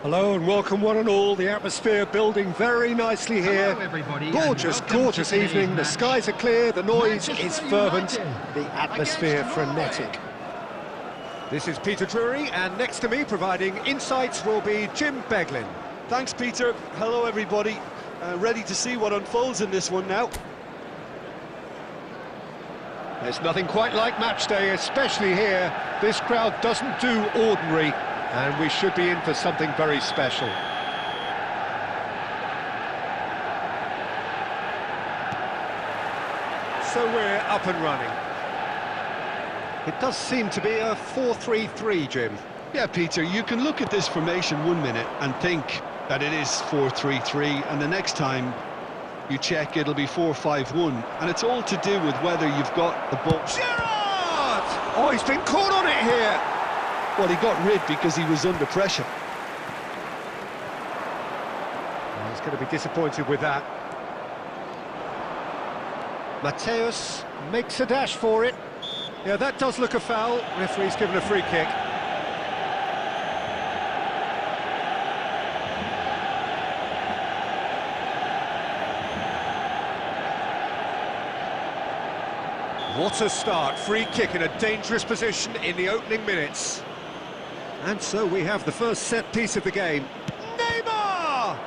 Hello and welcome one and all. The atmosphere building very nicely here. Gorgeous, gorgeous evening. The skies are clear, the noise is fervent, the atmosphere frenetic. This is Peter Drury, and next to me providing insights will be Jim Beglin. Thanks, Peter. Hello, everybody. Ready to see what unfolds in this one now. There's nothing quite like match day, especially here. This crowd doesn't do ordinary, and we should be in for something very special. So we're up and running. It does seem to be a 4-3-3, Jim. Yeah, Peter, you can look at this formation 1 minute and think that it is 4-3-3, and the next time you check, it'll be 4-5-1, and it's all to do with whether you've got the ball. Gerrard! Oh, he's been caught on it here! Well, he got rid because he was under pressure. Oh, he's going to be disappointed with that. Mateus makes a dash for it. Yeah, that does look a foul. Referee's given a free kick. What a start, free kick in a dangerous position in the opening minutes. And so we have the first set piece of the game. Neymar!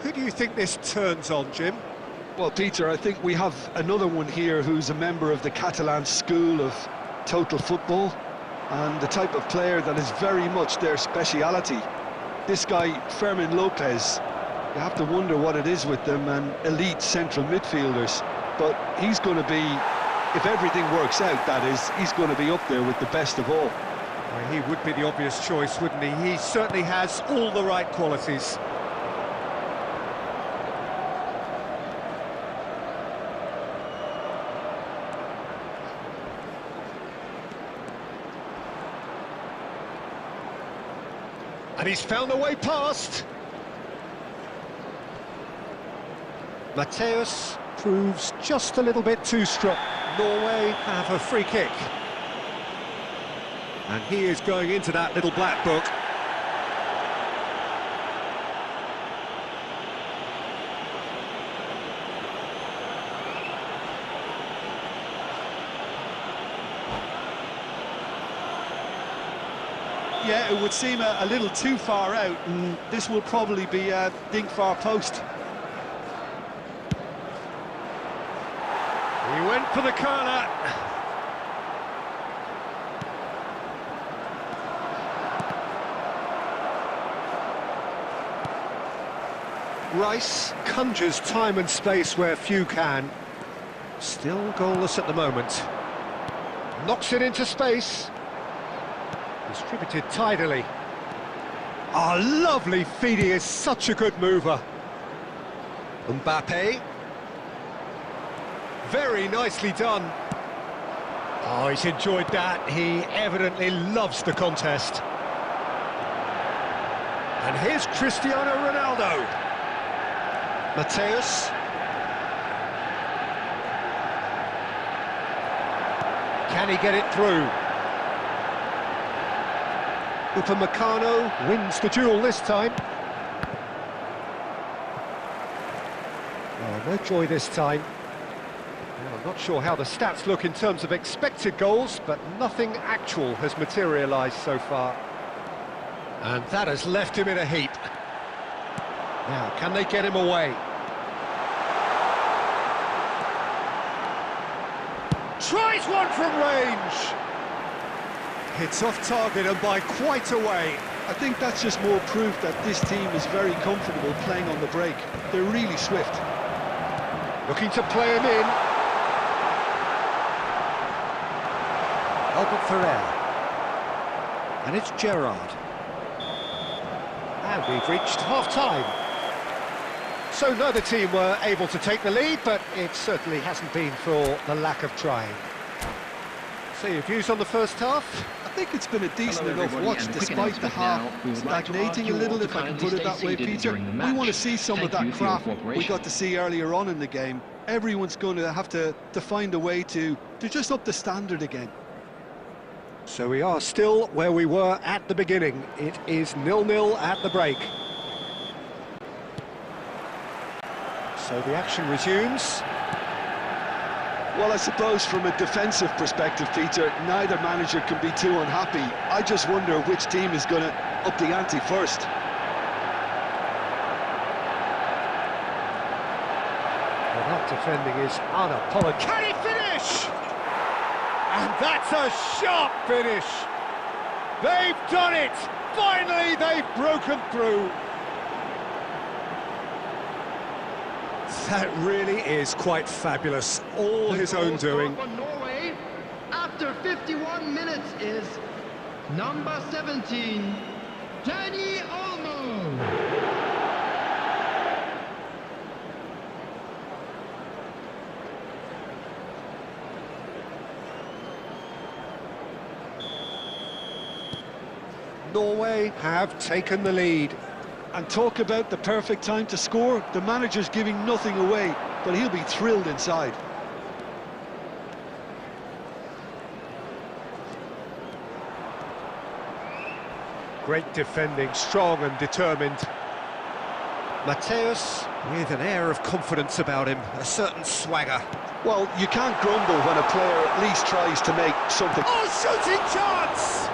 Who do you think this turns on, Jim? Well, Peter, I think we have another one here who's a member of the Catalan school of total football, and the type of player that is very much their speciality. This guy, Fermin Lopez, you have to wonder what it is with them and elite central midfielders, but he's going to be, if everything works out, that is, he's going to be up there with the best of all. Well, he would be the obvious choice, wouldn't he? He certainly has all the right qualities. And he's found a way past. Mateus proves just a little bit too strong. Norway have a free kick. And he is going into that little black book. Yeah, it would seem a little too far out, and this will probably be a dink far post. He went for the corner. Rice conjures time and space where few can. Still goalless at the moment. Knocks it into space. Distributed tidily. Ah, lovely feed, he is such a good mover. Mbappe. Very nicely done. Oh, he's enjoyed that. He evidently loves the contest. And here's Cristiano Ronaldo. Mateus. Can he get it through? Upamecano wins the duel this time. Oh, no joy this time. Well, I'm not sure how the stats look in terms of expected goals, but nothing actual has materialised so far. And that has left him in a heap. Now, can they get him away? Tries one from range! It's off target and by quite a way. I think that's just more proof that this team is very comfortable playing on the break. They're really swift. Looking to play him in. Albert Ferrer. And it's Gerrard. And we've reached half-time. So neither team were able to take the lead, but it certainly hasn't been for the lack of trying. So your views on the first half? I think it's been a decent enough watch despite the half stagnating a little, if I can put it that way, Peter. We want to see some of that craft we got to see earlier on in the game. Everyone's going to have to find a way to just up the standard again. So we are still where we were at the beginning. It is 0-0 at the break. So the action resumes. Well, I suppose from a defensive perspective, Peter, neither manager can be too unhappy. I just wonder which team is going to up the ante first. Well, that defending is unapologetic. Can he finish? And that's a sharp finish. They've done it. Finally, they've broken through. That really is quite fabulous. All his own doing. For Norway, after 51 minutes, is number 17, Danny Olmo. Norway have taken the lead. And talk about the perfect time to score. The manager's giving nothing away, but he'll be thrilled inside. Great defending, strong and determined. Mateus with an air of confidence about him, a certain swagger. Well, you can't grumble when a player at least tries to make something. Oh, shooting chance!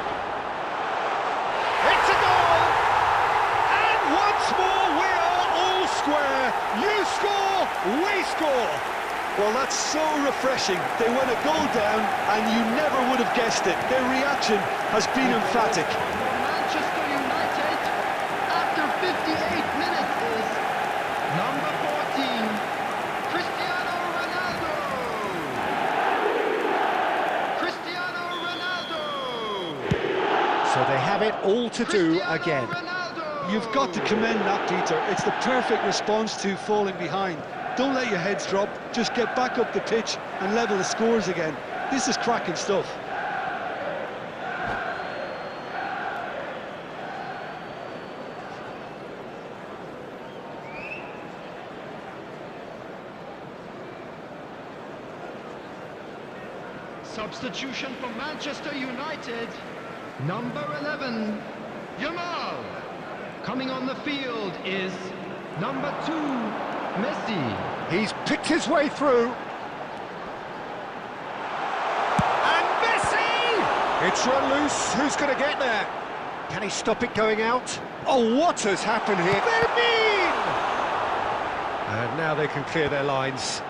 It's a goal! And once more we are all square. You score, we score. Well, that's so refreshing. They went a goal down and you never would have guessed it. Their reaction has been emphatic. Manchester United, after 58 minutes, is number 14, Cristiano Ronaldo. Cristiano Ronaldo. So they have it all to do Cristiano again. Ronaldo. You've got to commend that, Peter. It's the perfect response to falling behind. Don't let your heads drop, just get back up the pitch and level the scores again. This is cracking stuff. Substitution for Manchester United, number 11, Yamal. Coming on the field is number 2, Messi. He's picked his way through. And Messi! It's run loose. Who's going to get there? Can he stop it going out? Oh, what has happened here? Fermin! And now they can clear their lines.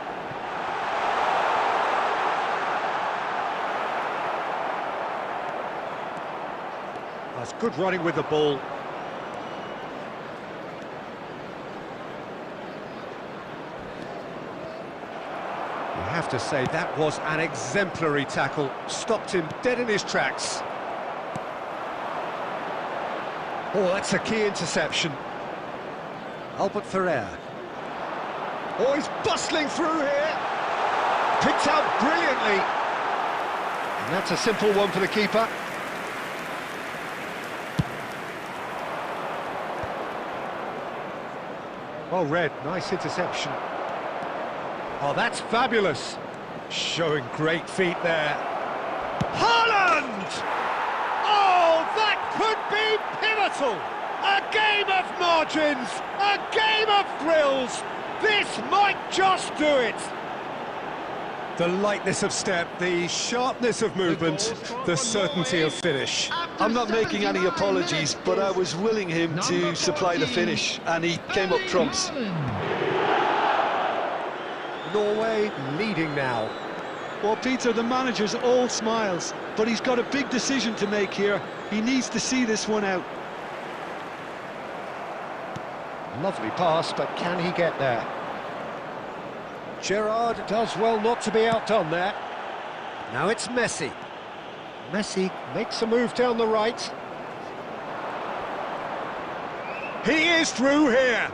That's good running with the ball. You have to say that was an exemplary tackle. Stopped him dead in his tracks. Oh, that's a key interception. Albert Ferrer. Oh, he's bustling through here. Picked out brilliantly. And that's a simple one for the keeper. Well read, nice interception. Oh, that's fabulous. Showing great feet there. Haaland! Oh, that could be pivotal! A game of margins, a game of thrills. This might just do it. The lightness of step, the sharpness of movement, the certainty of finish. I'm not making any apologies, but I was willing him to supply the finish, and he came up trumps. Norway leading now. Well, Peter, the manager's all smiles, but he's got a big decision to make here. He needs to see this one out. Lovely pass, but can he get there? Gerrard does well not to be outdone there. Now it's Messi. Messi makes a move down the right. He is through here.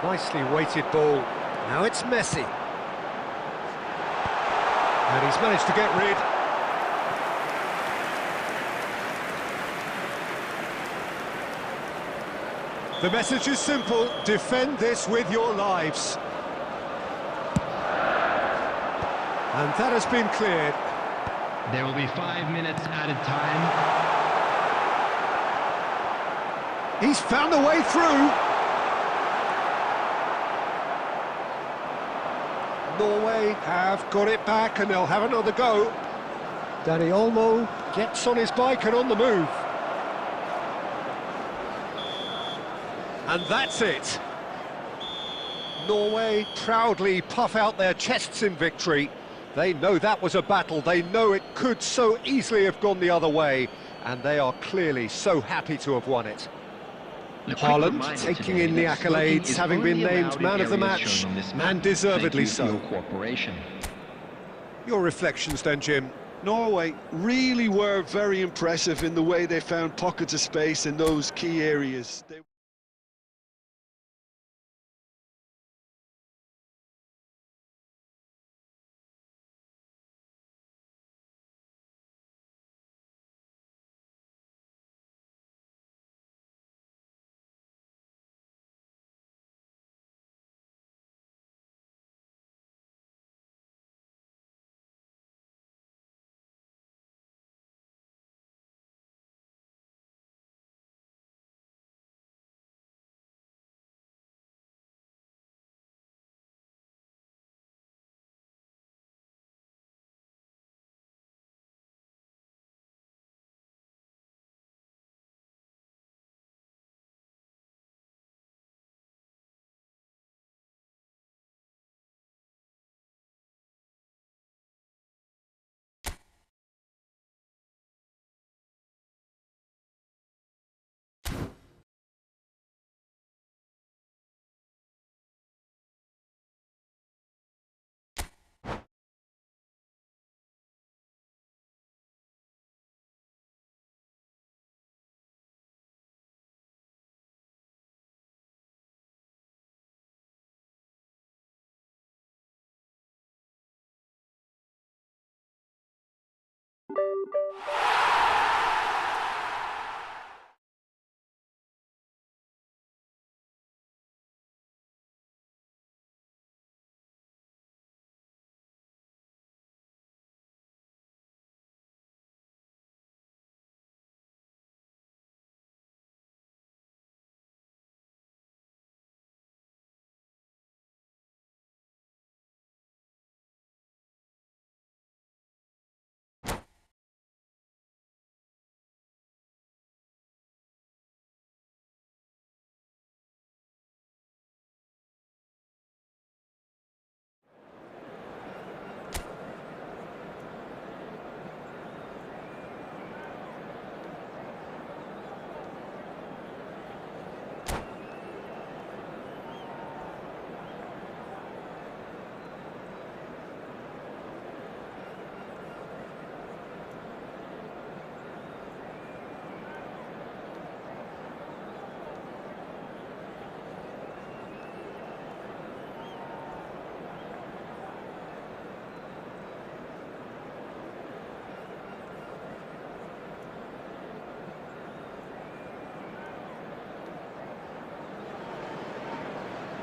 Nicely weighted ball. Now it's Messi. And he's managed to get rid. The message is simple, defend this with your lives. And that has been cleared. There will be 5 minutes added time. He's found a way through. Norway have got it back and they'll have another go. Dani Olmo gets on his bike and on the move. And that's it. Norway proudly puff out their chests in victory. They know that was a battle. They know it could so easily have gone the other way. And they are clearly so happy to have won it. Haaland taking in the accolades, having been named man of the match, and deservedly so. Your reflections then, Jim? Norway really were very impressive in the way they found pockets of space in those key areas.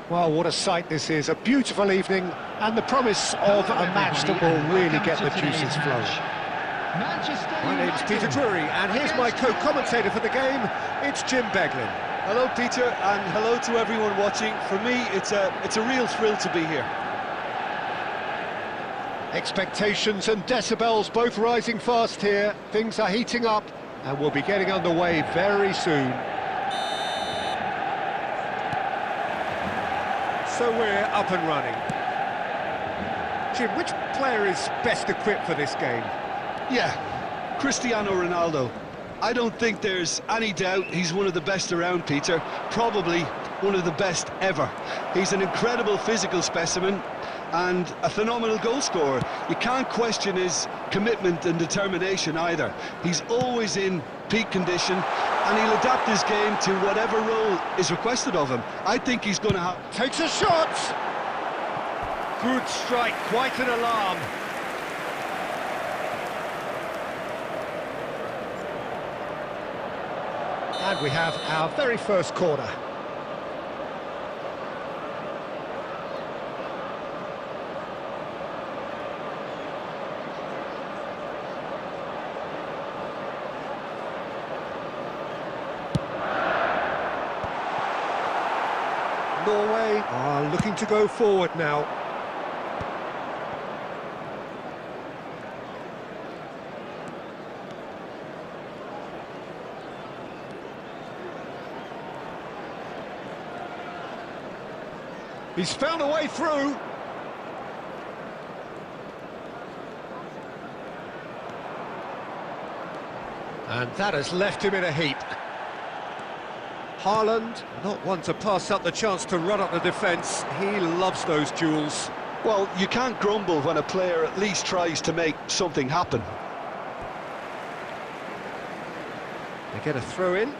Well, what a sight this is. A beautiful evening and the promise of a match that will really get the juices flowing. My name's Peter Drury, and here's my co-commentator for the game. It's Jim Beglin. Hello, Peter, and hello to everyone watching. For me, it's a real thrill to be here. Expectations and decibels both rising fast here. Things are heating up, and we'll be getting underway very soon. So we're up and running. Jim, which player is best equipped for this game? Yeah, Cristiano Ronaldo. I don't think there's any doubt he's one of the best around, Peter. Probably one of the best ever. He's an incredible physical specimen and a phenomenal goal scorer. You can't question his commitment and determination either. He's always in peak condition, and he'll adapt his game to whatever role is requested of him. I think he's going to have... Takes a shot! Good strike, quite an alarm. And we have our very first corner. Norway are looking to go forward now. He's found a way through. And that has left him in a heap. Haaland, not one to pass up the chance to run up the defence. He loves those duels. Well, you can't grumble when a player at least tries to make something happen. They get a throw in.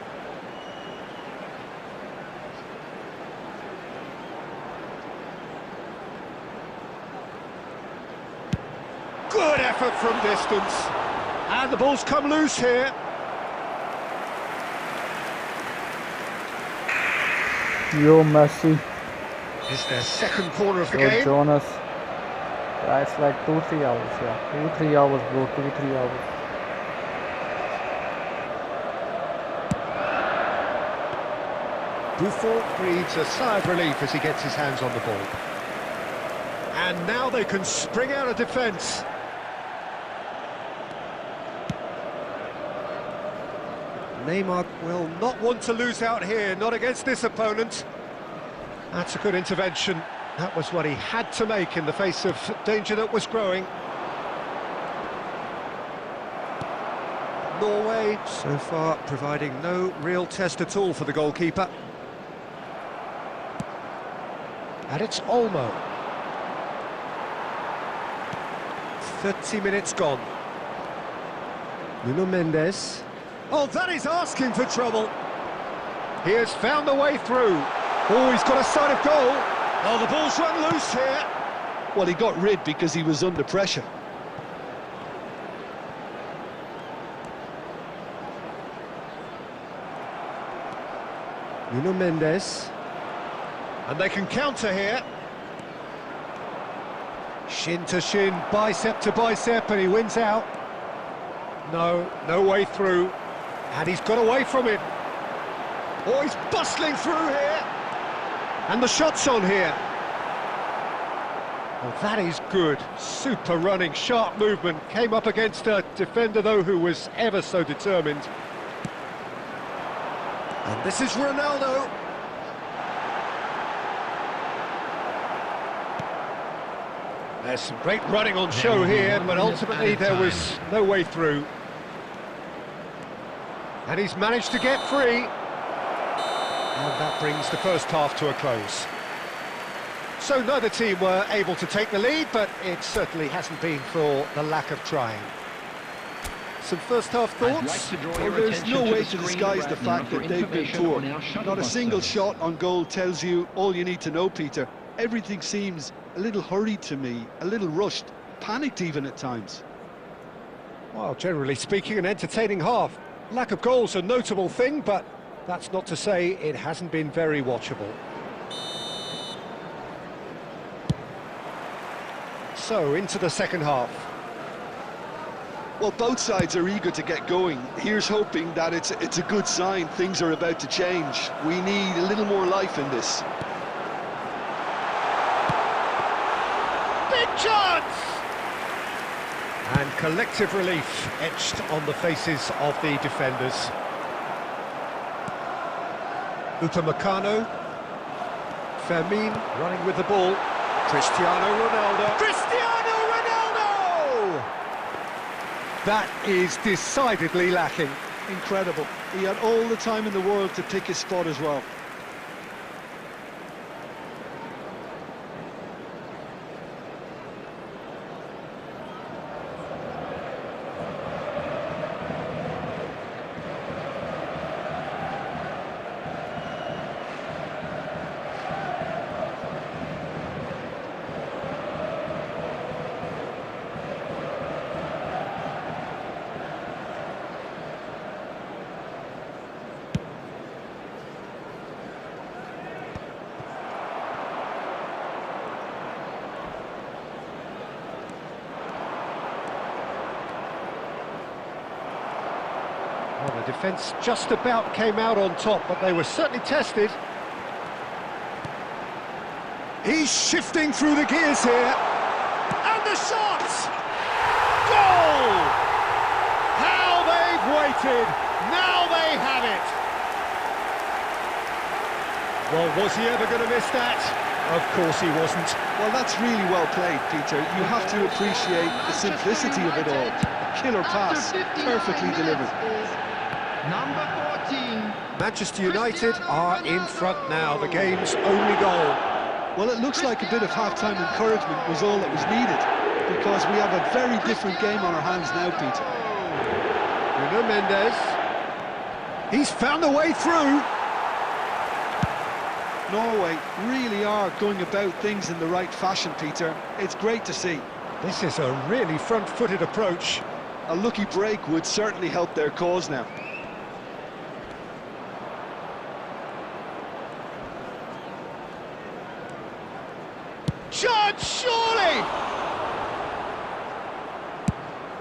Good effort from distance. And the ball's come loose here. Yo, Messi. It's their second corner of the Yo, game. Jonas. Yeah, it's like 2-3 hours, yeah. 2-3 hours, bro. 2-3 hours. Buffon breathes a sigh of relief as he gets his hands on the ball. And now they can spring out of defence. Neymar will not want to lose out here, not against this opponent. That's a good intervention. That was what he had to make in the face of danger that was growing. Norway, so far, providing no real test at all for the goalkeeper. And it's Olmo. 30 minutes gone. Nuno Mendes. Oh, that is asking for trouble. He has found the way through. Oh, he's got a sight of goal. Oh, the ball's run loose here. Well, he got rid because he was under pressure. Nuno Mendes. And they can counter here. Shin to shin, bicep to bicep, and he wins out. No way through. And he's got away from it. Oh, he's bustling through here. And the shot's on here. Oh, that is good. Super running, sharp movement. Came up against a defender, though, who was ever so determined. And this is Ronaldo. There's some great running on show here, but ultimately there was no way through. And he's managed to get free. And that brings the first half to a close. So neither team were able to take the lead, but it certainly hasn't been for the lack of trying. Some first half thoughts? Well, there's no way to disguise the fact that they've been poor. Not a single shot on goal tells you all you need to know, Peter. Everything seems a little hurried to me, a little rushed, panicked even at times. Well, generally speaking, an entertaining half. Lack of goals a notable thing, but that's not to say it hasn't been very watchable. So, into the second half. Well, both sides are eager to get going. Here's hoping that it's a good sign. Things are about to change. We need a little more life in this. Big chance! And collective relief etched on the faces of the defenders. Upamecano. Fermin running with the ball. Cristiano Ronaldo. Cristiano Ronaldo! That is decidedly lacking. Incredible. He had all the time in the world to pick his spot as well. Well, the defence just about came out on top, but they were certainly tested. He's shifting through the gears here. And the shot! Goal! How they've waited. Now they have it. Well, was he ever going to miss that? Of course he wasn't. Well, that's really well played, Peter. You have to appreciate the simplicity of it all. Killer pass, perfectly delivered. Number 14. Manchester United are in front now, the game's only goal. Well, it looks like a bit of half-time encouragement was all that was needed, because we have a very different game on our hands now, Peter. Nuno Mendes. He's found a way through. Norway really are going about things in the right fashion, Peter. It's great to see. This is a really front-footed approach. A lucky break would certainly help their cause now. Shot, surely!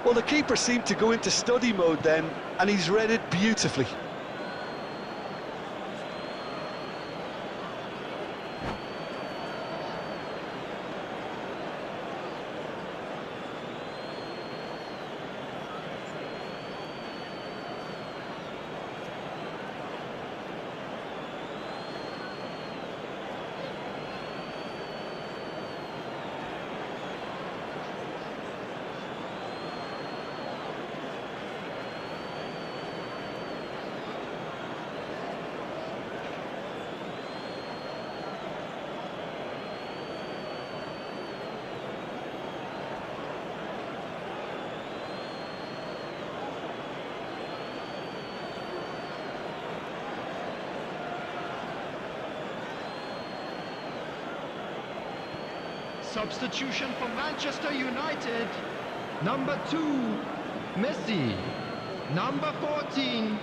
Well, the keeper seemed to go into study mode then, and he's read it beautifully. Substitution for Manchester United. Number 2, Messi. Number 14,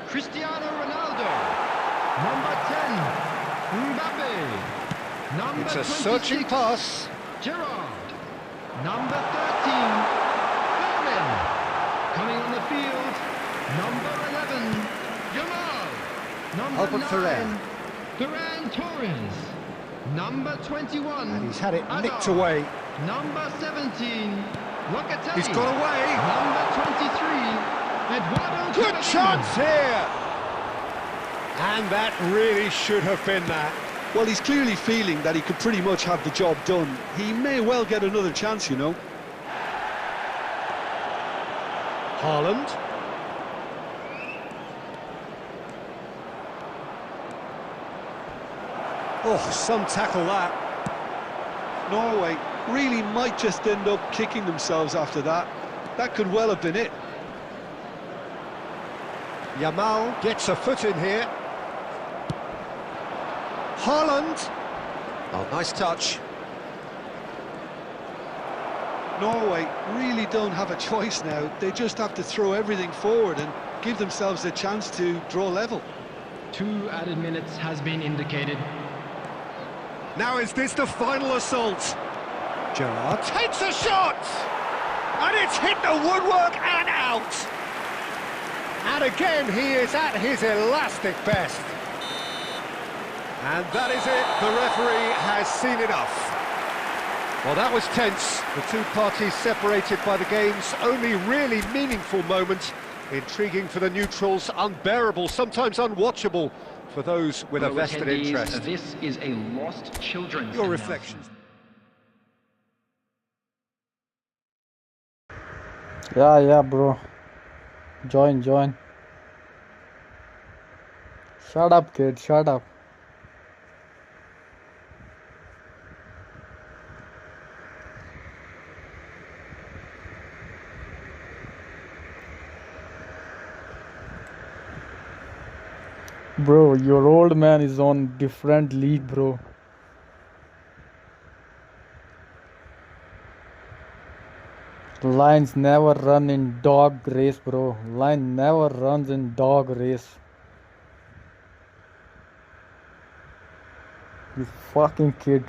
Cristiano Ronaldo. Number 10, Mbappe. Number It's a 26, searching pass. Gerrard. Number 13, Berlin. Coming on the field, number 11, Jamal. Number Albert 9, Ferrer. Ferran Torres. Number 21, And he's had it nicked Hazard. away. Number 17, Locatelli. He's got away. Number 23, Eduardo Good Camavinga. chance here. And that really should have been that. Well, he's clearly feeling that he could pretty much have the job done. He may well get another chance, you know. Haaland. Oh, some tackle that. Norway really might just end up kicking themselves after that. That could well have been it. Yamal gets a foot in here. Haaland. Oh, nice touch. Norway really don't have a choice now. They just have to throw everything forward and give themselves a chance to draw level. 2 added minutes has been indicated. Now is this the final assault? Gerrard takes a shot! And it's hit the woodwork and out! And again, he is at his elastic best. And that is it. The referee has seen enough. Well, that was tense. The two parties separated by the game's only really meaningful moment. Intriguing for the neutrals, unbearable, sometimes unwatchable for those with a Fellow vested attendees, interest. This is a lost children's Your announcement. reflections. Yeah, bro. Join. Shut up, kid. Shut up. Bro, your old man is on different league, bro. Lions never run in dog race, bro. Lion never runs in dog race. You fucking kid.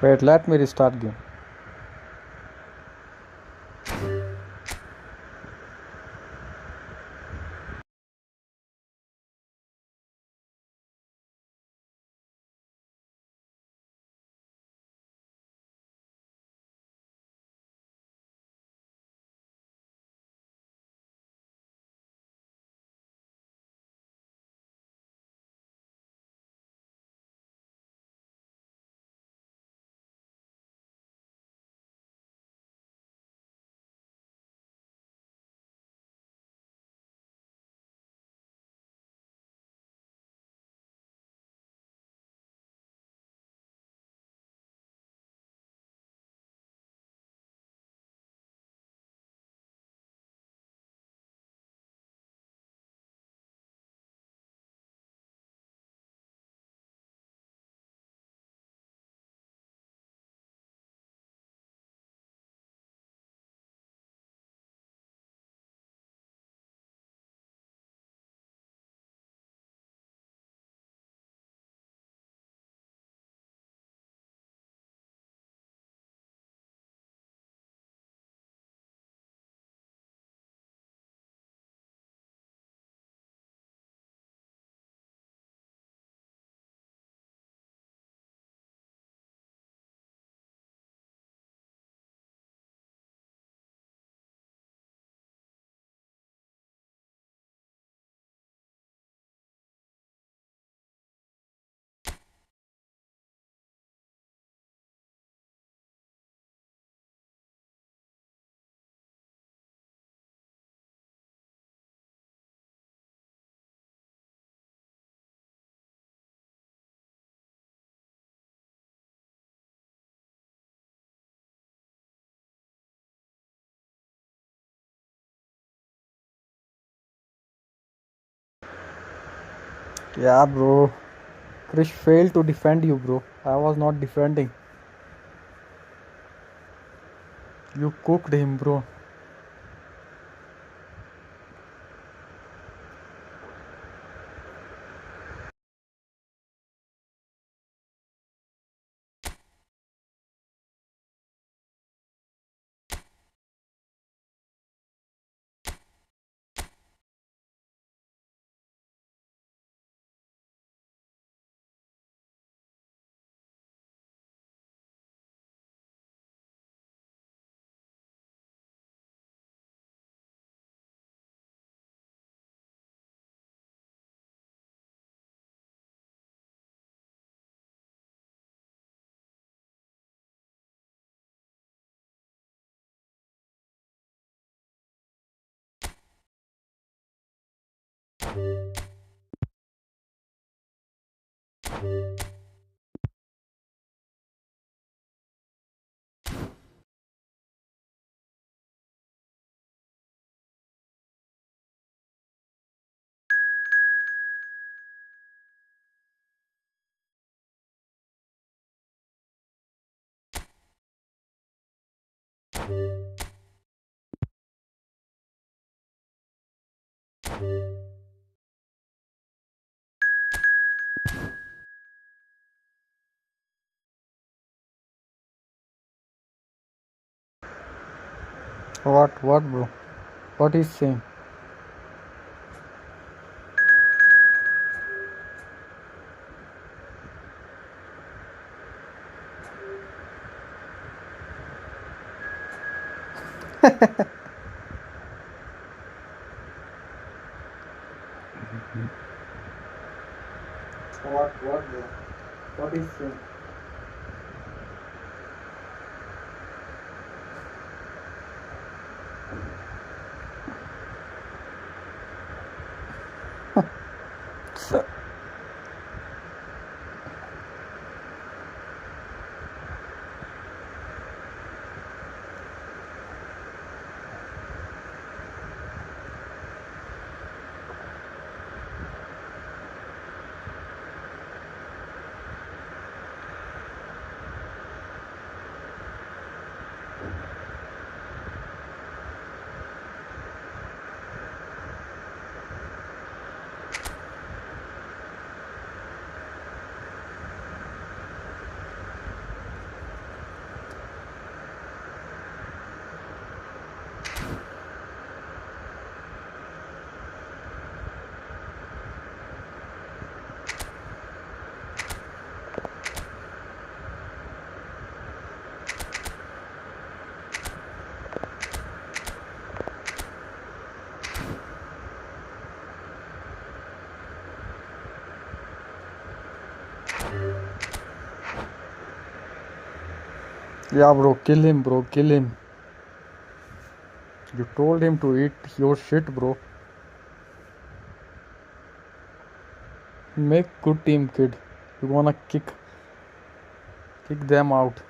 Wait, let me restart game. Yeah, bro. Krish failed to defend you, bro. I was not defending. You cooked him, bro. What, bro? What is saying? What, bro? What is saying? Yeah, bro, kill him, bro, kill him. You told him to eat your shit, bro. Make good team, kid. You wanna kick them out.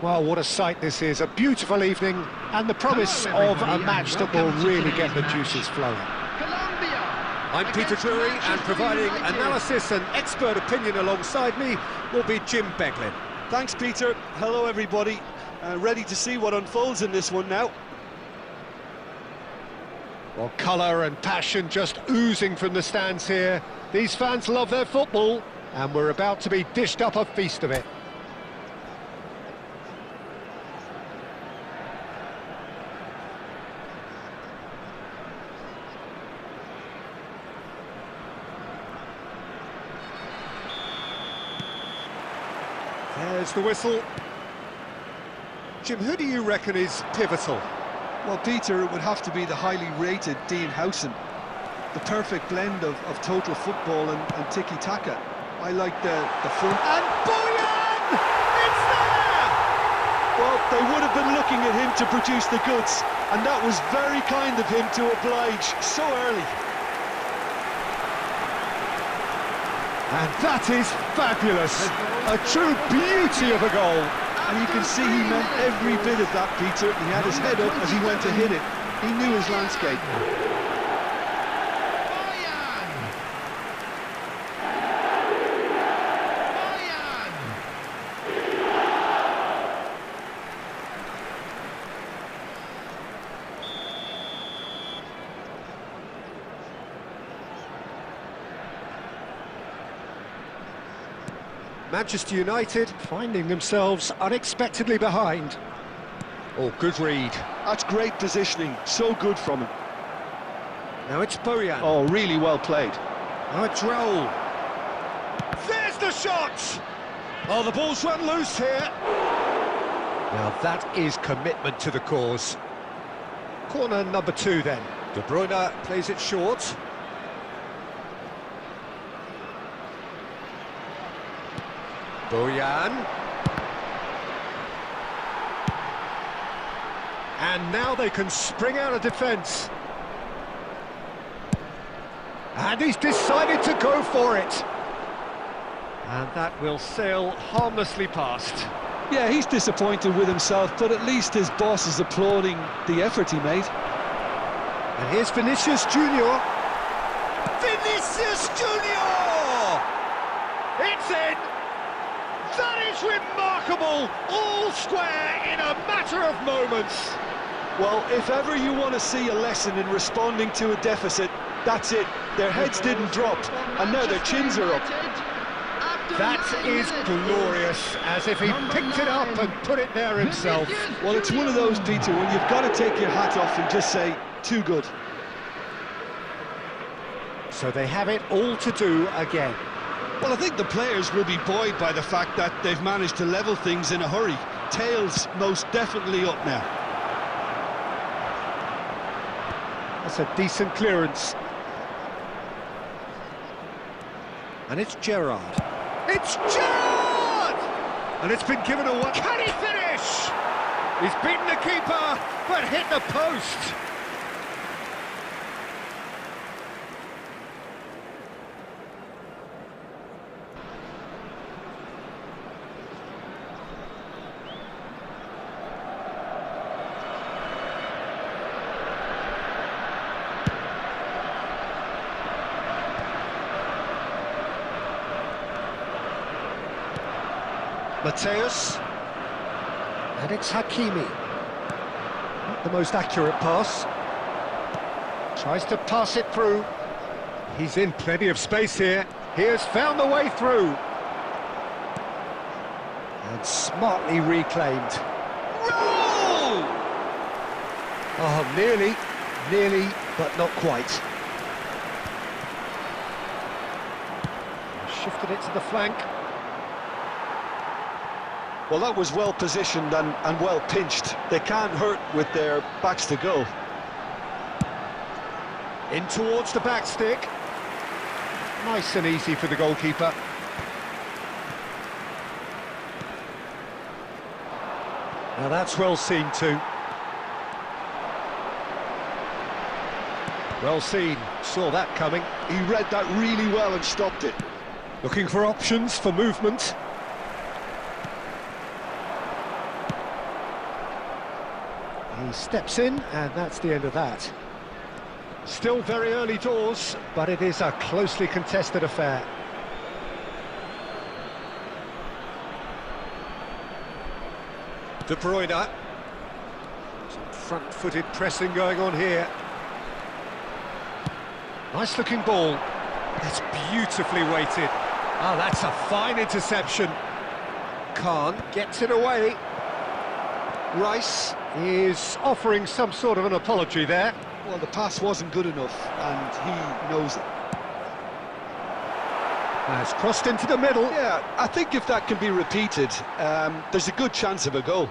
Well, what a sight this is. A beautiful evening and the promise of a match that will really get the juices flowing. Colombia. I'm Peter Drury, and providing analysis and expert opinion alongside me will be Jim Beglin. Thanks, Peter. Hello, everybody. Ready to see what unfolds in this one now. Well, colour and passion just oozing from the stands here. These fans love their football, and we're about to be dished up a feast of it. There's the whistle. Jim, who do you reckon is pivotal? Well, Peter, it would have to be the highly rated Dean Howson. The perfect blend of total football and tiki-taka. I like the front... And Boyan! It's there! Well, they would have been looking at him to produce the goods, and that was very kind of him to oblige so early. And that is fabulous. A true beauty of a goal. And you can see he meant every bit of that, Peter. He had his head up as he went to hit it. He knew his landscape. Manchester United finding themselves unexpectedly behind. Oh, good read. That's great positioning. So good from him. Now it's Boyan. Oh, really well played. Now it's Raul. There's the shot! Oh, the ball's run loose here. Now that is commitment to the cause. Corner number 2 then. De Bruyne plays it short. Boyan. And now they can spring out of defence. And he's decided to go for it. And that will sail harmlessly past. Yeah, he's disappointed with himself, but at least his boss is applauding the effort he made. And here's Vinicius Junior. Vinicius Junior! It's in! That is remarkable! All square in a matter of moments. Well, if ever you want to see a lesson in responding to a deficit, that's it. Their heads didn't drop, and now their chins are up. That is glorious, as if he picked it up and put it there himself. Well, it's one of those, Peter, when you've got to take your hat off and just say, too good. So they have it all to do again. Well, I think the players will be buoyed by the fact that they've managed to level things in a hurry. Tails most definitely up now. That's a decent clearance. And it's Gerrard. It's Gerrard! And it's been given away. Can he finish? He's beaten the keeper, but hit the post. Mateus, and it's Hakimi. Not the most accurate pass. Tries to pass it through. He's in plenty of space here. He has found the way through. And smartly reclaimed. Roll! Oh, nearly, but not quite. Shifted it to the flank. Well, that was well positioned and well pinched. They can't hurt with their backs to goal. In towards the back stick. Nice and easy for the goalkeeper. Now that's well seen too. Well seen, saw that coming. He read that really well and stopped it. Looking for options for movement. He steps in, and that's the end of that. Still very early doors, but it is a closely contested affair. De Bruyne. Some front-footed pressing going on here. Nice looking ball. It's beautifully weighted. Oh, that's a fine interception. Khan gets it away. Rice is offering some sort of an apology there. Well, the pass wasn't good enough, and he knows it. Has crossed into the middle. Yeah, I think if that can be repeated, there's a good chance of a goal.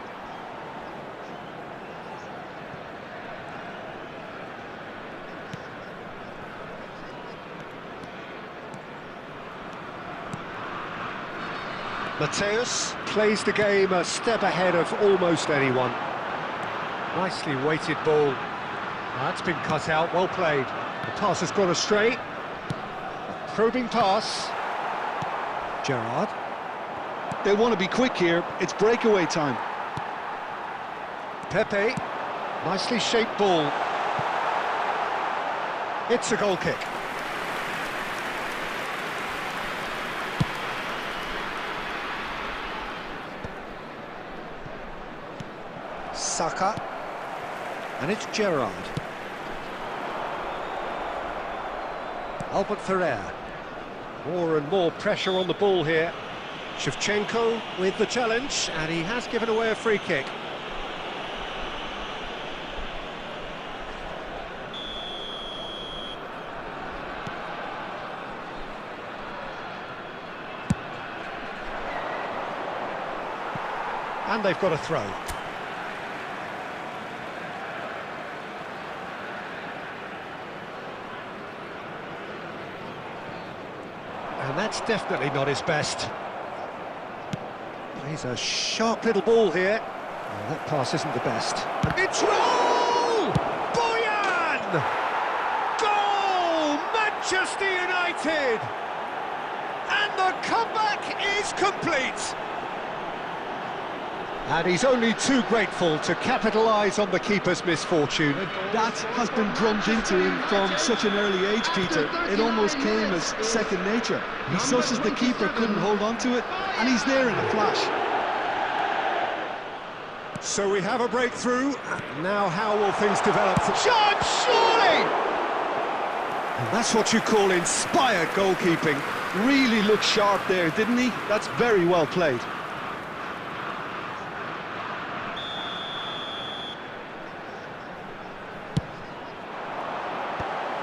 Mateus plays the game a step ahead of almost anyone. Nicely weighted ball. That's been cut out, well played. The pass has gone astray. Probing pass. Gerrard. They want to be quick here, it's breakaway time. Pepe. Nicely shaped ball. It's a goal kick. Saka, and it's Gerrard. Albert Ferrer. More and more pressure on the ball here. Shevchenko with the challenge, and he has given away a free kick. And they've got a throw. And that's definitely not his best. He's a sharp little ball here. Oh, that pass isn't the best. And it's roll! Boyan! Goal! Manchester United! And the comeback is complete! And he's only too grateful to capitalise on the keeper's misfortune. That has been drummed into him from such an early age, Peter. It almost came as second nature. He susses the keeper couldn't hold on to it, and he's there in a flash. So we have a breakthrough. Now how will things develop? Shot, surely! And that's what you call inspired goalkeeping. Really looked sharp there, didn't he? That's very well played.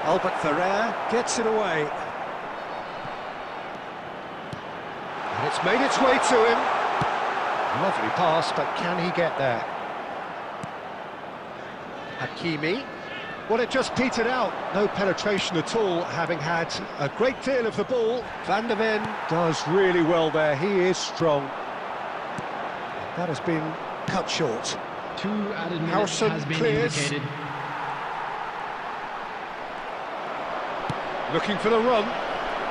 Albert Ferrer gets it away. And it's made its way to him. Lovely pass, but can he get there? Hakimi. Well, it just petered out. No penetration at all, having had a great deal of the ball. Van der Ven does really well there. He is strong. That has been cut short. 2 added minutes Harrison has been clears. indicated. Looking for the run.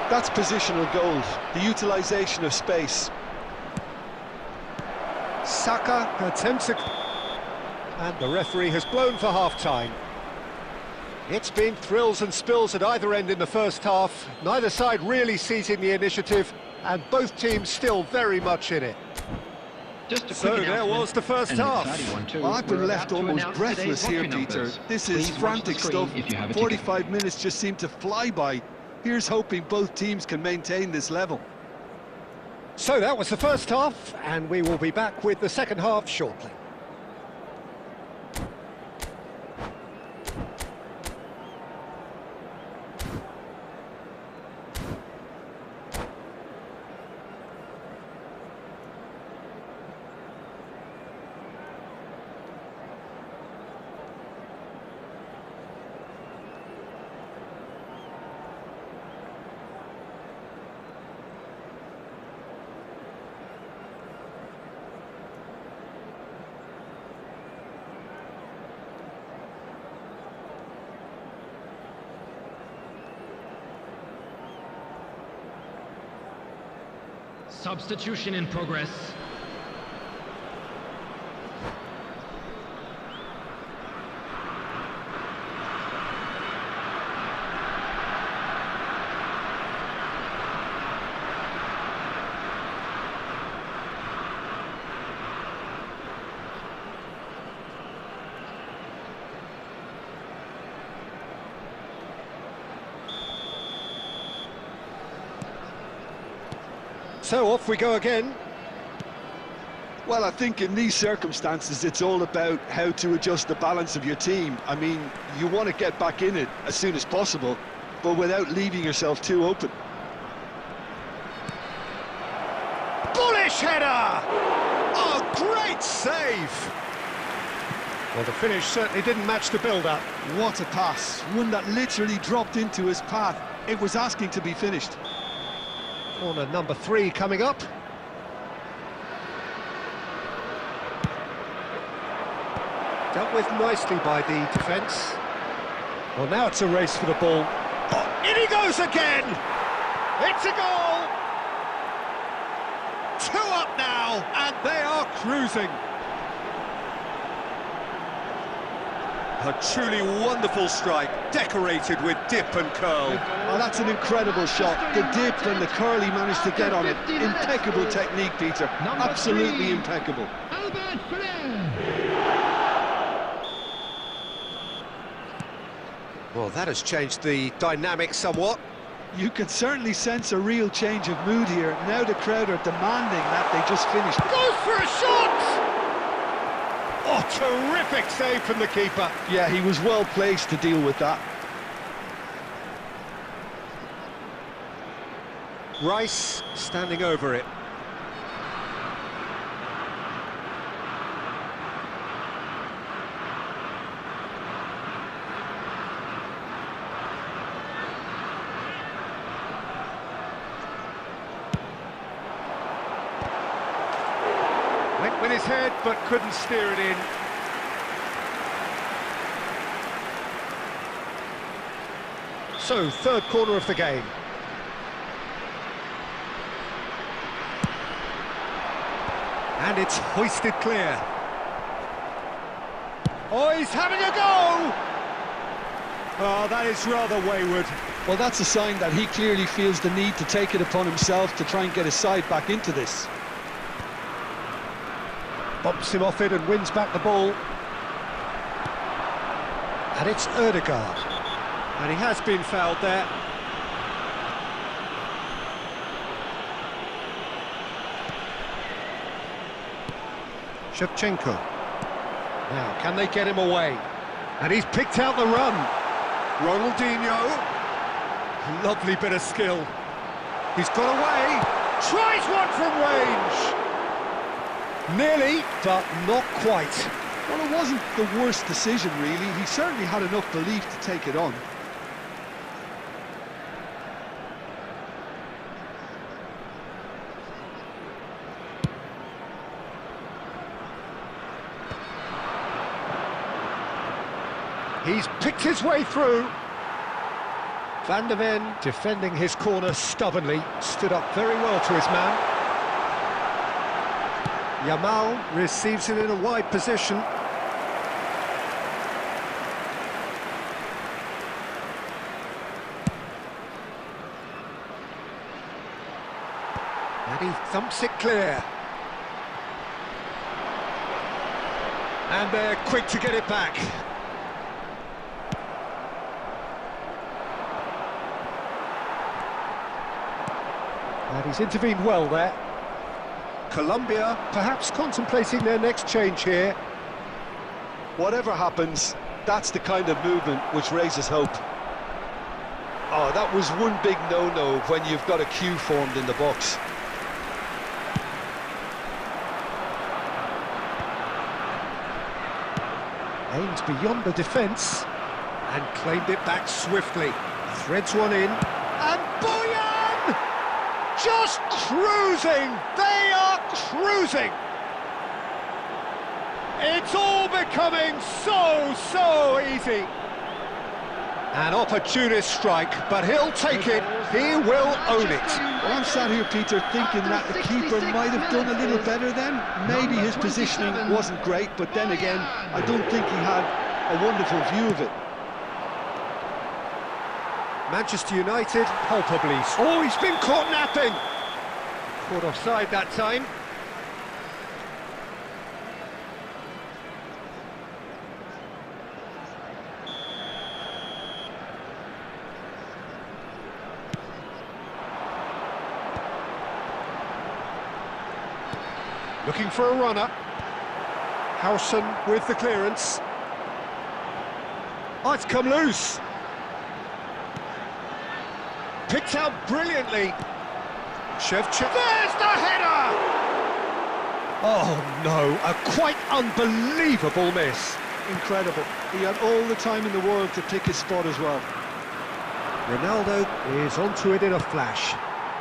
That's positional gold, the utilisation of space. Saka attempts it. And the referee has blown for half-time. It's been thrills and spills at either end in the first half. Neither side really seizing the initiative, and both teams still very much in it. Just a quick So there was the first and an half. exciting one too. Well, I've been We're left about to almost announce breathless today's here, lottery Peter. numbers. This is Please watch the frantic screen stuff. if you have a ticket. 45 minutes just seem to fly by. Here's hoping both teams can maintain this level. So that was the first half, and we will be back with the second half shortly. Substitution in progress. So off we go again. Well, I think in these circumstances, it's all about how to adjust the balance of your team. I mean, you want to get back in it as soon as possible, but without leaving yourself too open. Bullish header! Oh, great save! Well, the finish certainly didn't match the build-up. What a pass. One that literally dropped into his path. It was asking to be finished. Corner number 3 coming up. Dealt with nicely by the defence. Well, now it's a race for the ball. Oh, in he goes again! It's a goal! 2 up now, and they are cruising. A truly wonderful strike, decorated with dip and curl. Oh, that's an incredible shot. The dip and the curl he managed to get on it. Impeccable technique, Peter. Absolutely impeccable. Albert Flair. Well, that has changed the dynamic somewhat. You can certainly sense a real change of mood here. Now the crowd are demanding that they just finish. Goes for a shot! Oh, terrific save from the keeper. Yeah, he was well placed to deal with that. Rice standing over it. Went with his head, but couldn't steer it in. So, third corner of the game. And it's hoisted clear. Oh, he's having a go! Oh, that is rather wayward. Well, that's a sign that he clearly feels the need to take it upon himself to try and get his side back into this. Bumps him off it and wins back the ball. And it's Ødegaard. And he has been fouled there. Shevchenko. Now, can they get him away? And he's picked out the run. Ronaldinho. Lovely bit of skill. He's got away. Tries one from range. Nearly, but not quite. Well, it wasn't the worst decision, really. He certainly had enough belief to take it on. He's picked his way through. Van der Ven defending his corner stubbornly, stood up very well to his man. Yamal receives it in a wide position. And he thumps it clear. And they're quick to get it back. And he's intervened well there. Colombia perhaps contemplating their next change here. Whatever happens, that's the kind of movement which raises hope. Oh, that was one big no-no when you've got a queue formed in the box. Aimed beyond the defence and claimed it back swiftly. Threads one in, and Boyan! Just cruising! They are cruising! It's all becoming so easy. An opportunist strike, but he'll take it. He will own it. Well, I'm sat here, Peter, thinking that the keeper might have done a little better then. Maybe his positioning wasn't great, but then again, I don't think he had a wonderful view of it. Manchester United, palpably. Oh, he's been caught napping. Caught offside that time. Looking for a runner. Howson with the clearance. Oh, it's come loose. Picked out brilliantly. Shevchenko. There's the header! Oh no, a quite unbelievable miss. Incredible. He had all the time in the world to pick his spot as well. Ronaldo is onto it in a flash.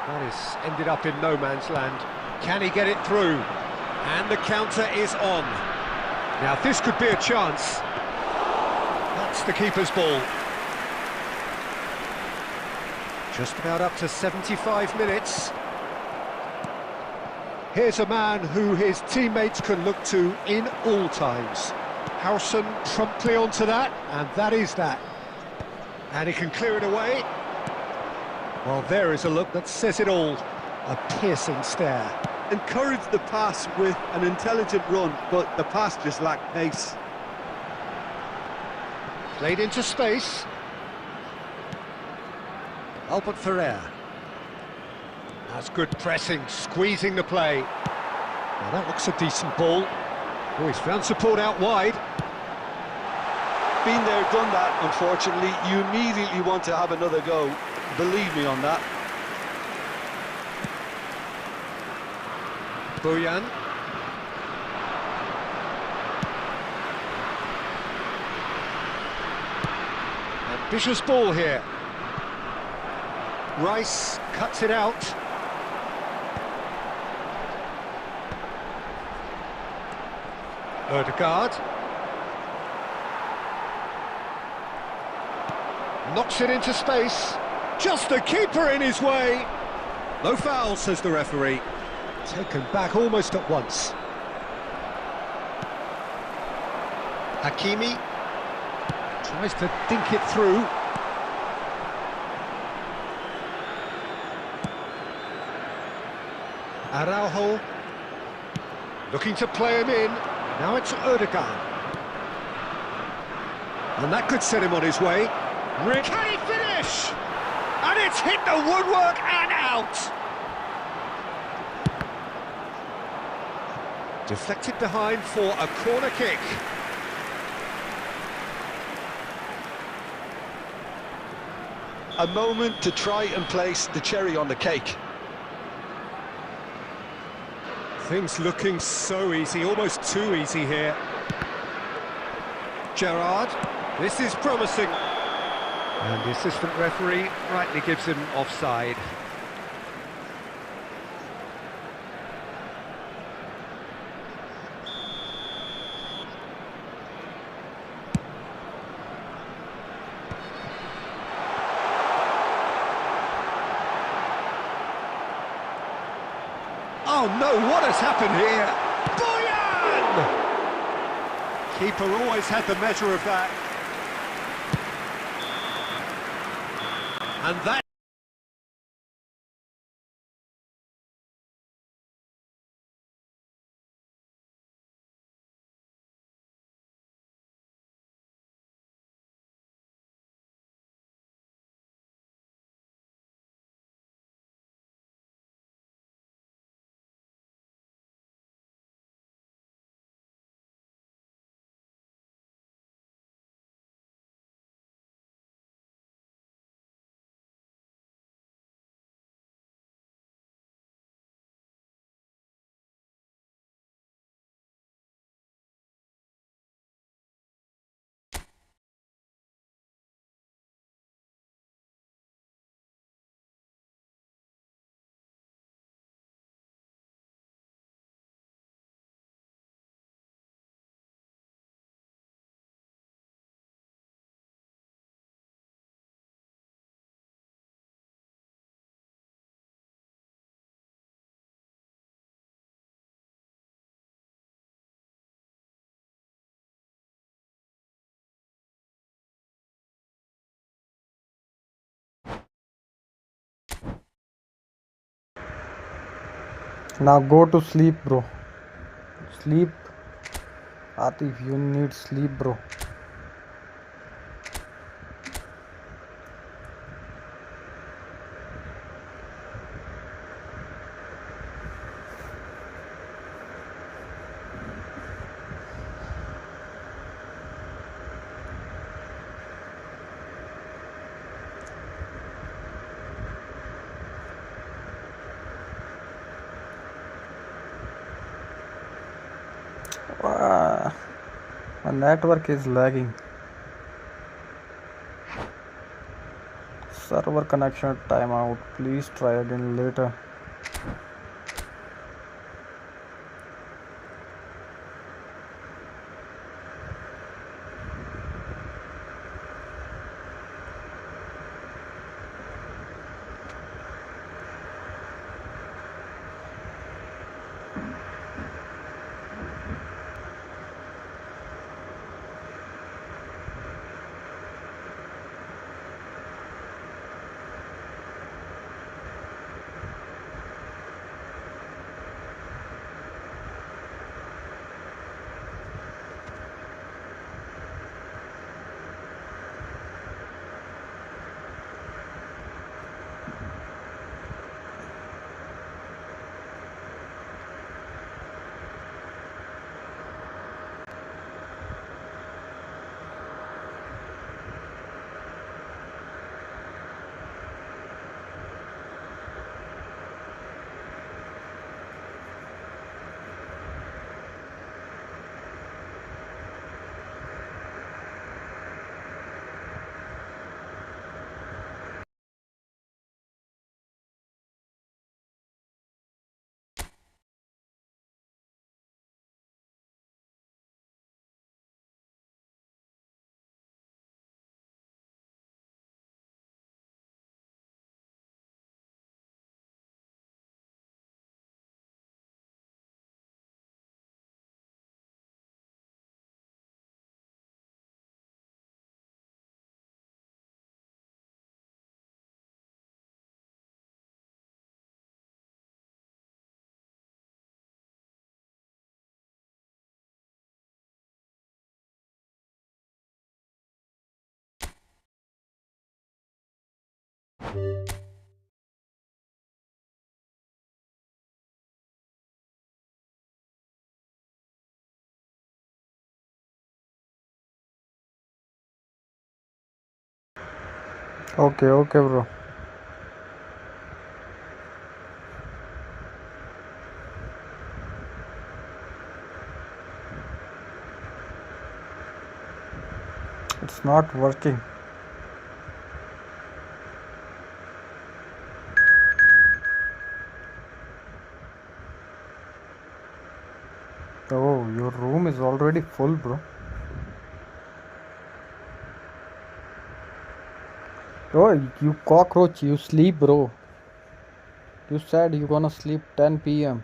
That is ended up in no man's land. Can he get it through? And the counter is on. Now this could be a chance. That's the keeper's ball. Just about up to 75 minutes. Here's a man who his teammates can look to in all times. Howson promptly onto that, and that is that. And he can clear it away. Well, there is a look that says it all. A piercing stare. Encouraged the pass with an intelligent run, but the pass just lacked pace. Played into space. Albert Ferrer. That's good pressing, squeezing the play. Now that looks a decent ball. Oh, he's found support out wide. Been there, done that, unfortunately. You immediately want to have another go. Believe me on that. Bojan. Ambitious ball here. Rice cuts it out. Ødegaard. Knocks it into space. Just the keeper in his way. No foul, says the referee. Taken back almost at once. Hakimi tries to dink it through. Araujo looking to play him in. Now it's Ødegaard. And that could set him on his way. Can he finish? And it's hit the woodwork and out. Deflected behind for a corner kick. A moment to try and place the cherry on the cake. Things looking so easy, almost too easy here. Gerrard, this is promising. And the assistant referee rightly gives him offside. Oh no, what has happened here? Bojan! Keeper always had the measure of that. And that... Now go to sleep, bro. Sleep. Atif, you need sleep, bro. network is lagging. Server connection timeout. Please try again later. Okay, okay, bro. It's not working. Oh, your room is already full, bro. Oh, you cockroach, you sleep, bro. You said you gonna sleep 10 p.m.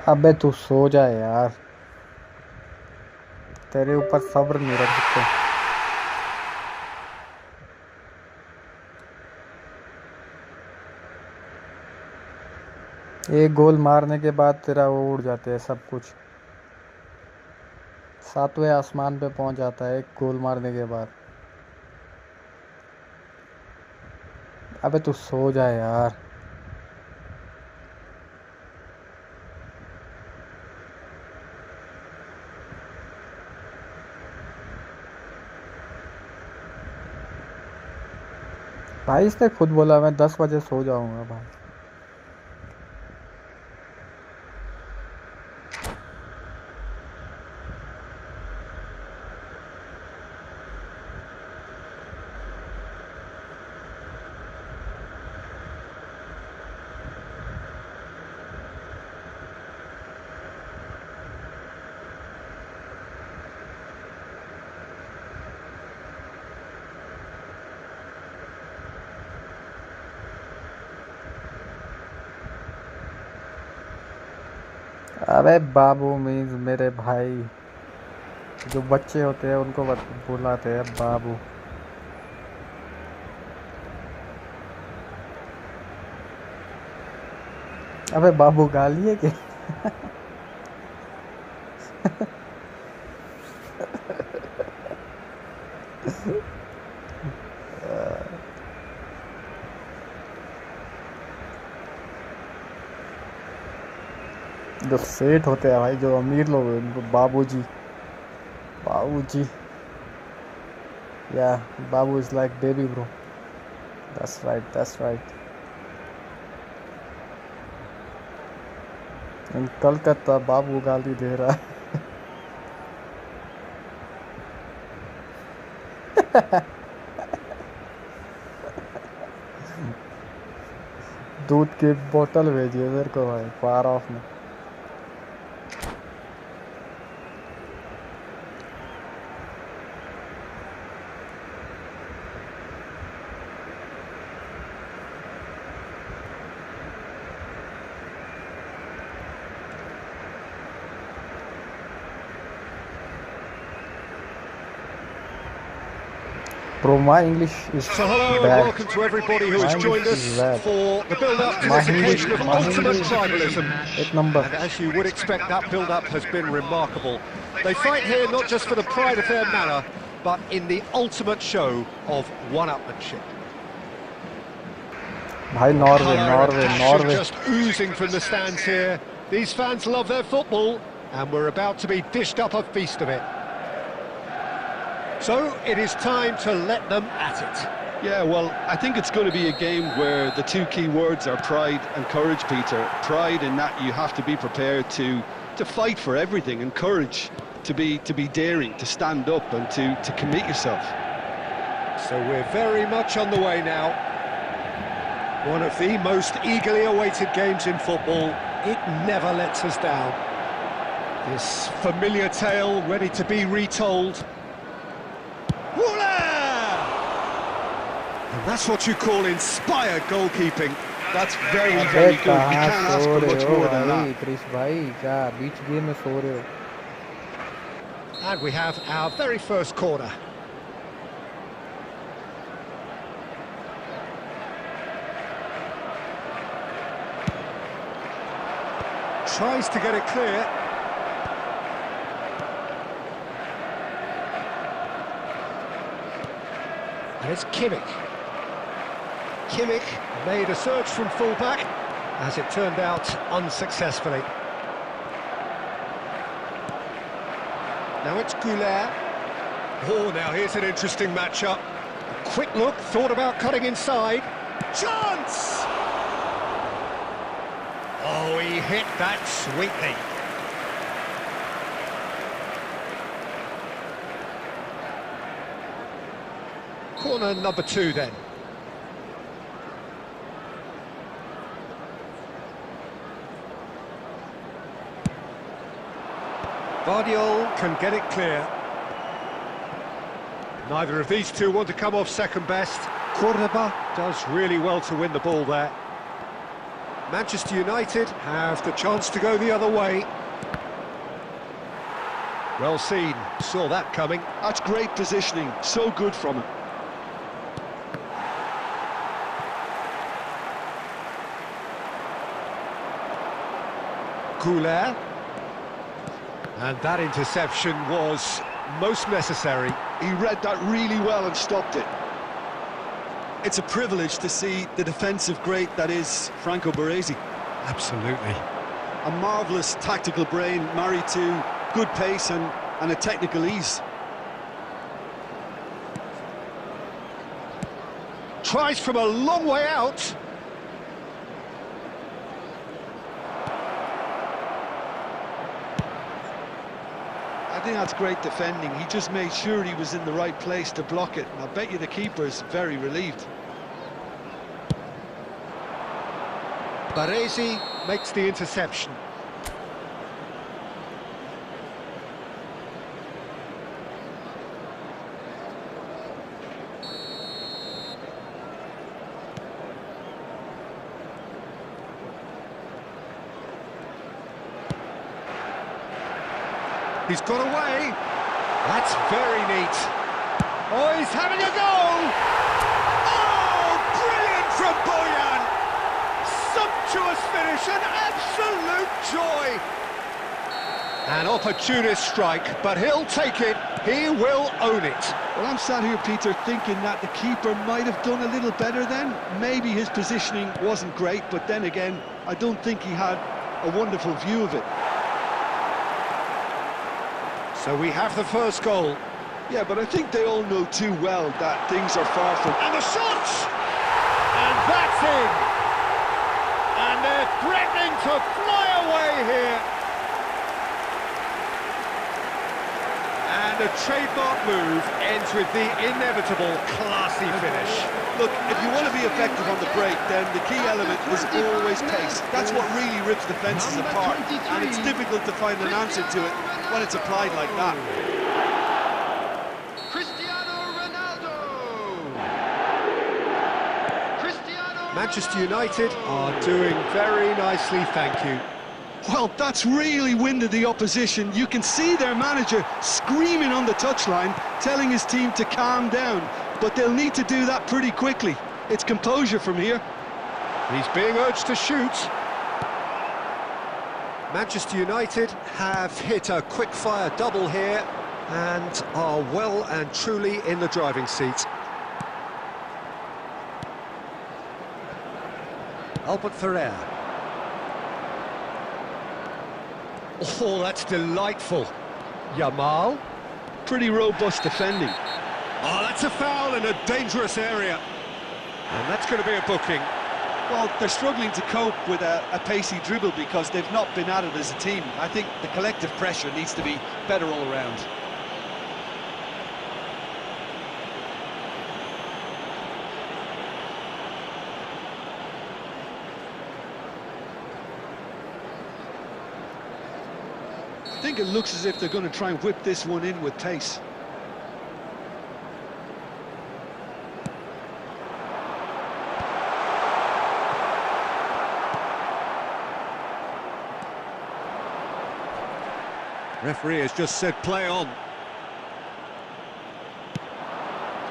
अबे तू सो जा यार, तेरे ऊपर सब्र नहीं रख सकते। एक गोल मारने के बाद तेरा वो उड़ जाते हैं सब कुछ, 7वें आसमान पे पहुंच जाता है एक गोल मारने के बाद। अबे तू सो जा यार। भाई इसने खुद बोला मैं 10 बजे सो जाऊंगा भाई। अबे बाबू मीन्स मेरे भाई, जो बच्चे होते हैं उनको बुलाते हैं बाबू। अबे बाबू गाली है क्या? जो सेठ होते हैं भाई, जो अमीर लोग हैं, उनको बाबूजी, बाबूजी। Yeah, Babu is like baby bro. That's right, that's right. In Kolkata, बाबू गाली दे रहा है। दूध की बोतल भेजिए मेरे को भाई, फार ऑफ में। Bro, my English is So hello and bad. welcome to everybody who has My joined English us is bad. for the build-up to My this occasion of English ultimate is tribalism. 8 number. And as you would expect, that build-up has been remarkable. They fight here not just for the pride of their manor, but in the ultimate show of one-upmanship. भाई Norway, Colour and Norway, passion Norway. just oozing from the stands here. These fans love their football, and we're about to be dished up a feast of it. So it is time to let them at it. Yeah, well, I think it's going to be a game where the two key words are pride and courage, Peter. Pride in that you have to be prepared to fight for everything, and courage to be daring, to stand up and to commit yourself. So we're very much on the way now. One of the most eagerly awaited games in football. It never lets us down. This familiar tale ready to be retold. Voila! And that's what you call inspired goalkeeping. That's very, अबे very good. You कहाँ can't ask so for रहे much हो more than भाई, that. Chris भाई? क्या बीच game में सो रहे हो? And we have our very first corner. Tries to get it clear. And it's Kimmich. Kimmich made a surge from fullback, as it turned out unsuccessfully. Now it's Goulet. Oh, now here's an interesting matchup. A quick look, thought about cutting inside. Chance! Oh, he hit that sweetly. Corner number 2 then. Vardiol can get it clear. Neither of these two want to come off second best. Cordoba does really well to win the ball there. Manchester United have the chance to go the other way. Well seen, saw that coming. That's great positioning, so good from him. Goulet. And that interception was most necessary. He read that really well and stopped it. It's a privilege to see the defensive great that is Franco Baresi. Absolutely. A marvellous tactical brain married to good pace and a technical ease. tries from a long way out. I think that's great defending. He just made sure he was in the right place to block it. And I'll bet you the keeper's very relieved. Baresi makes the interception. He's got away. That's very neat. Oh, he's having a go! Oh, brilliant from Bojan! Sumptuous finish, an absolute joy! An opportunist strike, but he'll take it. He will own it. Well, I'm sat here, Peter, thinking that the keeper might have done a little better then. Maybe his positioning wasn't great, but then again, I don't think he had a wonderful view of it. So we have the first goal. Yeah, but I think they all know too well that things are far from... And the shot! And that's in! And they're threatening to fly away here. And a trademark move ends with the inevitable classy finish. Look, if you want to be effective on the break, then the key element is always pace. That's what really rips defences apart, and it's difficult to find an answer to it when it's applied like that. Manchester United are doing very nicely, thank you. Well, that's really winded the opposition. You can see their manager screaming on the touchline, telling his team to calm down, but they'll need to do that pretty quickly. It's composure from here. He's being urged to shoot. Manchester United have hit a quick-fire double here and are well and truly in the driving seat. Albert Ferrer. Oh, that's delightful. Yamal. Pretty robust defending. Oh, that's a foul in a dangerous area. And that's going to be a booking. Well, they're struggling to cope with a pacey dribble because they've not been at it as a team. I think the collective pressure needs to be better all around. I think it looks as if they're going to try and whip this one in with pace. Referee has just said play on.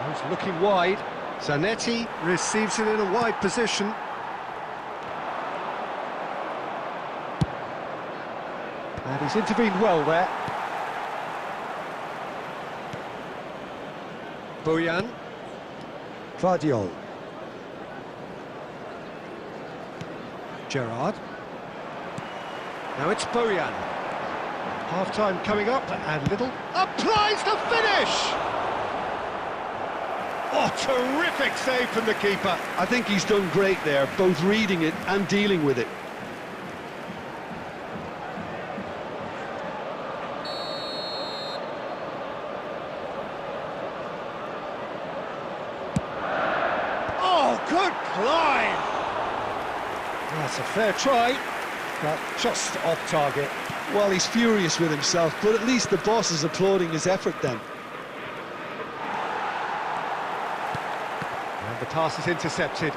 He's looking wide. Zanetti receives it in a wide position. And he's intervened well there. Bojan. Vardiol. Gerrard. Now it's Bojan. Half-time coming up, and Little applies the finish! Oh, terrific save from the keeper. I think he's done great there, both reading it and dealing with it. Oh, good climb! That's a fair try, but just off target. Well, he's furious with himself, but at least the boss is applauding his effort then. And the pass is intercepted.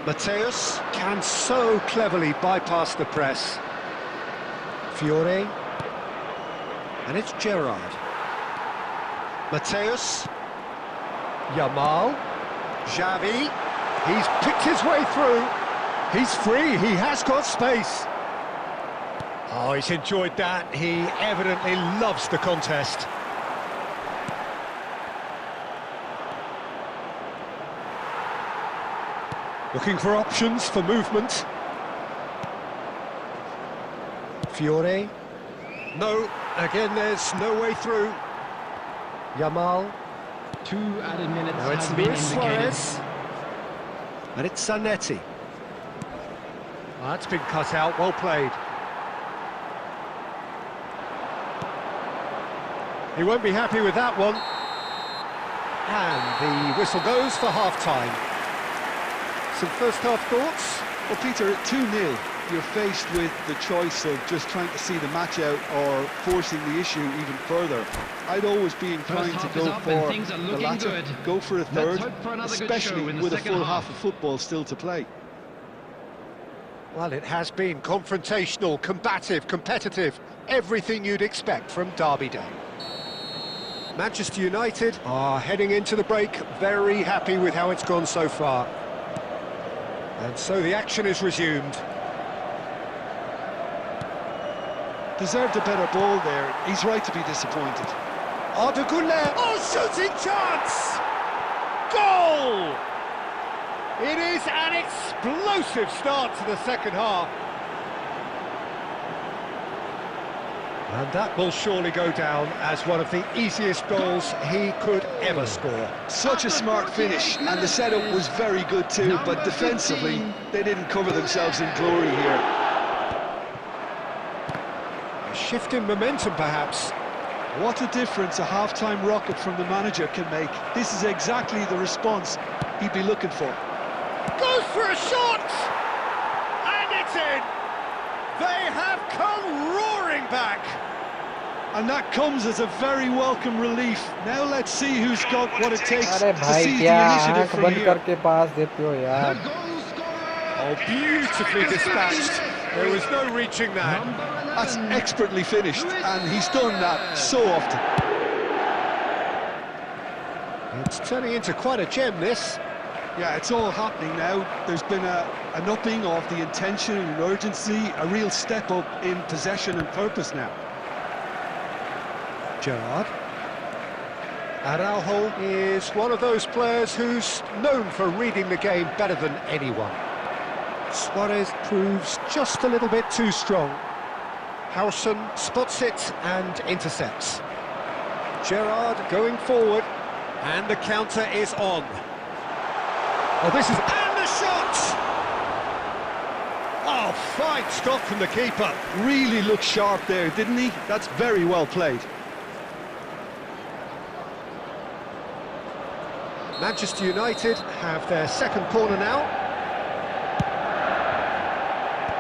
Mateus can so cleverly bypass the press. Fiore. And it's Gerrard. Mateus. Yamal. Xavi. He's picked his way through. He's free, he has got space. Oh, he's enjoyed that. He evidently loves the contest. Looking for options for movement. Fiore. No, again, there's no way through. Yamal. 2 added minutes Now it's has been Luis indicated. Suarez. And it's Zanetti. Oh, that's been cut out, well played. He won't be happy with that one. And the whistle goes for half-time. Some first-half thoughts? Well, Peter, at 2-0, you're faced with the choice of just trying to see the match out or forcing the issue even further. I'd always be inclined to half is go up and for things are the looking latter, good. go for a Let's third, hope for another good especially show in the with a second full half. half of football still to play. Well, it has been confrontational, combative, competitive, everything you'd expect from Derby Day. Manchester United are heading into the break, very happy with how it's gone so far. And so the action is resumed. Deserved a better ball there. He's right to be disappointed. Arda Güler, oh, shooting chance! Goal! It is an explosive start to the second half. And that will surely go down as one of the easiest goals he could ever score. Such a smart finish, and the setup was very good too, but defensively, they didn't cover themselves in glory here. A shift in momentum, perhaps. What a difference a half-time rocket from the manager can make. This is exactly the response he'd be looking for. Goes for a shot! And it's in! They have come roaring back! And that comes as a very welcome relief. Now let's see who's got what it takes अरे to भाई seize क्या the initiative आंख from बंद here. करके पास देते हो यार. Oh, beautifully dispatched. There was no reaching that. That's expertly finished, and he's done that so often. It's turning into quite a gem, this. Yeah, it's all happening now. There's been an upping of the intention and urgency, a real step up in possession and purpose now. Gerrard. Araujo is one of those players who's known for reading the game better than anyone. Suarez proves just a little bit too strong. Howson spots it and intercepts. Gerrard going forward, and the counter is on. Oh, this is... and the shot! Oh, fine stop from the keeper. Really looked sharp there, didn't he? That's very well played. Manchester United have their second corner now.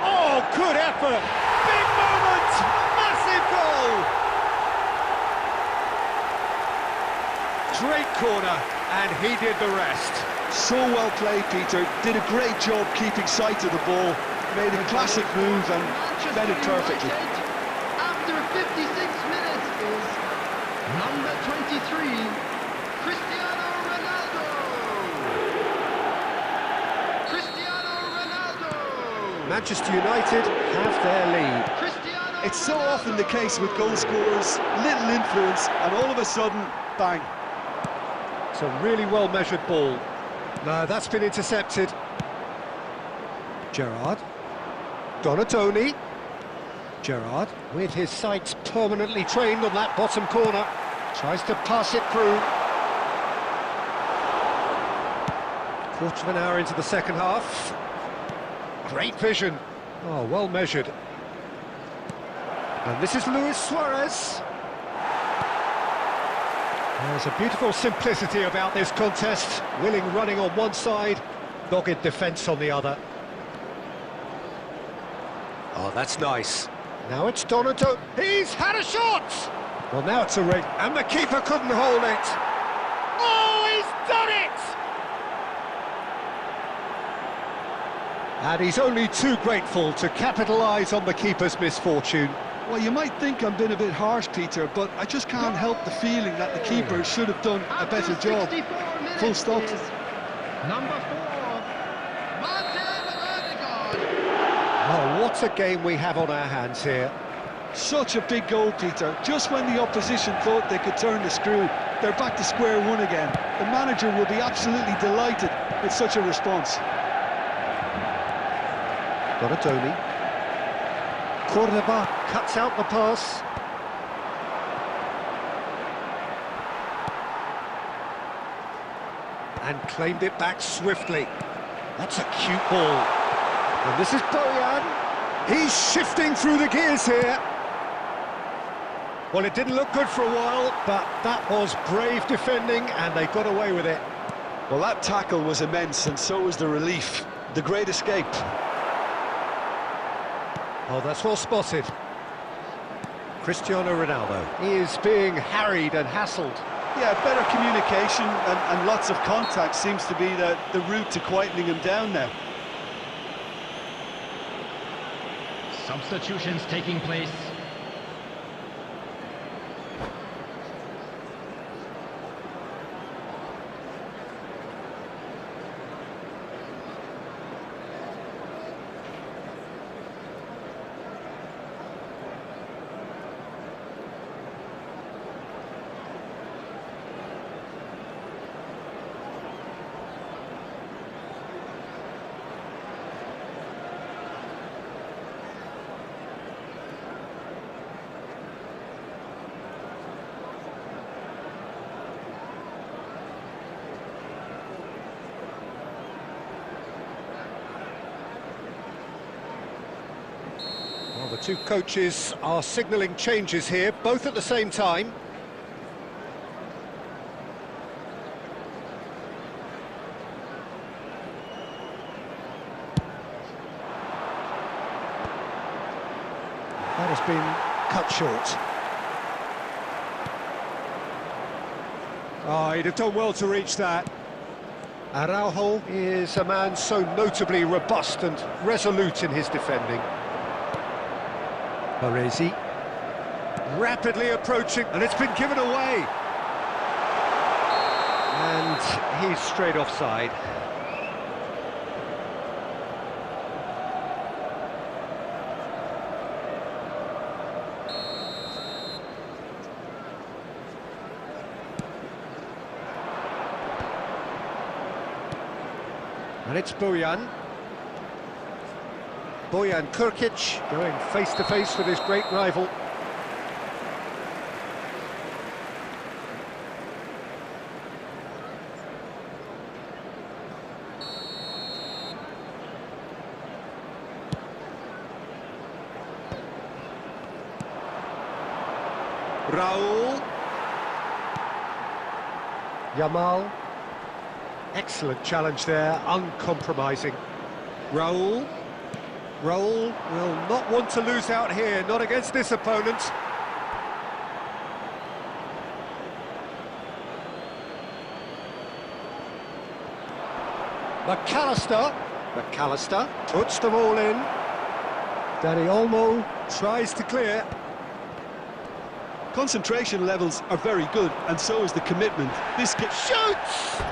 Oh, good effort! Big moment! Massive goal! Great corner, and he did the rest. So well played, Peter. Did a great job keeping sight of the ball. Made a classic move and fed it perfectly. After 56 minutes is number 23, Cristiano Ronaldo. Cristiano Ronaldo. Manchester United have their lead. Cristiano It's so often the case with goal scorers, little influence, and all of a sudden, bang. It's a really well-measured ball. No, that's been intercepted. Gerrard. Donatoni. Gerrard, with his sights permanently trained on that bottom corner, tries to pass it through. Quarter of an hour into the second half. Great vision. Oh, well measured. And this is Luis Suarez. There's a beautiful simplicity about this contest. Willing running on one side, dogged defence on the other. Oh, that's nice. Now it's Donato. He's had a shot! Well, now it's a rig, and the keeper couldn't hold it. Oh, he's done it! And he's only too grateful to capitalise on the keeper's misfortune. Well, you might think I'm being a bit harsh, Peter, but I just can't help the feeling that the keeper should have done a better job. Full stop. Number 4, Martin Odegaard. Oh, what a game we have on our hands here. Such a big goal, Peter. Just when the opposition thought they could turn the screw, they're back to square one again. The manager will be absolutely delighted with such a response. Donatoni. Cordoba cuts out the pass. and claimed it back swiftly. That's a cute ball. And this is Bojan. He's shifting through the gears here. Well, it didn't look good for a while, but that was brave defending, and they got away with it. Well, that tackle was immense, and so was the relief. The great escape. Oh, that's well spotted. Cristiano Ronaldo is being harried and hassled. Yeah, better communication and lots of contact seems to be the route to quietening him down now. Substitutions taking place. Well, the two coaches are signalling changes here, both at the same time. That has been cut short. Oh, he'd have done well to reach that. Araujo is a man so notably robust and resolute in his defending. Baresi rapidly approaching, and it's been given away. And he's straight offside. And it's Bojan. Bojan Krkić going face-to-face with his great rival. Raul. Yamal. Excellent challenge there, uncompromising. Raul. Raul will not want to lose out here, not against this opponent. McAllister puts them all in. Dani Olmo tries to clear. Concentration levels are very good, and so is the commitment. This Shoots!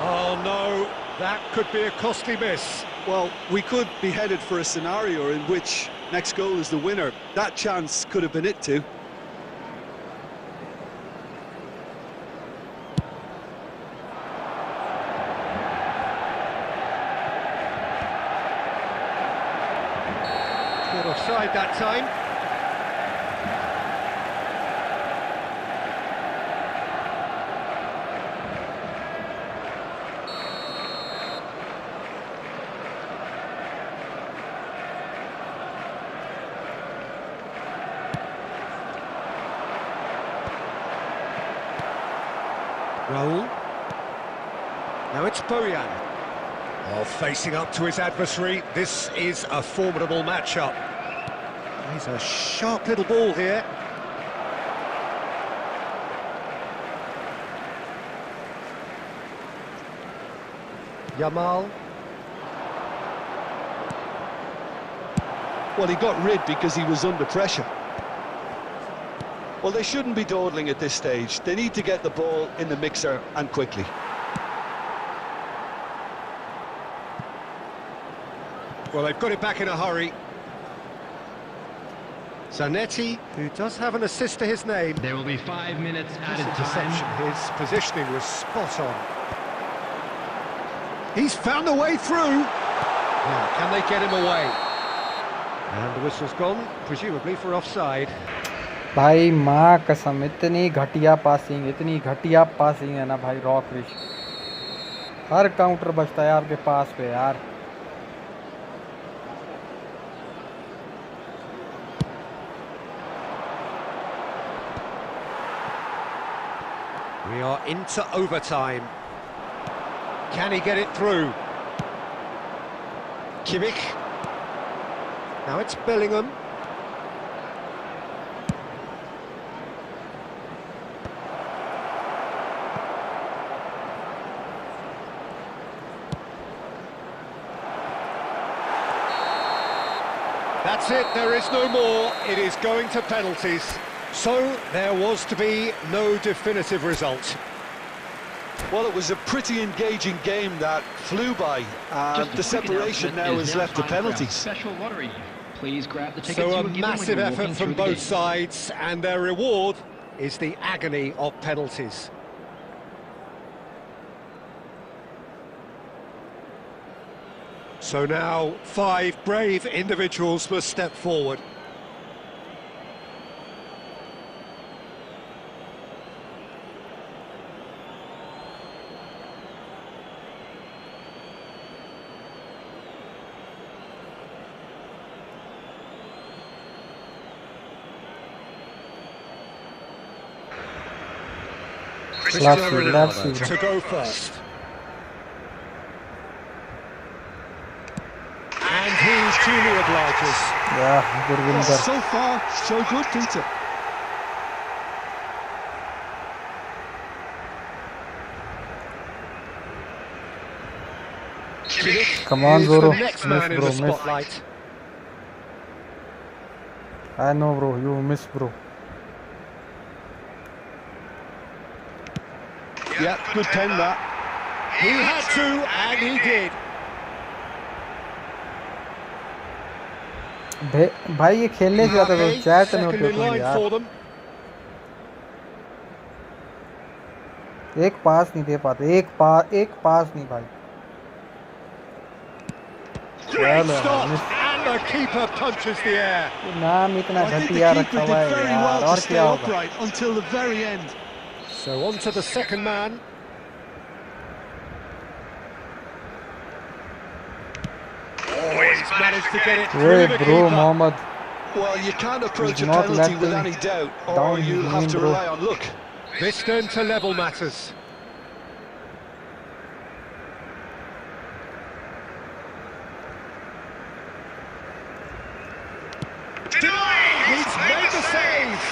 Oh no, that could be a costly miss. Well, we could be headed for a scenario in which next goal is the winner. That chance could have been it too. Caught offside that time. Raul. Now it's Bojan. Oh, facing up to his adversary. This is a formidable matchup. He's a sharp little ball here. Yamal. Well, he got rid because he was under pressure. Well, they shouldn't be dawdling at this stage. They need to get the ball in the mixer, and quickly. Well, they've got it back in a hurry. Zanetti, who does have an assist to his name. There will be 5 minutes added Interception. time. His positioning was spot on. He's found a way through. Now, can they get him away? And the whistle's gone, presumably for offside. भाई माँ कसम इतनी घटिया passing है ना भाई raw Krrish हर counter बचता है आपके पास पे यार. We are into overtime. Can he get it through? Kimmich. Now it's Bellingham. That's it, there is no more. It is going to penalties. So, there was to be no definitive result. Well, it was a pretty engaging game that flew by, and the separation now is left to penalties. Special lottery. Please grab the tickets. So a you were given when massive you were effort walking from through the both gate. sides, and their reward is the agony of penalties. So now 5 brave individuals must step forward. Let's see. To go first. And he's truly obliges. Yeah, good Well, winner. so far, so good, Peter. Come on, He's Zoro. the next man in Miss, the bro, miss. spotlight. I know, bro. You miss, bro. Yeah, good pen that. He had to, and he did. भाई ये खेलने से ज्यादा तो Mbappe, chat नहीं second होते in तुम line यार. for them. एक पास नहीं दे पाते. एक पास नहीं भाई. Great Well, stop, miss. and the keeper punches the air. ये नाम इतना I think the घटिया keeper रखा did हुआ है very यार. well to और stay क्या होगा? upright until the very end. So on to the second man. Oh, he's managed to get it through Wait, the bro, keeper. Mohammed. Well, you can't approach a He's not penalty with letting any doubt, or down his you'll have name, to bro. rely on luck. This turn to level matters. He's made the save.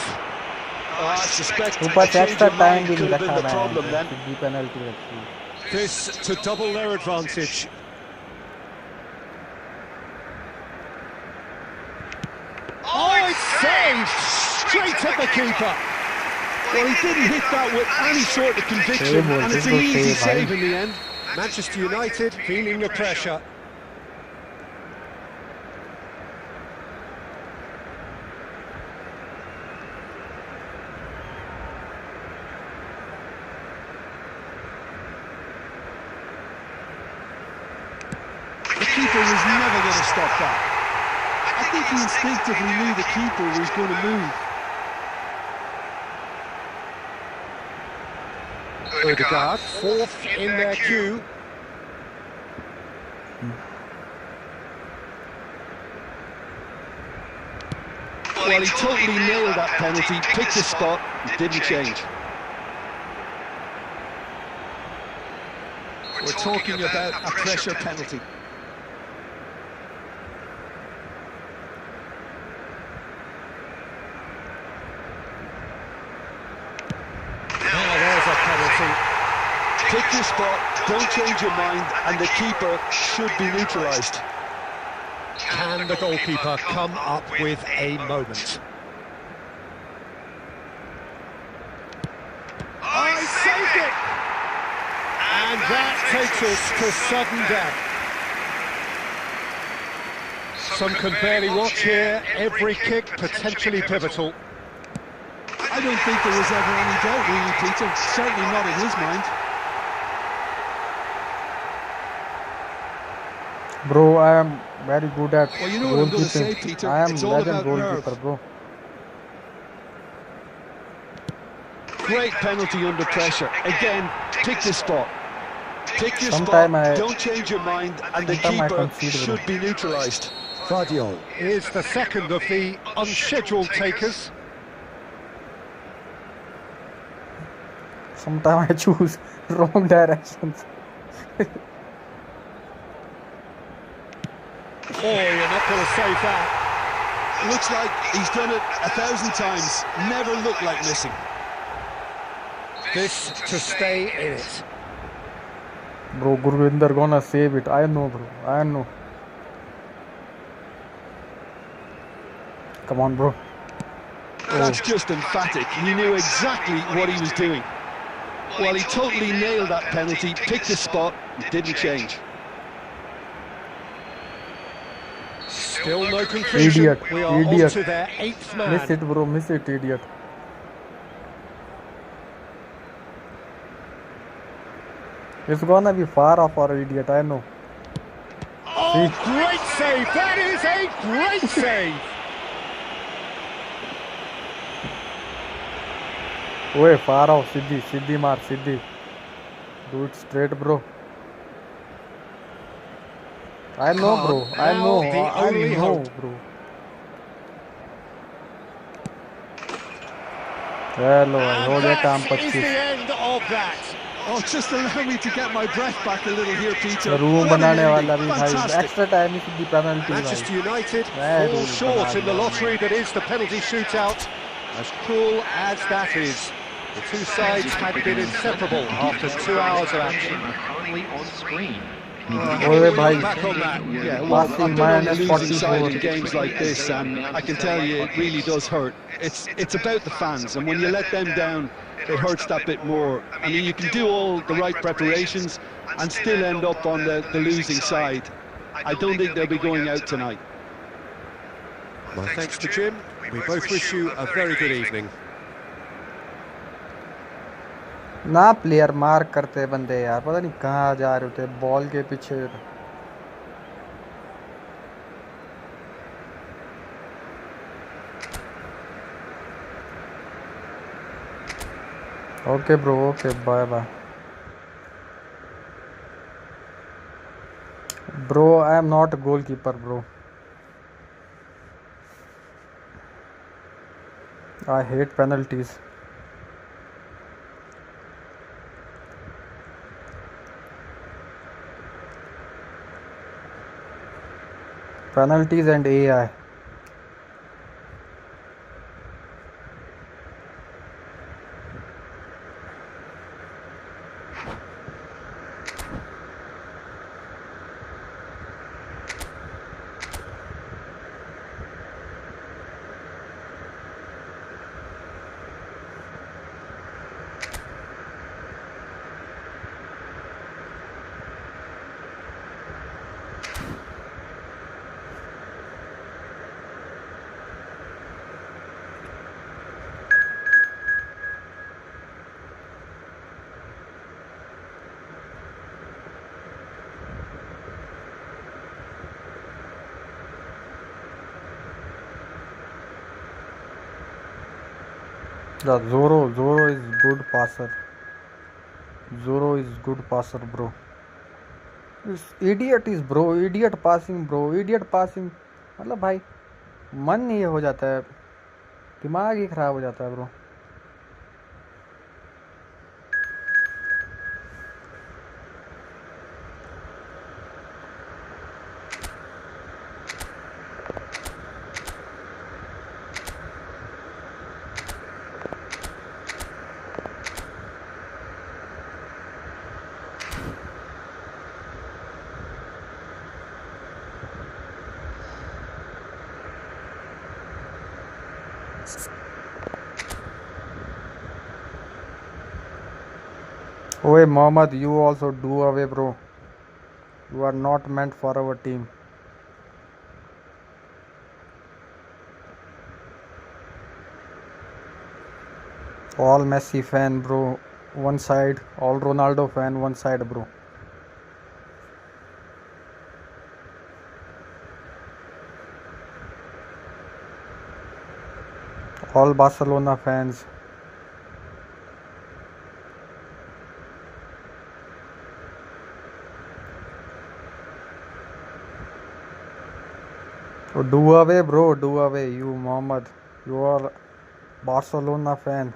I suspect ऊपर a change extra of time mind भी could नहीं have been रखा the problem है. then. सीधी penalty रखी. This to double their advantage. Oh, it's saved! Straight at the keeper. Well, he didn't hit that with any sort of conviction, Save, and it's an good easy save, save in the end. Manchester United feeling the pressure. The keeper was never going to stop that. I think he instinctively knew the keeper was going to move. Odegaard, fourth in their queue. Well, he totally nailed that penalty, picked the spot, and didn't change. We're talking about a pressure penalty. Now there's a penalty. Pick your spot, don't change your mind, and the keeper should be neutralised. Can the goalkeeper come up with a moment? Oh, he saved it! And that takes us to sudden death. Some can barely watch here, every kick potentially pivotal. I don't think there was ever any doubt, really, Peter. Certainly not in his mind. Bro, I am very good at Well, you know what I'm gonna say, goalkeeping. Peter? I am It's all legend about nerve. goalkeeper, bro. Great penalty under pressure. Again, pick the spot. Pick your Sometime spot, I- don't change your mind, and the sometime I keeper concede, bro. should be neutralised. Vardiol is the second of the unscheduled takers. Sometimes I choose wrong directions. Oh, you're not going to save that. Looks like he's done it 1,000 times, never looked like missing. This to stay in it. Bro, Gurvinder gonna save it. I know, bro. I know. Come on, bro. That's just emphatic. He knew exactly what he was doing. Well, he totally nailed that penalty, picked a spot, didn't change. Still no conclusion. Idiot. We are Idiot. on to their 8th man. Miss it, bro. Miss it, idiot. It's gonna be far off for an idiot. I know. Oh, great save! That is a great save! Way far off. Siddhi maar, Siddhi. Do it straight, bro. I know, bro. I Now know. the I only know, hope. bro. Hello, हो And गया काम that is the 25. end of that. Oh, just allow me to get my breath back a little here, Peter. Room What an बनाने ending. वाला भी भाई. Fantastic. Extra time is the penalty Manchester भाई. United Very fall good short in the bana. lottery that is the penalty shootout. As cruel as that is, the two sides had been inseparable after 2 hours of action. Are currently on screen. ओए भाई. Back on that. Yeah, well, Passing I've been on the minus losing side 44. in games like this, and I can tell you it really does hurt. It's about the fans, and when you let them down, it hurts that bit more. I mean, you can do all the right preparations and still end up on the losing side. I don't think they'll be going out tonight. My thanks to Jim. We both wish you a very good evening. ना player mark करते बंदे यार, पता नहीं कहाँ जा रहे होते बॉल के पीछे. Okay bro, okay, bye bye. Bro, I am not a goalkeeper, bro. I hate penalties. Penalties and AI. The Zoro is good passer. Zoro is good passer, bro. This idiot is bro, idiot passing, bro, idiot passing. मतलब भाई मन ये हो जाता है, दिमाग ही खराब हो जाता है, bro. Oye Mohammad, you also do away, bro. You are not meant for our team. All Messi fan, bro, one side. All Ronaldo fan, one side, bro. All Barcelona fans. Do away, bro. Do away. You, Mohammed. You are Barcelona fan.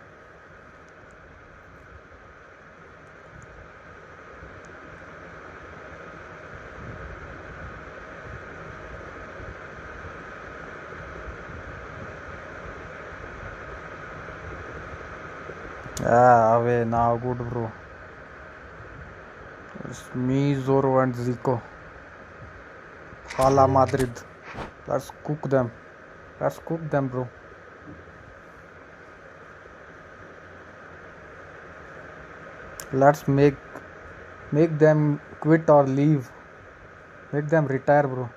Yeah, away now. Good, bro. It's me, Zoro, and Zico. Hala Madrid. Let's cook them. Let's cook them, bro. Let's make them quit or leave. Make them retire, bro.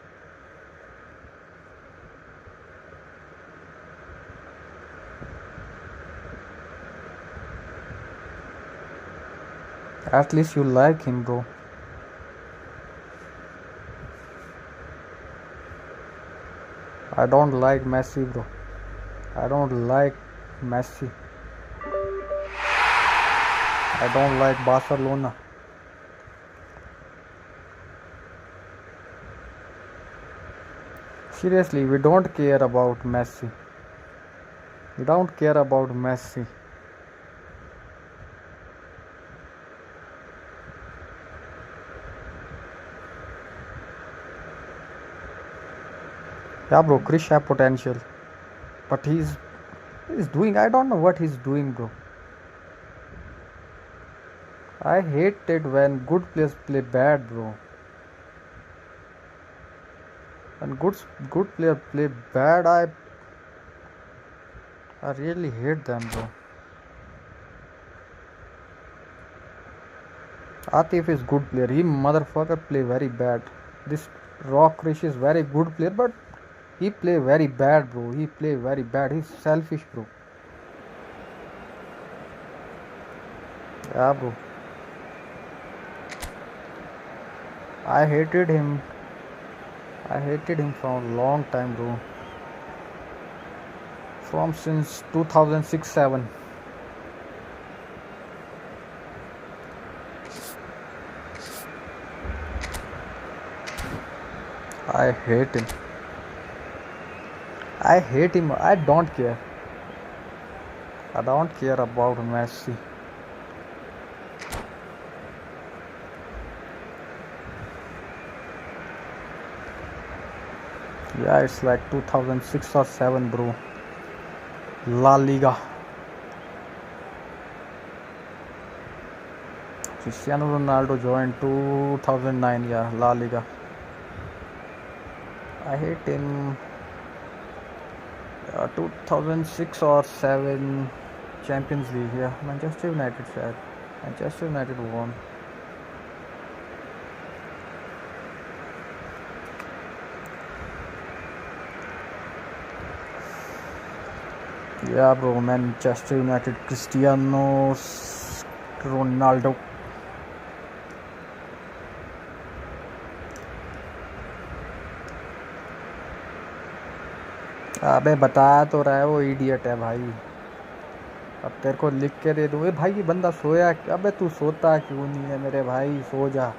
At least you like him, bro. I don't like Messi, bro. I don't like Messi. I don't like Barcelona. Seriously, we don't care about Messi. We don't care about Messi. Yeah, bro, Krish have potential, but he's doing. I don't know what he's doing, bro. I hate it when good players play bad, bro. When good players play bad, I really hate them, bro. Atif is good player. He motherfucker play very bad. This Rock Krish is very good player, but he play very bad, bro. He play very bad. He's selfish, bro. Yeah, bro. I hated him. I hated him for a long time, bro. From since 2006-07. I hate him. I hate him. I don't care. I don't care about Messi. Yeah, it's like 2006 or 7, bro. La Liga. Cristiano Ronaldo joined 2009. Yeah, La Liga. I hate him. 2006 or 7 Champions League. Yeah, Manchester United said. Manchester United won. Yeah, bro, Manchester United, Cristiano Ronaldo. अबे बताया तो रहा है, वो idiot है भाई. अब तेरे को लिख के दे दूँ. भाई ये बंदा सोया. अबे तू सोता क्यों नहीं है मेरे भाई? सो जा.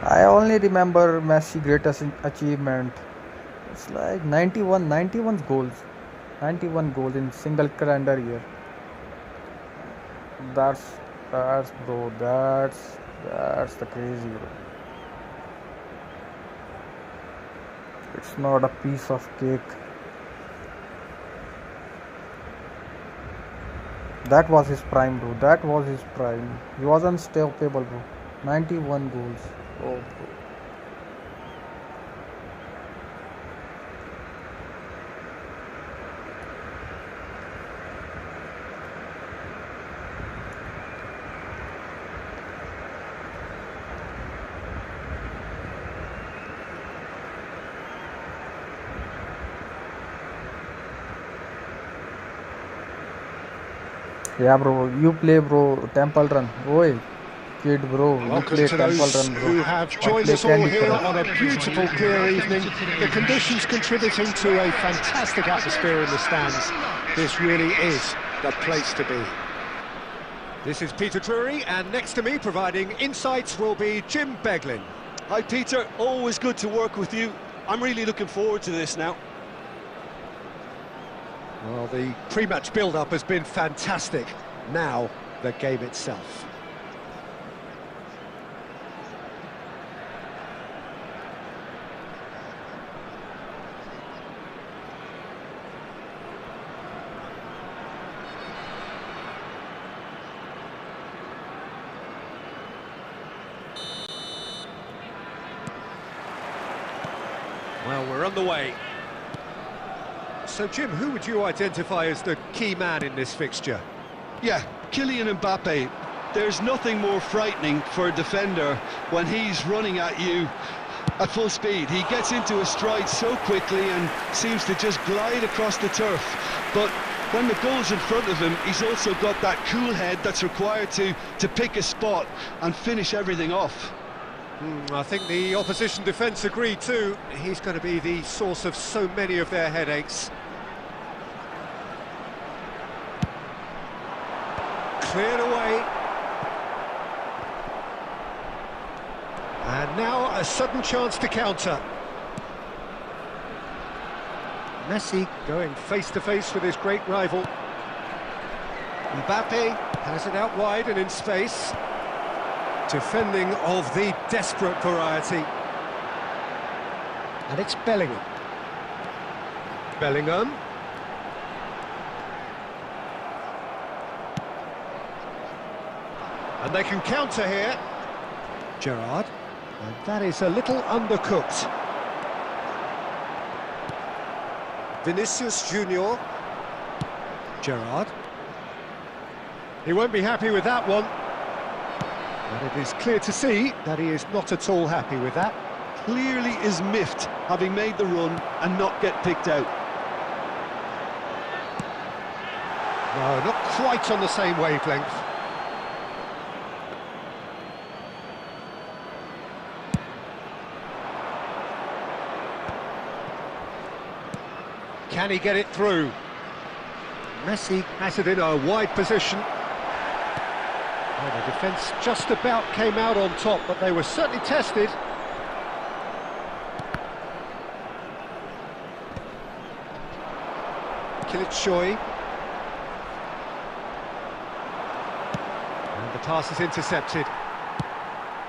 I only remember Messi greatest achievement. It's like 91 goals. 91 goals in single calendar year. That's bro. That's the crazy, bro. It's not a piece of cake. That was his prime, bro. That was his prime. He was unstoppable, bro. 91 goals. Oh, bro. Yeah, bro. You play, bro. Temple Run. Oi. kid, bro. You Welcome play to Temple those Run, bro. who have joined Play us all Candy here Crush. on a beautiful, clear evening. The conditions contributing to a fantastic atmosphere in the stands. This really is the place to be. This is Peter Drury, and next to me providing insights will be Jim Beglin. Hi Peter, always good to work with you. I'm really looking forward to this now. Well, the pre-match build-up has been fantastic. Now, the game itself. Well, we're on the way. So, Jim, who would you identify as the key man in this fixture? Yeah, Kylian Mbappe. There's nothing more frightening for a defender when he's running at you at full speed. He gets into a stride so quickly and seems to just glide across the turf. But when the goal's in front of him, he's also got that cool head that's required to pick a spot and finish everything off. I think the opposition defence agree too. He's going to be the source of so many of their headaches. Cleared away. And now a sudden chance to counter. Messi going face-to-face with his great rival. Mbappe has it out wide and in space. Defending of the desperate variety. And it's Bellingham. Bellingham. And they can counter here. Gerrard. And that is a little undercooked. Vinicius Junior. Gerrard. He won't be happy with that one. But it is clear to see that he is not at all happy with that. Clearly is miffed, having made the run and not get picked out. No, not quite on the same wavelength. Can he get it through? Messi has it in a wide position. Well, the defence just about came out on top, but they were certainly tested. Kilitshoy. And the pass is intercepted.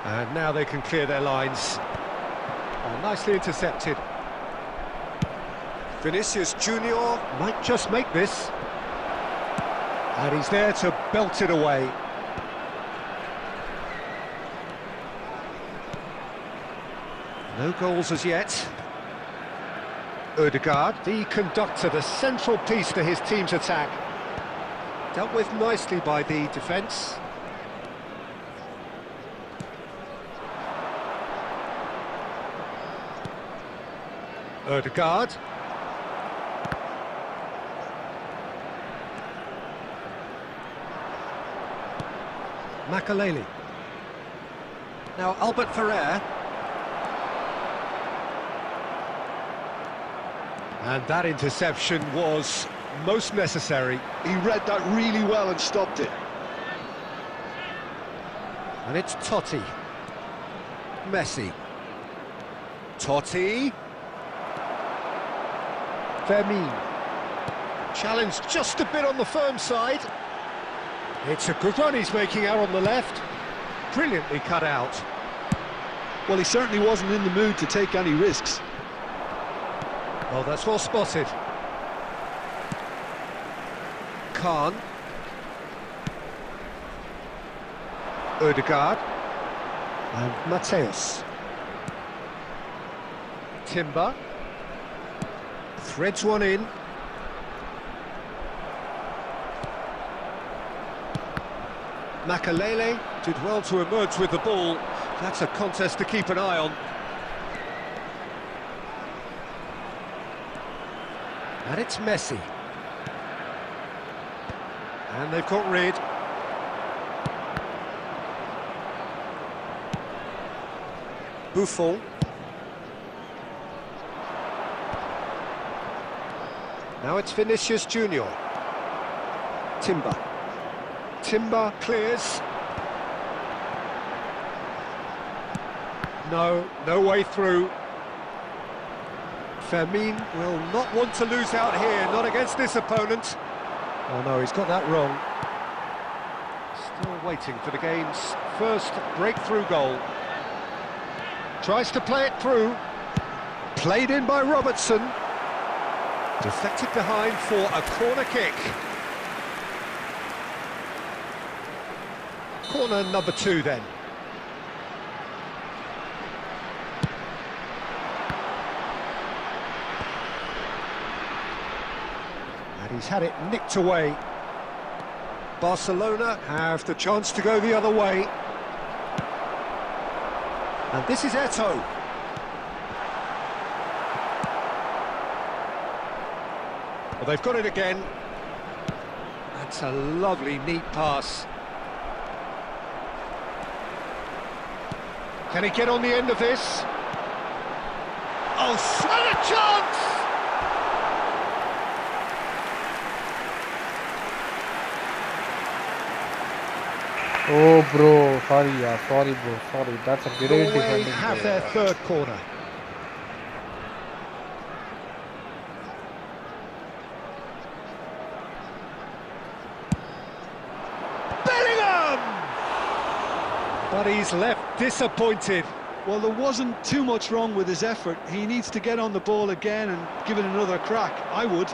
And now they can clear their lines. Oh, nicely intercepted. Vinicius Junior might just make this. And he's there to belt it away. No goals as yet. Odegaard, the conductor, the central piece to his team's attack. Dealt with nicely by the defence. Odegaard. Makaleli. Now Albert Ferrer. And that interception was most necessary. He read that really well and stopped it. And it's Totti. Messi. Totti. Firmino. Challenged just a bit on the firm side. It's a good run he's making out on the left. Brilliantly cut out. Well, he certainly wasn't in the mood to take any risks. Well, that's well spotted. Khan. Odegaard. And Mateus. Timber. Threads one in. Makaleli did well to emerge with the ball. That's a contest to keep an eye on. And it's Messi. And they've got rid. Buffon. Now it's Vinicius Junior. Timber. Timber clears. No way through. Fermin will not want to lose out here, not against this opponent. Oh no, he's got that wrong. Still waiting for the game's first breakthrough goal. Tries to play it through. Played in by Robertson. Deflected behind for a corner kick. Corner number 2 then. And he's had it nicked away. Barcelona have the chance to go the other way. And this is Eto'o. Well, they've got it again. That's a lovely, neat pass. Can he get on the end of this? Oh, what a chance! Oh, bro, sorry, sorry, bro, sorry. That's a great Norway defending. have their third corner. But he's left disappointed. Well, there wasn't too much wrong with his effort. He needs to get on the ball again and give it another crack. I would.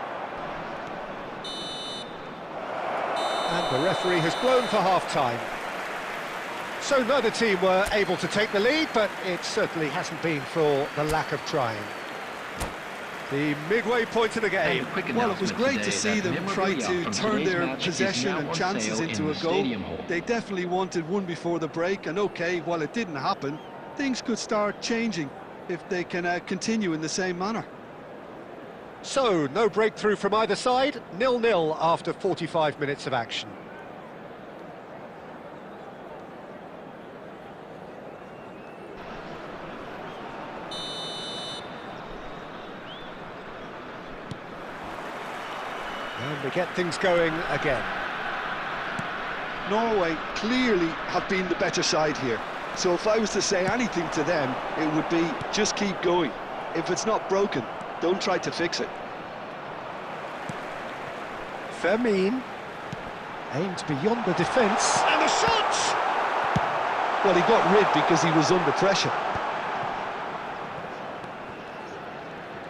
And the referee has blown for half-time. So neither team were able to take the lead, but it certainly hasn't been for the lack of trying. The midway point of the game. Well, it was great to see them try to turn their possession and chances into a goal. They definitely wanted one before the break, and okay, while it didn't happen, things could start changing if they can continue in the same manner. So, no breakthrough from either side, 0-0 after 45 minutes of action. And we get things going again. Norway clearly have been the better side here. So if I was to say anything to them, it would be just keep going. If it's not broken, don't try to fix it. Fermin aimed beyond the defence. And the shot! Well, he got rid because he was under pressure.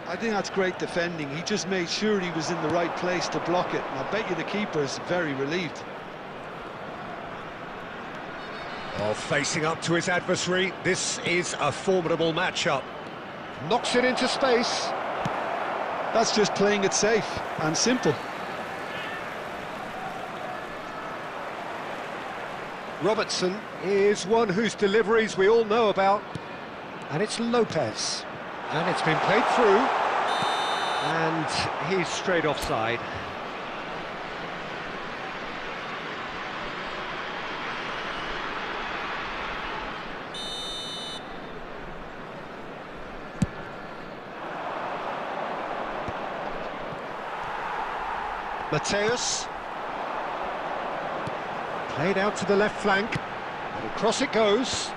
I think that's great defending. He just made sure he was in the right place to block it. And I bet you the keeper's very relieved. Oh, facing up to his adversary, this is a formidable matchup. Knocks it into space. That's just playing it safe and simple. Robertson is one whose deliveries we all know about. And it's Lopez. And it's been played through. And he's straight offside. Mateus. Played out to the left flank. And across it goes.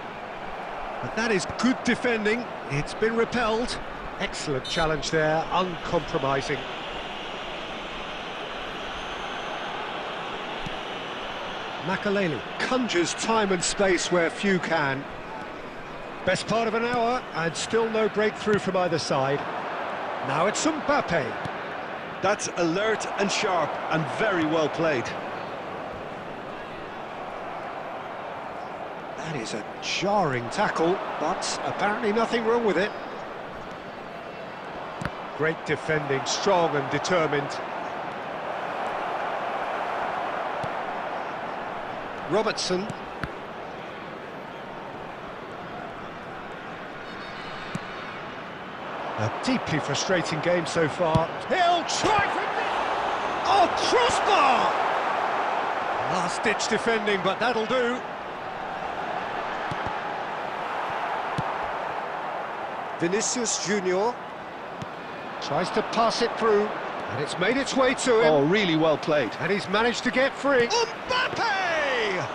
But that is good defending. It's been repelled. Excellent challenge there, uncompromising. Makaleli conjures time and space where few can. Best part of an hour, and still no breakthrough from either side. Now it's Mbappe. That's alert and sharp and very well played. That is a jarring tackle, but apparently nothing wrong with it. Great defending, strong and determined. Robertson. A deeply frustrating game so far. He'll try for it! Oh, crossbar! Last-ditch defending, but that'll do. Vinicius Junior tries to pass it through, and it's made its way to him. Oh, really well played. And he's managed to get free. Mbappe!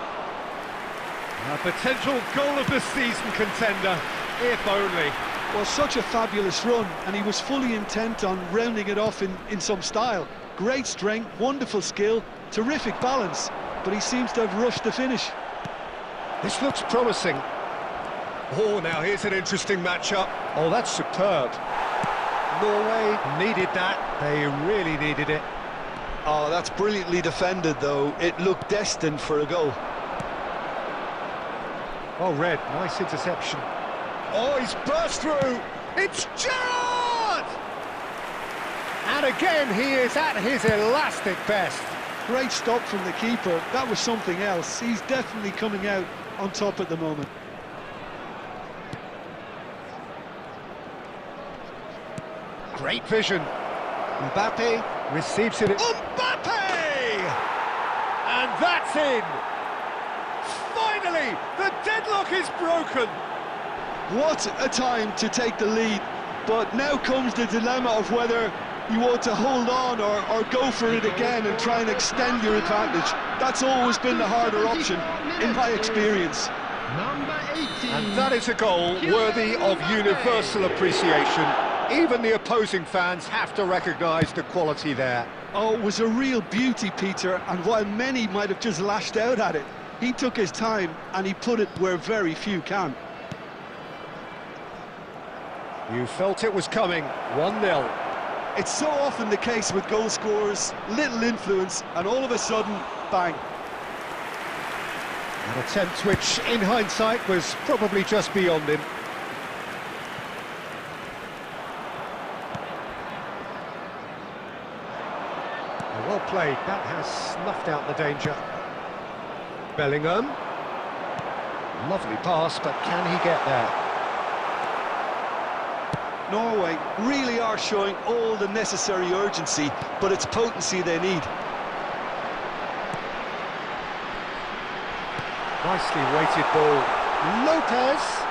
A potential goal of the season contender, if only. Well, such a fabulous run, and he was fully intent on rounding it off in some style. Great strength, wonderful skill, terrific balance, but he seems to have rushed the finish. This looks promising. Oh, now here's an interesting matchup. Oh, that's superb. Norway needed that. They really needed it. Oh, that's brilliantly defended, though. It looked destined for a goal. Oh, Red, nice interception. Oh, he's burst through. It's Gerrard! And again, he is at his elastic best. Great stop from the keeper. That was something else. He's definitely coming out on top at the moment. Great vision. Mbappe receives it. Mbappe! And that's in. Finally, the deadlock is broken. What a time to take the lead. But now comes the dilemma of whether you want to hold on or go for it again and try and extend your advantage. That's always been the harder option, in my experience. Number 18. And that is a goal worthy of universal appreciation. Even the opposing fans have to recognise the quality there. Oh, it was a real beauty, Peter, and while many might have just lashed out at it, he took his time and he put it where very few can. You felt it was coming. 1-0. It's so often the case with goal scorers, little influence, and all of a sudden, bang. An attempt which, in hindsight, was probably just beyond him. Well played, that has snuffed out the danger. Bellingham. Lovely pass, but can he get there? Norway really are showing all the necessary urgency, but it's potency they need. Nicely weighted ball. Lopez.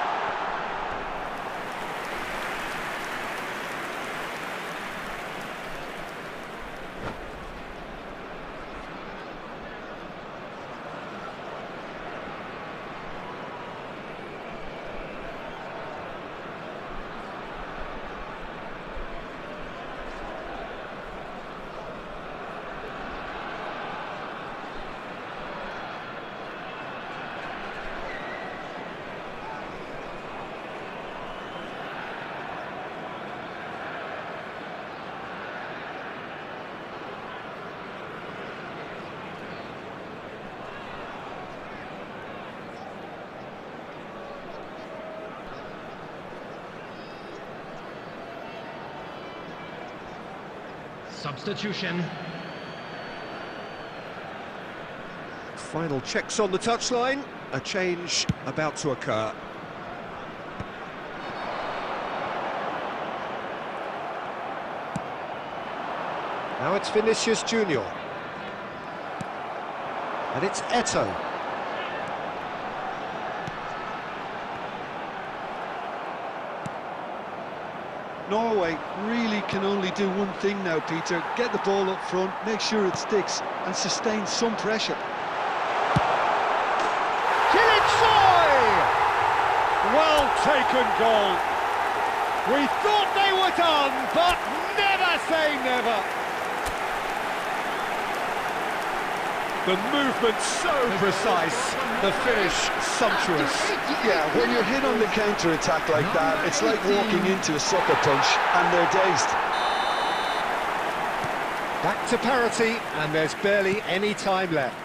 Substitution. Final checks on the touchline. A change about to occur. Now it's Vinicius Junior. And it's Eto'o. Norway really can only do one thing now, Peter. Get the ball up front, make sure it sticks, and sustain some pressure. Well taken goal. We thought they were done, but never say never. The movement so precise, the finish sumptuous. Yeah, when you're hit on the counter-attack like that, it's like walking into a sucker punch, and they're dazed. Back to parity, and there's barely any time left.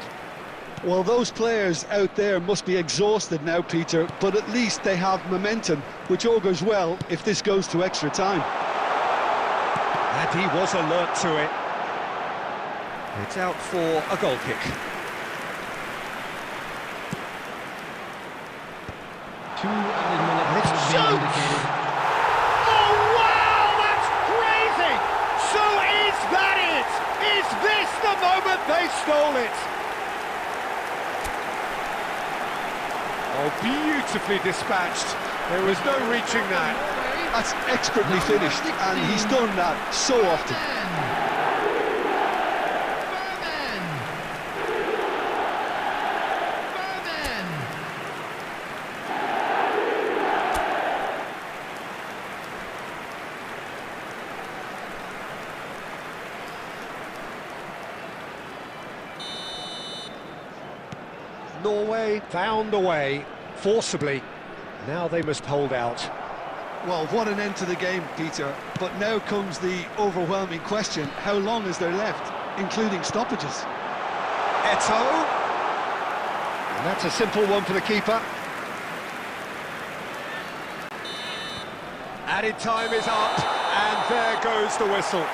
Well, those players out there must be exhausted now, Peter, but at least they have momentum, which augurs well if this goes to extra time. And he was alert to it. It's out for a goal kick. Two added minutes It's have been shoots! indicated. Oh, wow, that's crazy! So is that it? Is this the moment they stole it? Oh, beautifully dispatched. There was no reaching that. That's expertly finished, and he's done that so often. Norway found a way, forcibly. Now they must hold out. Well, what an end to the game, Peter. But now comes the overwhelming question: how long is there left, including stoppages? Eto. And that's a simple one for the keeper. Added time is up, and there goes the whistle.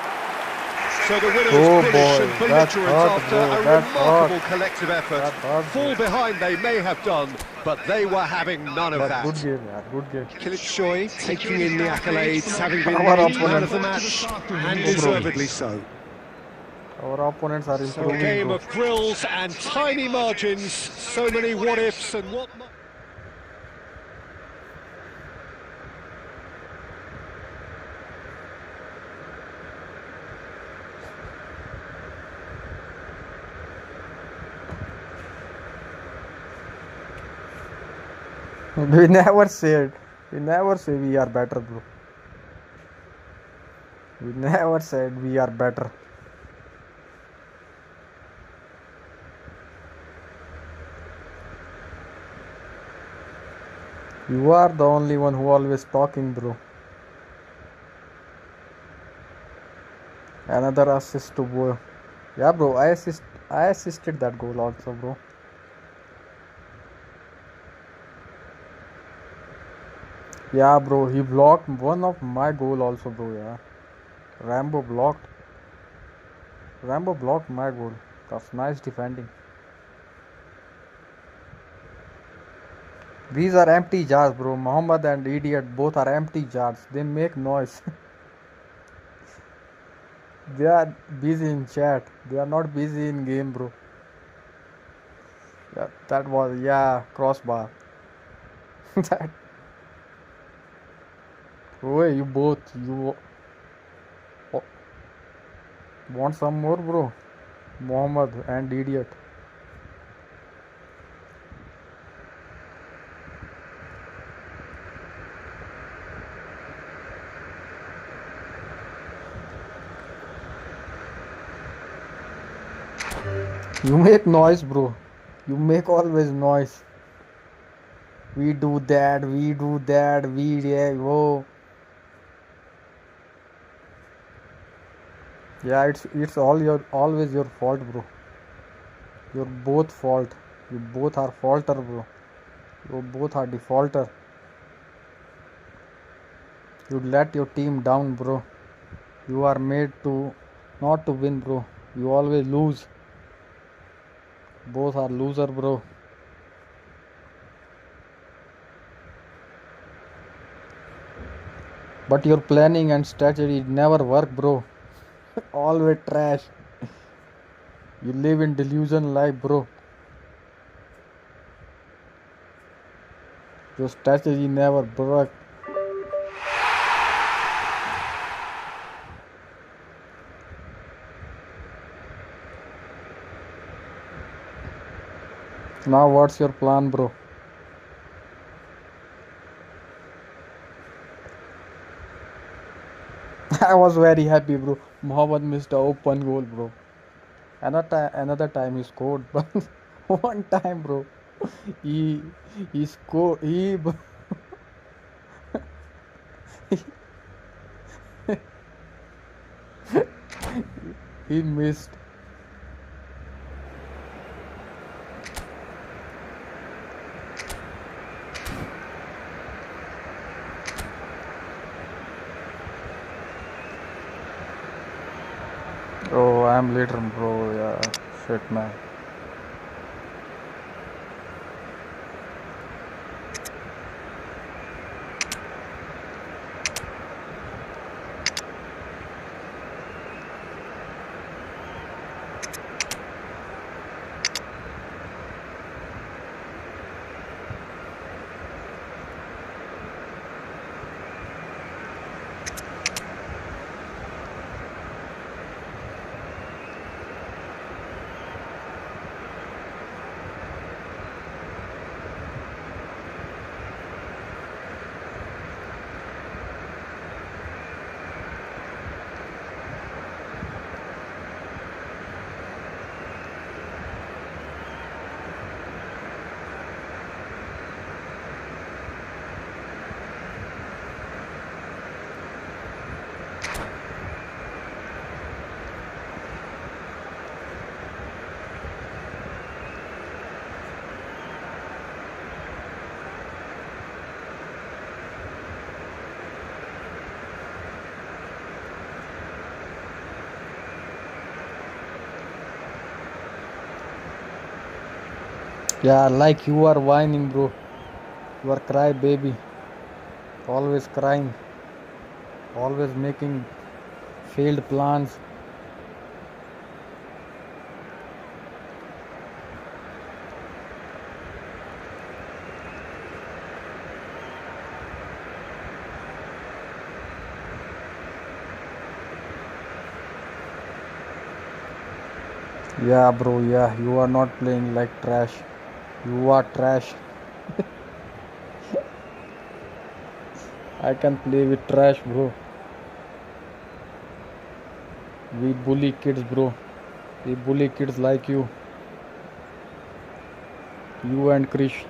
So the winner Oh is finished boy, and that's belligerent hot, after bro, a that's remarkable hot. collective effort. That's hot, bro. Fall behind they may have done, but they were having none of But that. good game, yeah, good game. Kilitshoy taking in the accolades, having been Our named man opponent. of the match, and No deservedly so. Our opponents are So a improving. game Bro. of thrills and tiny margins, so many what-ifs and what... We never said we are better, bro. We never said we are better. You are the only one who always talking, bro. Another assist to boy. Yeah, bro. I assisted that goal also, bro. Yeah, bro. He blocked one of my goal also, bro. Yeah. Rambo blocked. Rambo blocked my goal. That's nice defending. These are empty jars, bro. Muhammad and Idiot both are empty jars. They make noise. They are busy in chat. They are not busy in game, bro. Yeah, that was crossbar. That. Wait, you both want some more, bro? Muhammad and Idiot. You make noise, bro. You make always noise. We do that. Whoa. Yeah, it's always your fault, bro. You're both fault. You both are faulter, bro. You both are defaulter. You let your team down, bro. You are made to not to win, bro. You always lose. Both are loser, bro. But your planning and strategy never work, bro. Always trash. You live in delusion life, bro. Your strategy never work. Now what's your plan, bro? I was very happy, bro. Mohammed missed a open goal, bro. Another time he scored, but one time, bro, he he scored. He missed. Oh, I'm later, bro. Yeah, shit, man. Yeah, like you are whining, bro. You are cry baby. Always crying. Always making failed plans. Yeah, bro. Yeah, you are not playing like trash. You are trash. I can play with trash, bro. We bully kids, bro. We bully kids like you. You and Krish.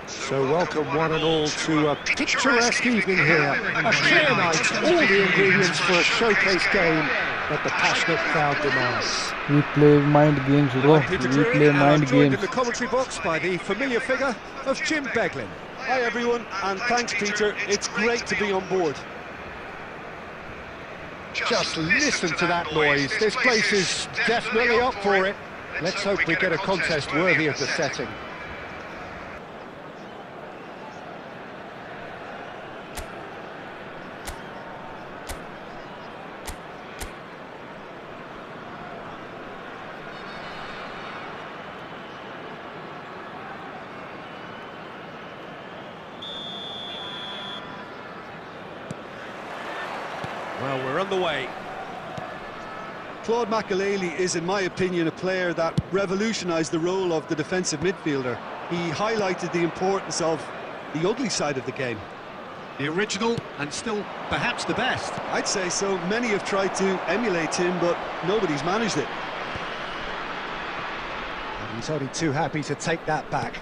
So welcome one and all to a picturesque evening here. A clear night, all the ingredients for a showcase game that the passionate crowd demands. We play mind games, bro. I'm Peter We Drury, play and mind I'm joined games. in the commentary box by the familiar figure of Jim Beglin. Hi everyone, and thanks Peter, it's great to be on board. Just listen to that noise. This place is definitely up for it. Let's hope we get a contest worthy of the setting. Well, we're on the way. Claude Makelele is, in my opinion, a player that revolutionised the role of the defensive midfielder. He highlighted the importance of the ugly side of the game. The original and still perhaps the best. I'd say so. Many have tried to emulate him, but nobody's managed it. And he's only too happy to take that back.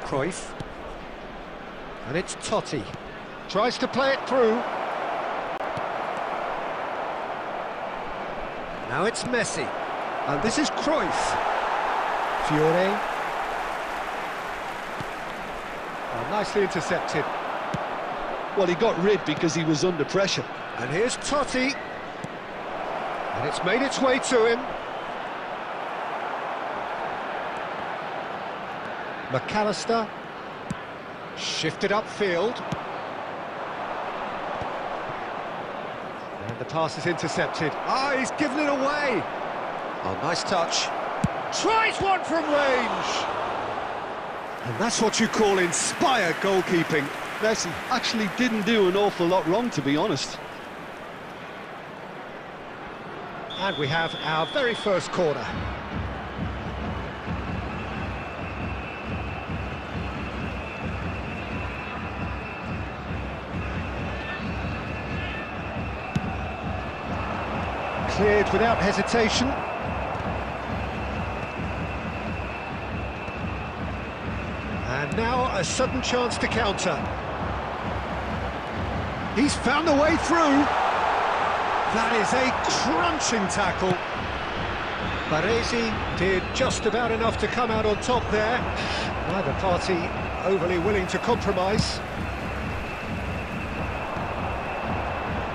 Cruyff. And it's Totti. Tries to play it through. Now it's Messi. And this is Cruyff. Fiore. Oh, nicely intercepted. Well, he got rid because he was under pressure. And here's Totti. And it's made its way to him. McAllister. Shifted upfield. And the pass is intercepted. Ah, he's given it away. Oh, nice touch. Tries one from range. And that's what you call inspired goalkeeping. Messi actually didn't do an awful lot wrong, to be honest. And we have our very first corner. Cleared without hesitation. And now a sudden chance to counter. He's found a way through. That is a crunching tackle. Baresi did just about enough to come out on top there. Neither party overly willing to compromise.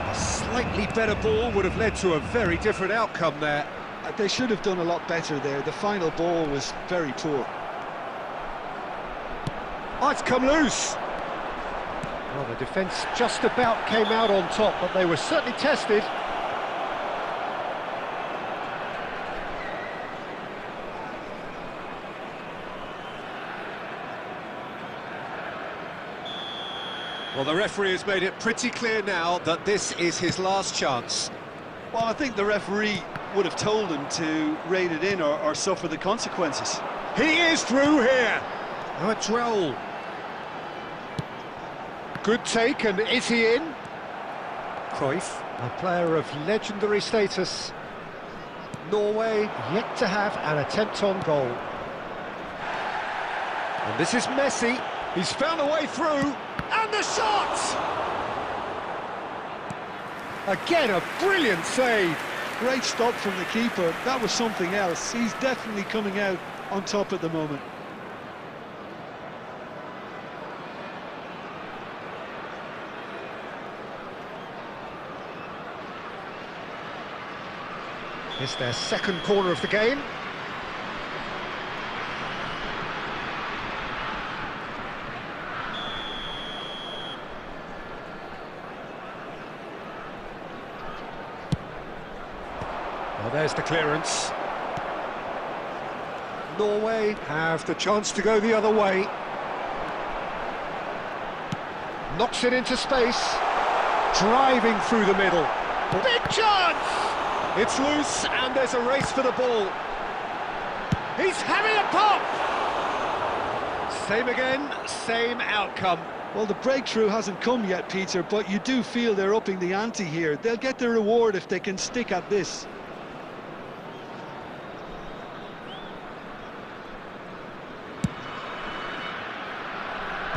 A slightly better ball would have led to a very different outcome there. They should have done a lot better there. The final ball was very poor. Oh, it's come loose. Well, the defence just about came out on top, but they were certainly tested. Well, the referee has made it pretty clear now that this is his last chance. Well, I think the referee would have told him to rein it in or suffer the consequences. He is through here. Now it's Raul. Good take, and is he in? Cruyff, a player of legendary status. Norway yet to have an attempt on goal. And this is Messi. He's found a way through, and the shot! Again, a brilliant save. Great stop from the keeper. That was something else. He's definitely coming out on top at the moment. It's their second corner of the game. Well, there's the clearance. Norway have the chance to go the other way. Knocks it into space. Driving through the middle. Big chance! It's loose and there's a race for the ball. He's having a pop! Same again, same outcome. Well, the breakthrough hasn't come yet, Peter, but you do feel they're upping the ante here. They'll get their reward if they can stick at this.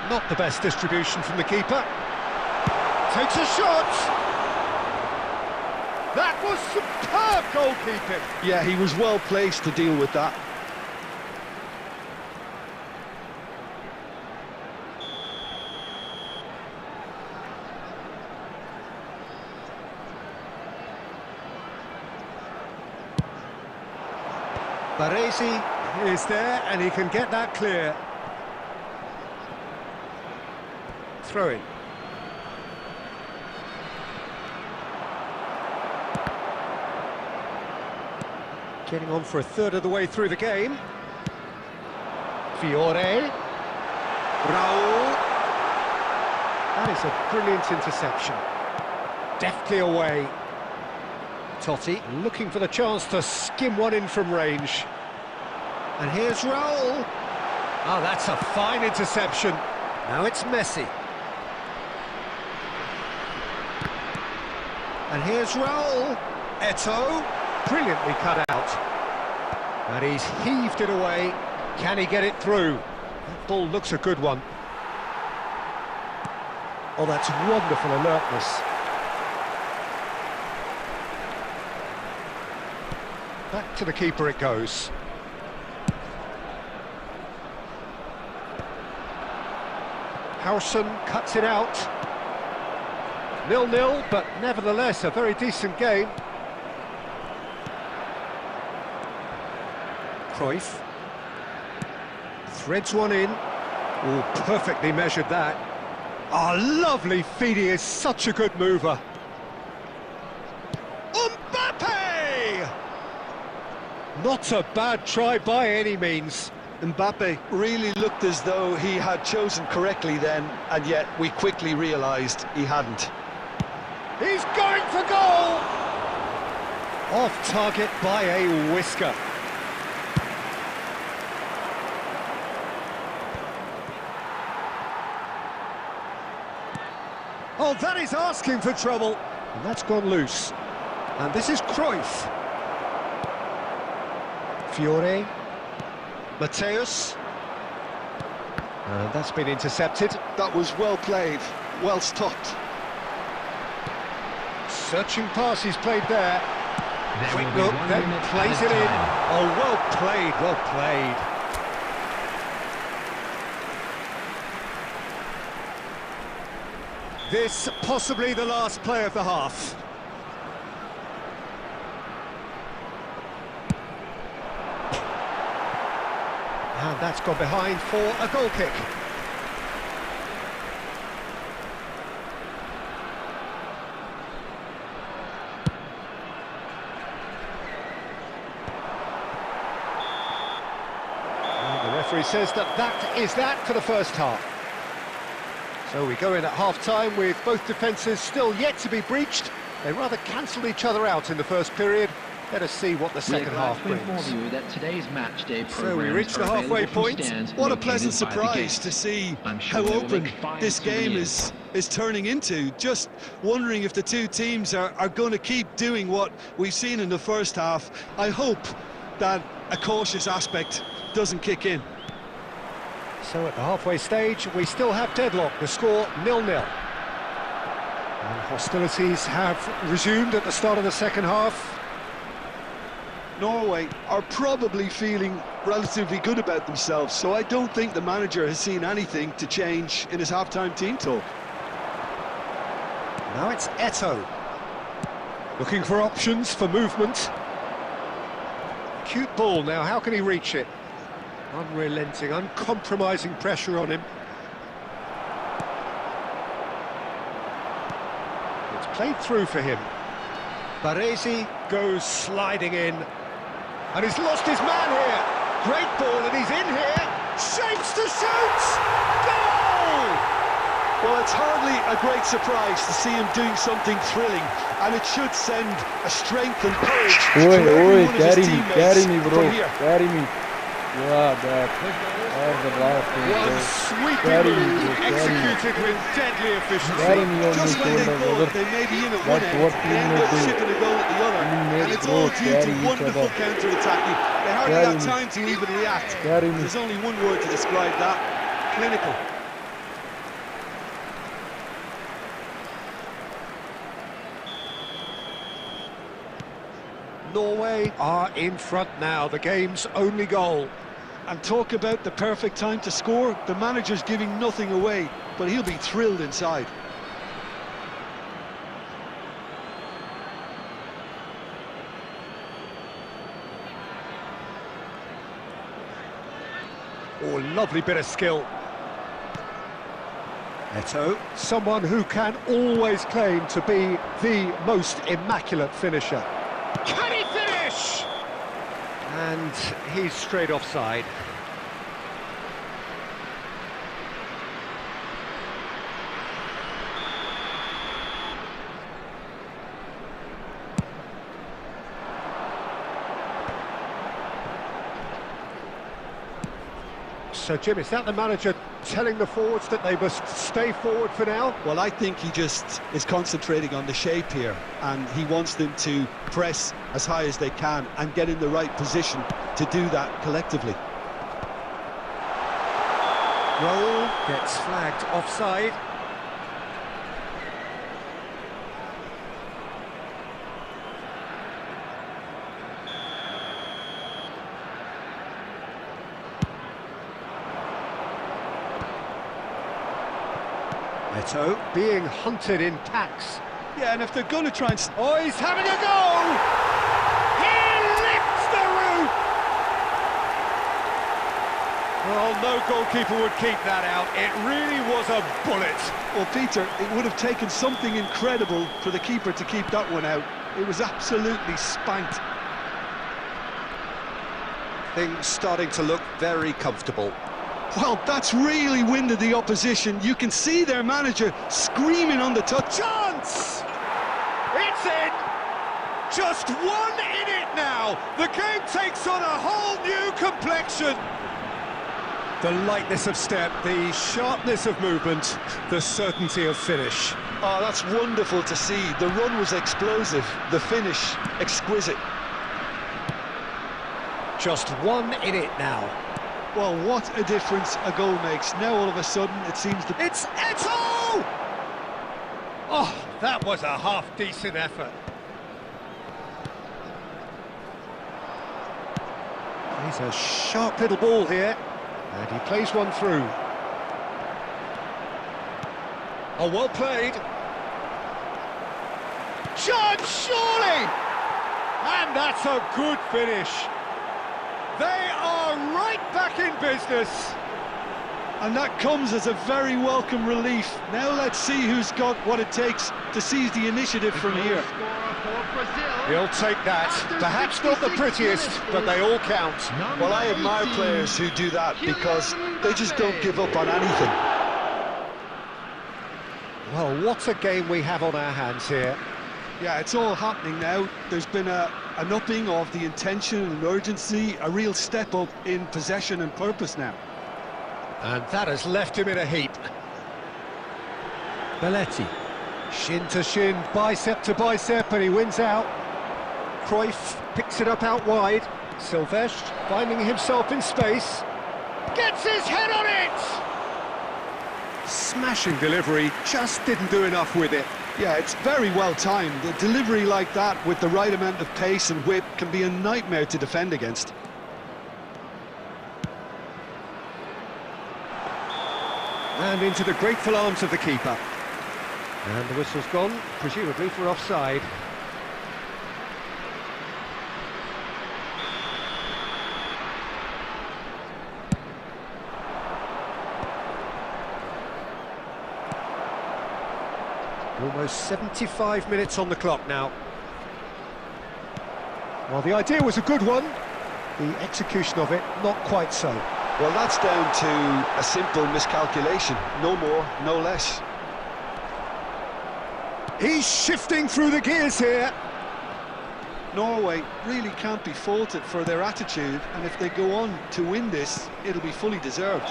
Not the best distribution from the keeper. Takes a shot! That was superb goalkeeping! Yeah, he was well placed to deal with that. Baresi is there and he can get that clear. Throw in. Getting on for a third of the way through the game. Fiore. Raul. That is a brilliant interception. Deftly away. Totti looking for the chance to skim one in from range. And here's Raul. Oh, that's a fine interception. Now it's Messi. And here's Raul. Eto'o. Brilliantly cut out. And he's heaved it away. Can he get it through? That ball looks a good one. Oh, that's wonderful alertness. Back to the keeper it goes. Howson cuts it out. 0-0, but nevertheless a very decent game. Cruyff threads one in. Oh, perfectly measured that. Oh, lovely feed, he is such a good mover. Mbappe! Not a bad try by any means. Mbappe really looked as though he had chosen correctly then, and yet we quickly realised he hadn't. He's going for goal! Off target by a whisker. Oh, that is asking for trouble. And that's gone loose. And this is Cruyff. Fiore. Mateus. And that's been intercepted. That was well played, well stopped. Searching pass he's played there. There Quick will be look, 1 then minute plays it added in. time. Oh, well played, well played. This possibly the last play of the half. And that's gone behind for a goal kick. And the referee says that is that for the first half. So we go in at half-time with both defences still yet to be breached. They rather cancelled each other out in the first period. Let us see what the second half brings. So we reach the halfway point. What a pleasant surprise to see how open this game is turning into. Just wondering if the two teams are going to keep doing what we've seen in the first half. I hope that a cautious aspect doesn't kick in. So at the halfway stage, we still have deadlock, the score 0-0. And hostilities have resumed at the start of the second half. Norway are probably feeling relatively good about themselves, so I don't think the manager has seen anything to change in his half-time team talk. Now it's Eto'o. Looking for options for movement. acute ball now. How can he reach it? Unrelenting, uncompromising pressure on him. It's played through for him. Baresi goes sliding in. And he's lost his man here. Great ball, and he's in here. Shapes to shoot! Goal! Well, it's hardly a great surprise to see him doing something thrilling, and it should send a strength and courage to every one of his teammates carry me, bro, from here. carry me. Yeah, that. The last thing, One bro. sweeping Carry me, move, bro, carry me. executed with deadly efficiency. Carry me on Just my when they shoulder, thought brother. they may be in at one That's end, what they end up teammates do. shipping a goal at the other, Teammates, and it's bro, all due to carry each wonderful other. counter-attacking. They hardly Carry have me. time to even react. Carry me. There's only one word to describe that: clinical. Norway are in front now, the game's only goal. And talk about the perfect time to score. The manager's giving nothing away, but he'll be thrilled inside. Oh, lovely bit of skill. Eto, someone who can always claim to be the most immaculate finisher. Can he finish? And he's straight offside. So, Jim, is that the manager telling the forwards that they must stay forward for now? Well, I think he just is concentrating on the shape here, and he wants them to press as high as they can and get in the right position to do that collectively. Roll gets flagged offside. Eto being hunted in packs. Yeah, and if they're going to try and... Oh, he's having a go! He lifts the roof! Well, no goalkeeper would keep that out. It really was a bullet. Well, Peter, it would have taken something incredible for the keeper to keep that one out. It was absolutely spanked. Things starting to look very comfortable. Well, that's really winded the opposition. You can see their manager screaming on the touch. Chance! It's in! Just one in it now! The game takes on a whole new complexion! The lightness of step, the sharpness of movement, the certainty of finish. Oh, that's wonderful to see. The run was explosive, the finish exquisite. Just one in it now. Well, what a difference a goal makes. Now all of a sudden it seems to... It's Eto! Oh, that was a half-decent effort. He's a sharp little ball here, and he plays one through. Oh, well played. Judge, surely! And that's a good finish. They are right back in business. And that comes as a very welcome relief. Now let's see who's got what it takes to seize the initiative from here. He'll take that. Perhaps not the prettiest, but they all count. Well, I admire players who do that because they just don't give up on anything. Well, what a game we have on our hands here. Yeah, it's all happening now. There's been an upping of the intention and urgency, a real step up in possession and purpose now. And that has left him in a heap. Belletti. Shin to shin, bicep to bicep, and he wins out. Cruyff picks it up out wide. Silvestre finding himself in space. Gets his head on it! Smashing delivery, just didn't do enough with it. Yeah, it's very well timed. A delivery like that with the right amount of pace and whip can be a nightmare to defend against. And into the grateful arms of the keeper. And the whistle's gone, presumably for offside. Almost 75 minutes on the clock now. Well, the idea was a good one. The execution of it, not quite so. Well, that's down to a simple miscalculation. No more, no less. He's shifting through the gears here. Norway really can't be faulted for their attitude, and if they go on to win this, it'll be fully deserved.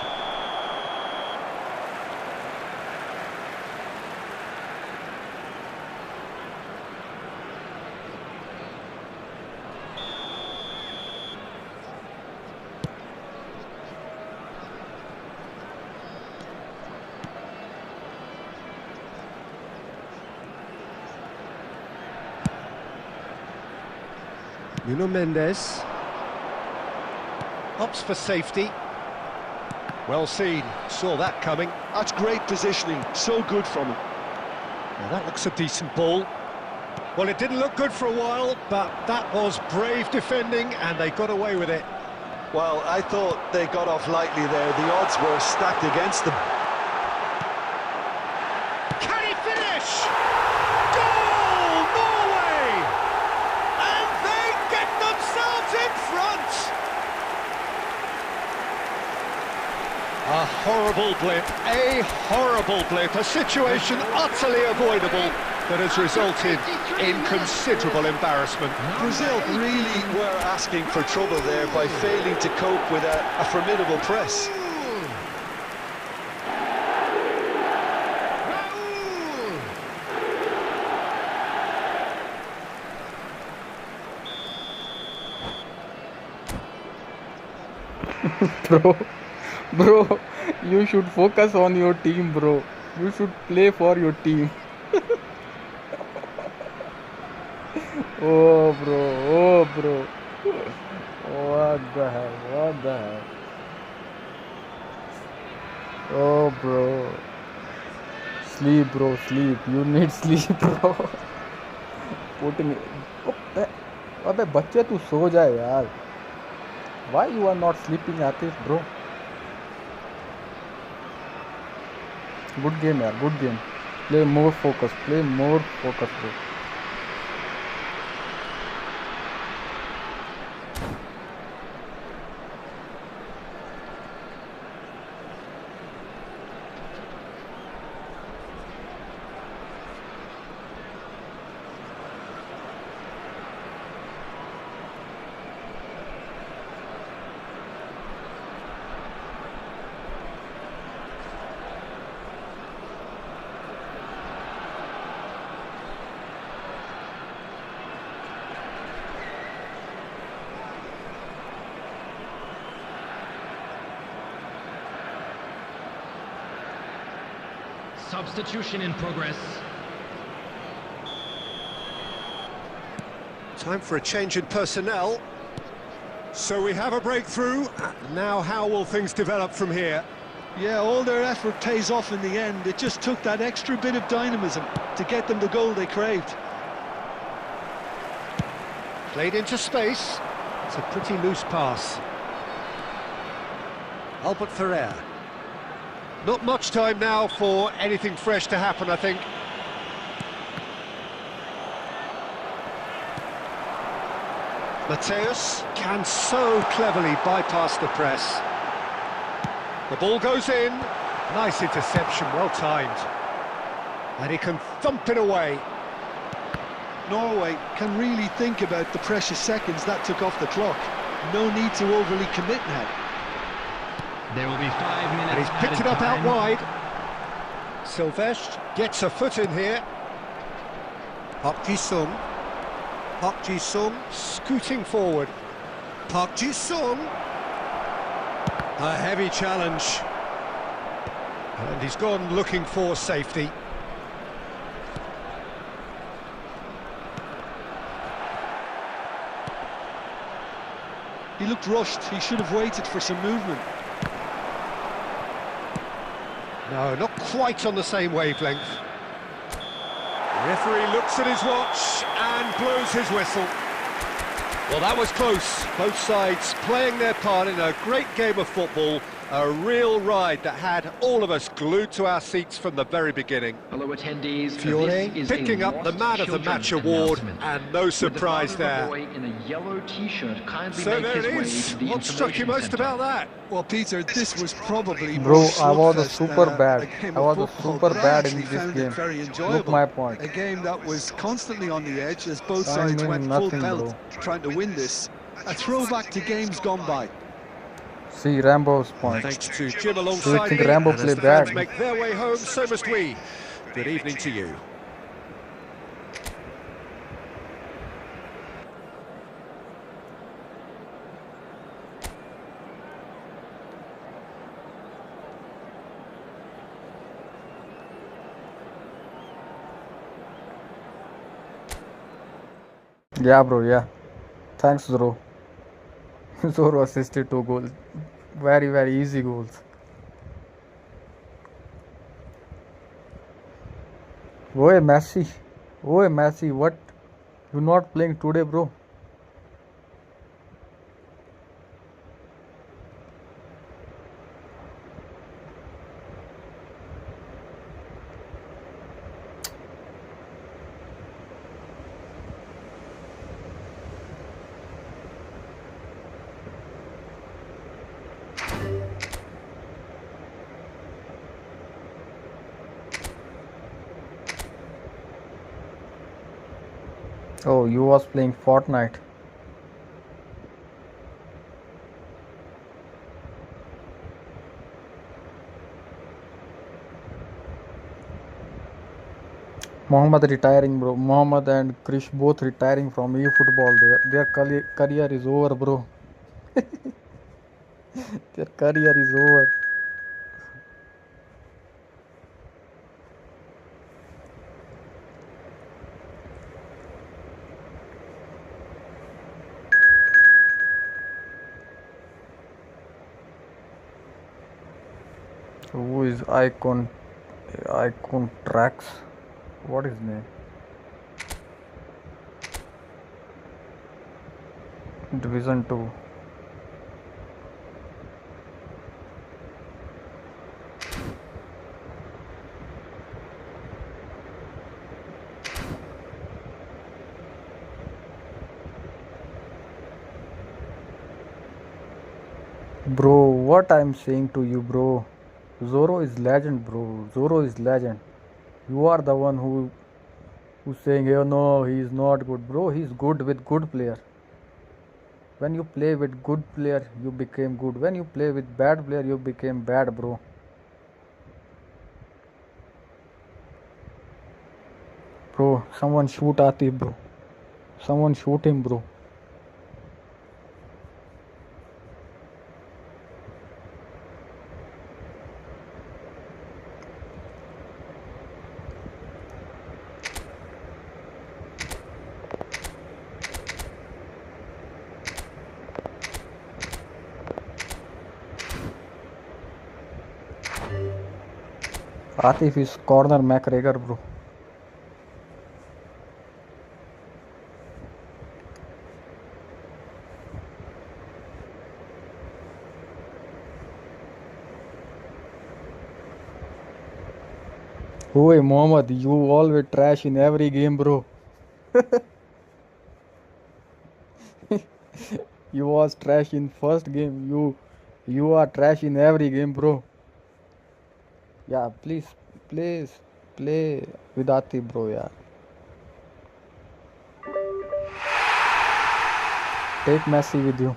Nuno Mendes. Opts for safety. Well seen, saw that coming. That's great positioning, so good from him. Now that looks a decent ball. Well, it didn't look good for a while, but that was brave defending and they got away with it. Well, I thought they got off lightly there. The odds were stacked against them. Can he finish? Goal, Norway! And they get themselves in front! A horrible blip, a situation utterly avoidable that has resulted in considerable embarrassment. Brazil really were asking for trouble there by failing to cope with a formidable press. Bro, you should focus on your team, bro. You should play for your team. Oh, bro. What the hell? Oh, bro. Sleep, bro, sleep. You need sleep, bro. Putting it. अबे बच्चे तू सो जाए यार. Why you are not sleeping, Atif, bro? Good game, yaar. Good game. Play more focus, bro. Substitution in progress. Time for a change in personnel. So we have a breakthrough. Now how will things develop from here? Yeah, all their effort pays off in the end. It just took that extra bit of dynamism to get them the goal they craved. Played into space. It's a pretty loose pass. Albert Ferrer. Not much time now for anything fresh to happen, I think. Mateus can so cleverly bypass the press. The ball goes in. Nice interception, well timed. And he can thump it away. Norway can really think about the precious seconds that took off the clock. No need to overly commit now. There will be 5 minutes. And he's picked it up out wide. Silvestre gets a foot in here. Park Ji-sung. Park Ji-sung scooting forward. Park Ji-sung. A heavy challenge. And he's gone looking for safety. He looked rushed. He should have waited for some movement. No, not quite on the same wavelength. The referee looks at his watch and blows his whistle. Well, that was close. Both sides playing their part in a great game of football, A real ride that had all of us glued to our seats from the very beginning. Hello attendees, Fiore this is picking a up the Lost Man of the Children Match award, announcement. and no surprise Would the father there. of a boy in a yellow t-shirt kindly So make there his it way is. to the What struck you information most centre? about that? Well, Peter, this was probably Bro, more I was a slugfest super than bad. a game I of was a football, super but I bad in actually this found game. it very Look enjoyable. my point. A game that was constantly on the edge as both Point sides mean went full nothing, pelt bro. trying to win this. A throwback to games gone by. See Rambo's point. Thanks to Jim So you alongside think me, Rambo and as play the fans bad? make their way home, so must we. Good evening to you. Yeah, bro. Yeah. Thanks, Zoro. Zoro assisted 2 goals. Very easy goals. Oye Messi. Oye Messi, what? You not playing today, bro? Oh, you was playing Fortnite. Mohammad retiring, bro. Mohammad and Krish both retiring from eFootball. Their career is over, bro. Their career is over. Who is Icon Tracks? What is his name? Division 2. Bro, what I'm saying to you, bro. Zoro is legend, bro. Zoro is legend. You are the one who's saying, "Hey, no, he's not good, bro. He's good with good player. When you play with good player, you became good. When you play with bad player, you became bad, bro." Bro, someone shoot Atif, bro. Someone shoot him, bro. Atif is corner McGregor, bro. Hey, Mohammed, you always trash in every game, bro. You was trash in first game. You are trash in every game, bro. Yeah, please play with Atif, bro. Yeah, take Messi with you.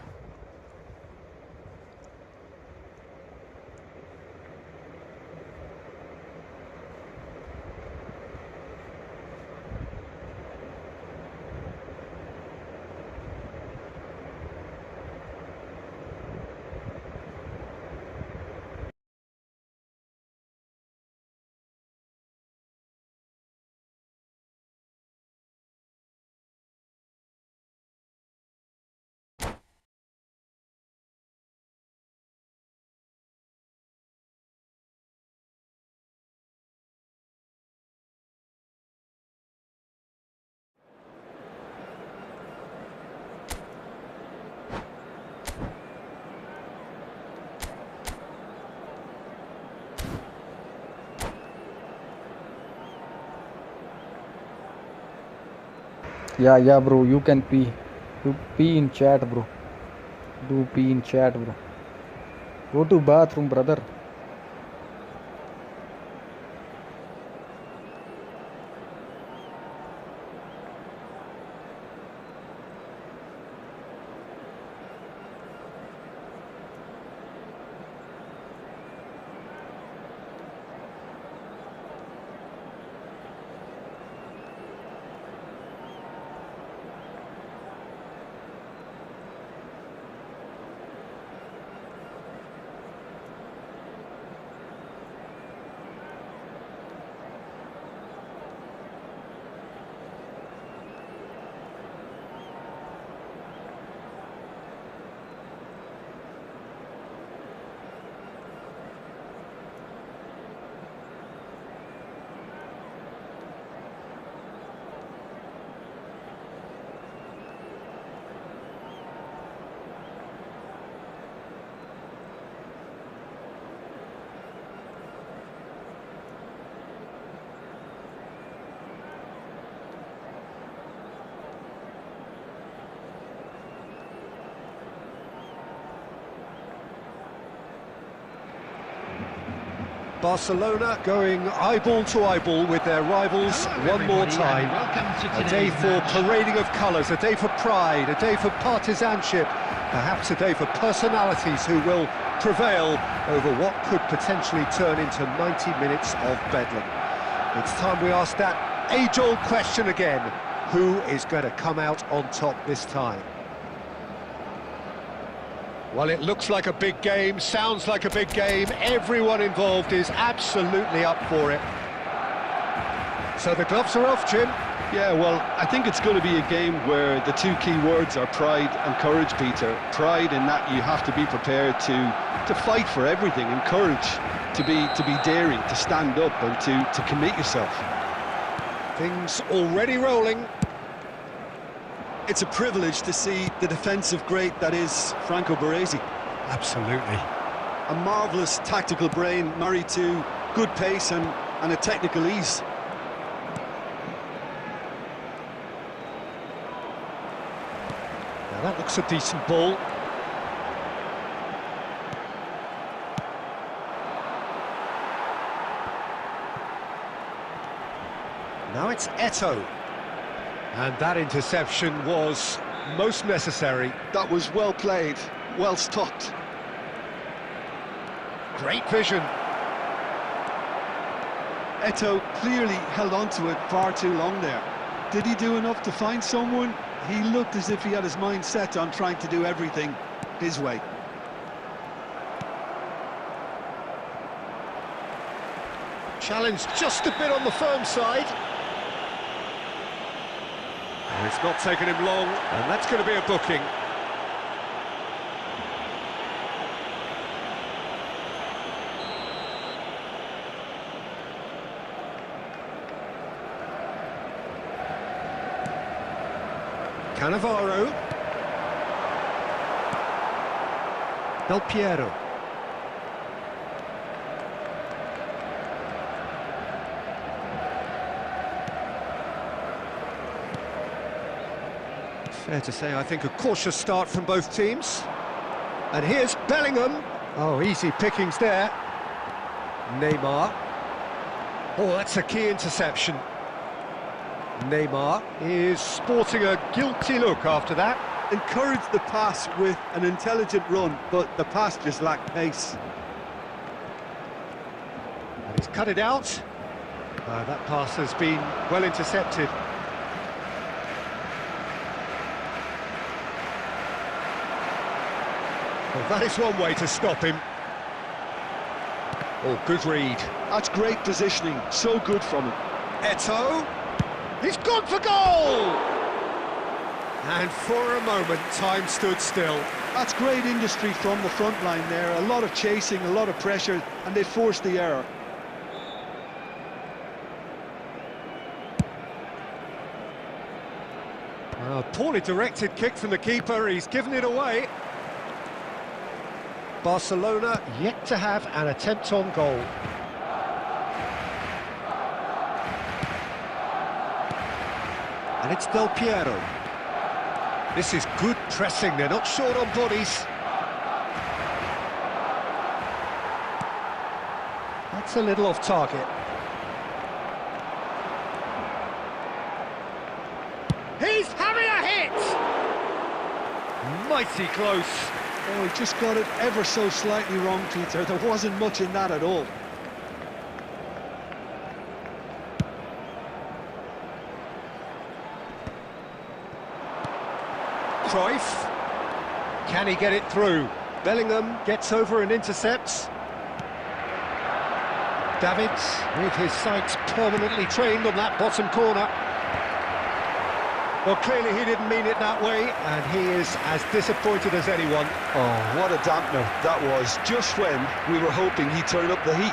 Yeah, bro. You can pee. You pee in chat, bro. Do pee in chat, bro. Go to bathroom, brother. Barcelona going eyeball to eyeball with their rivals Hello, one more everybody, time. and welcome to A day today's for match. parading of colours, a day for pride, a day for partisanship, perhaps a day for personalities who will prevail over what could potentially turn into 90 minutes of bedlam. It's time we ask that age-old question again: who is going to come out on top this time? Well, it looks like a big game, sounds like a big game. Everyone involved is absolutely up for it. So the gloves are off, Jim. Yeah, well, I think it's going to be a game where the two key words are pride and courage, Peter. Pride in that you have to be prepared to fight for everything, and courage to be daring, to stand up and to commit yourself. Things already rolling. It's a privilege to see the defensive great that is Franco Baresi. Absolutely. A marvellous tactical brain married to good pace and a technical ease. Now that looks a decent ball. Now it's Eto'o. And that interception was most necessary. That was well played, well stopped. Great vision. Eto'o clearly held on to it far too long there. Did he do enough to find someone? He looked as if he had his mind set on trying to do everything his way. Challenge just a bit on the firm side. And it's not taken him long, and that's going to be a booking. Cannavaro. Del Piero. Fair to say, I think, a cautious start from both teams. And here's Bellingham. Oh, easy pickings there. Neymar. Oh, that's a key interception. Neymar is sporting a guilty look after that. Encouraged the pass with an intelligent run, but the pass just lacked pace. And he's cut it out. That pass has been well intercepted. Well, that is one way to stop him. Oh, good read. That's great positioning, so good from him. Eto'o. He's gone for goal! And for a moment, time stood still. That's great industry from the front line there. A lot of chasing, a lot of pressure, and they forced the error. Poorly directed kick from the keeper. He's given it away. Barcelona yet to have an attempt on goal. And it's Del Piero. This is good pressing, they're not short on bodies. That's a little off target. He's having a hit! Mighty close. Oh, he just got it ever so slightly wrong, Peter. There wasn't much in that at all. Cruyff. Can he get it through? Bellingham gets over and intercepts. Davids, with his sights permanently trained on that bottom corner. Well, clearly he didn't mean it that way, and he is as disappointed as anyone. Oh, what a dampener that was, just when we were hoping he'd turn up the heat.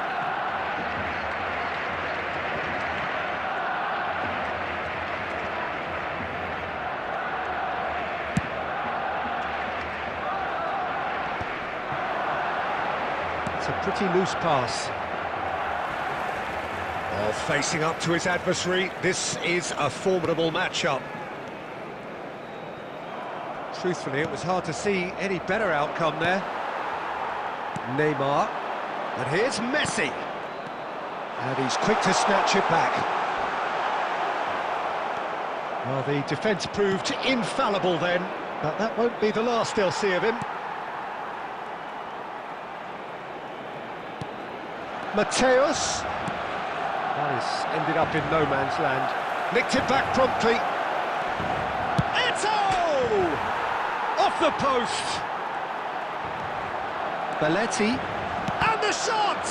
It's a pretty loose pass. Oh, facing up to his adversary, this is a formidable matchup. Truthfully, it was hard to see any better outcome there. Neymar, and here's Messi. And he's quick to snatch it back. Well, the defence proved infallible then, but that won't be the last they'll see of him. Mateus. That has ended up in no man's land. Nicked it back promptly. Eto'o! Off the post! Belletti, and the shot!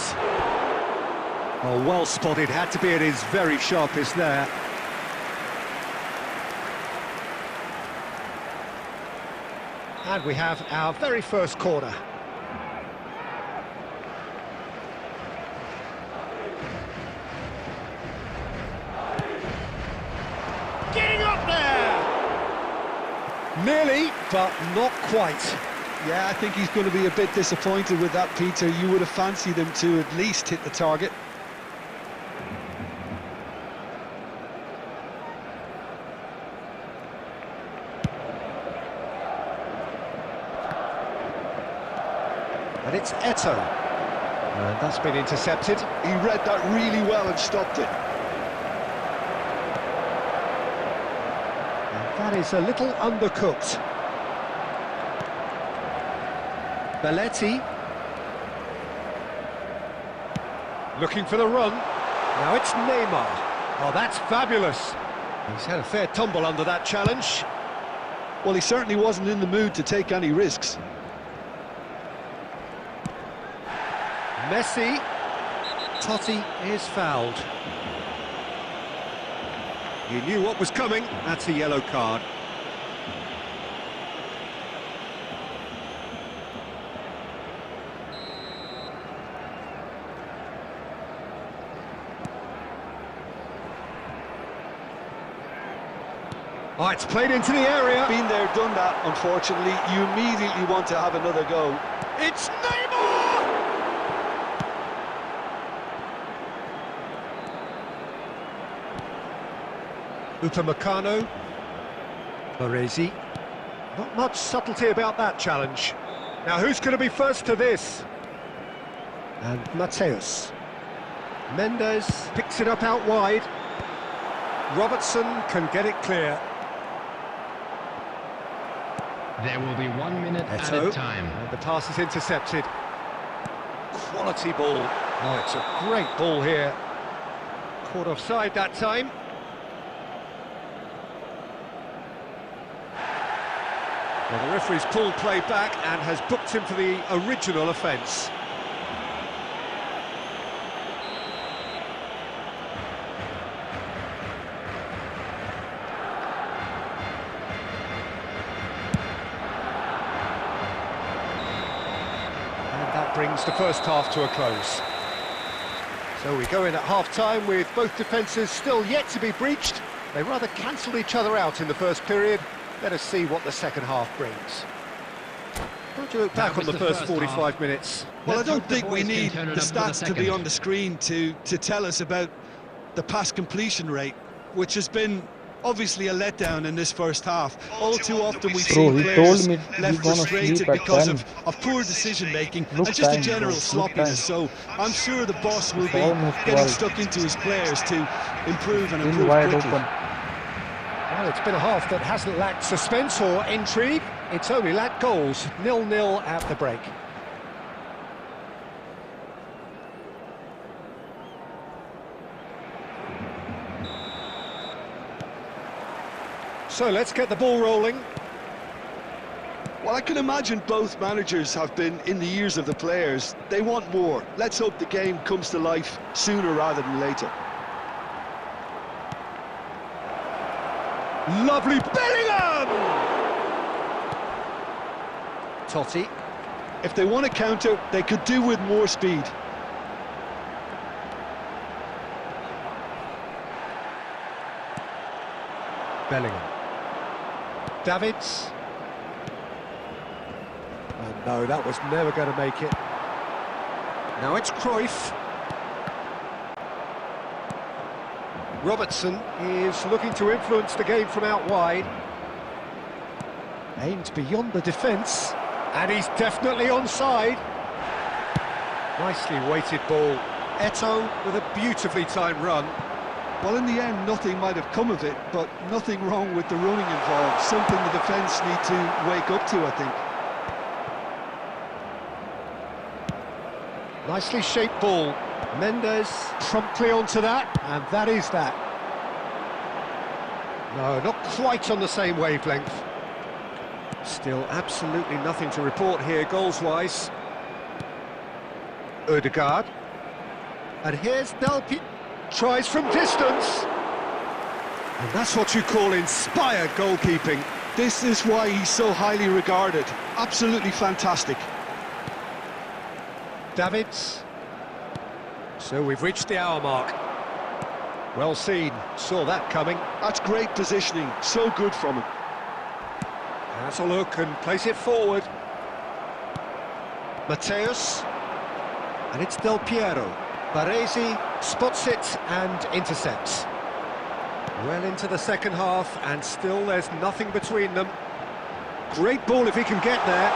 Oh, well spotted, had to be at his very sharpest there. And we have our very first corner. Getting up there! Nearly, but not quite. Yeah, I think he's going to be a bit disappointed with that, Peter. You would have fancied him to at least hit the target. And it's Eto'o. And that's been intercepted. He read that really well and stopped it. That is a little undercooked. Belletti. Looking for the run. Now it's Neymar. Oh, that's fabulous. He's had a fair tumble under that challenge. Well, he certainly wasn't in the mood to take any risks. Messi. Totti is fouled. You knew what was coming. That's a yellow card. Oh, it's played into the area. Been there, done that, unfortunately. You immediately want to have another go. It's Neymar! Upamecano. Baresi. Not much subtlety about that challenge. Now, who's going to be first to this? And Mateus. Mendes picks it up out wide. Robertson can get it clear. There will be 1 minute Eto'o. added time. And the pass is intercepted. Quality ball. Oh, it's a great ball here. Caught offside that time. Well, the referee's pulled play back and has booked him for the original offence. And that brings the first half to a close. So we go in at half-time with both defences still yet to be breached. They rather cancelled each other out in the first period. Let us see what the second half brings. How do you look back on the first 45 minutes? Well, I don't think we need the stats to be on the screen to tell us about the pass completion rate, which has been Obviously a letdown in this first half. All too often we Bro, see he players told me left he's gonna frustrated sleep at because 10. of poor decision making Look and just a time, general bro. Look sloppiness. time. So I'm sure the boss will It's be almost getting 12. stuck into his players to improve and Still improve wide quickly. open. Well, it's been a half that hasn't lacked suspense or intrigue. It's only lacked goals. 0-0 at the break. So let's get the ball rolling. Well, I can imagine both managers have been in the ears of the players. They want more. Let's hope the game comes to life sooner rather than later. Lovely Bellingham! Totti. If they want to counter, they could do with more speed. Bellingham. Davids. Oh, no, that was never going to make it. Now it's Cruyff. Robertson is looking to influence the game from out wide. Aimed beyond the defence, and he's definitely onside. Nicely weighted ball. Eto'o with a beautifully timed run. Well, in the end, nothing might have come of it, but nothing wrong with the running involved. Something the defence need to wake up to, I think. Nicely shaped ball. Mendes promptly onto that, and that is that. No, not quite on the same wavelength. Still absolutely nothing to report here goals-wise. Ødegaard. And here's Delpi. Tries from distance. And that's what you call inspired goalkeeping. This is why he's so highly regarded. Absolutely fantastic. Davids. So we've reached the hour mark. Well seen, saw that coming. That's great positioning, so good from him. Has a look and place it forward. Mateus. And it's Del Piero. Baresi spots it and intercepts. Well into the second half, and still there's nothing between them. Great ball if he can get there.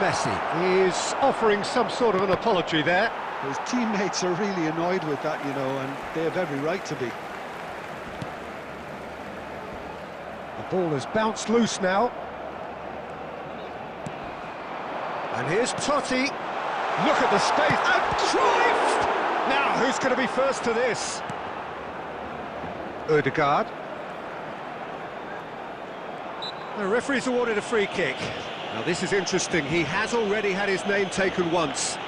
Messi is offering some sort of an apology there. His teammates are really annoyed with that, you know, and they have every right to be. The ball has bounced loose now. And here's Totti. Look at the space. And Cruyff! Now, who's going to be first to this? Ødegaard. The referee's awarded a free kick. Now, this is interesting. He has already had his name taken once.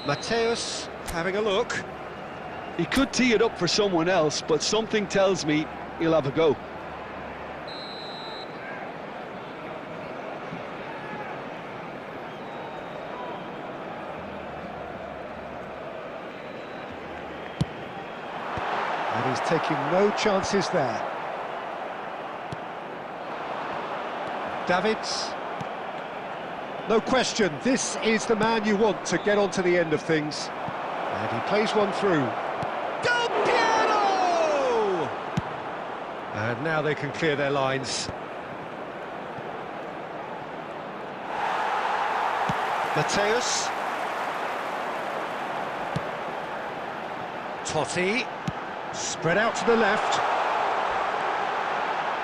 Mateus having a look. He could tee it up for someone else, but something tells me he'll have a go. And he's taking no chances there. Davids. No question, this is the man you want to get on to the end of things. And he plays one through. Del Piero! And now they can clear their lines. Mateus. Totti. Spread out to the left.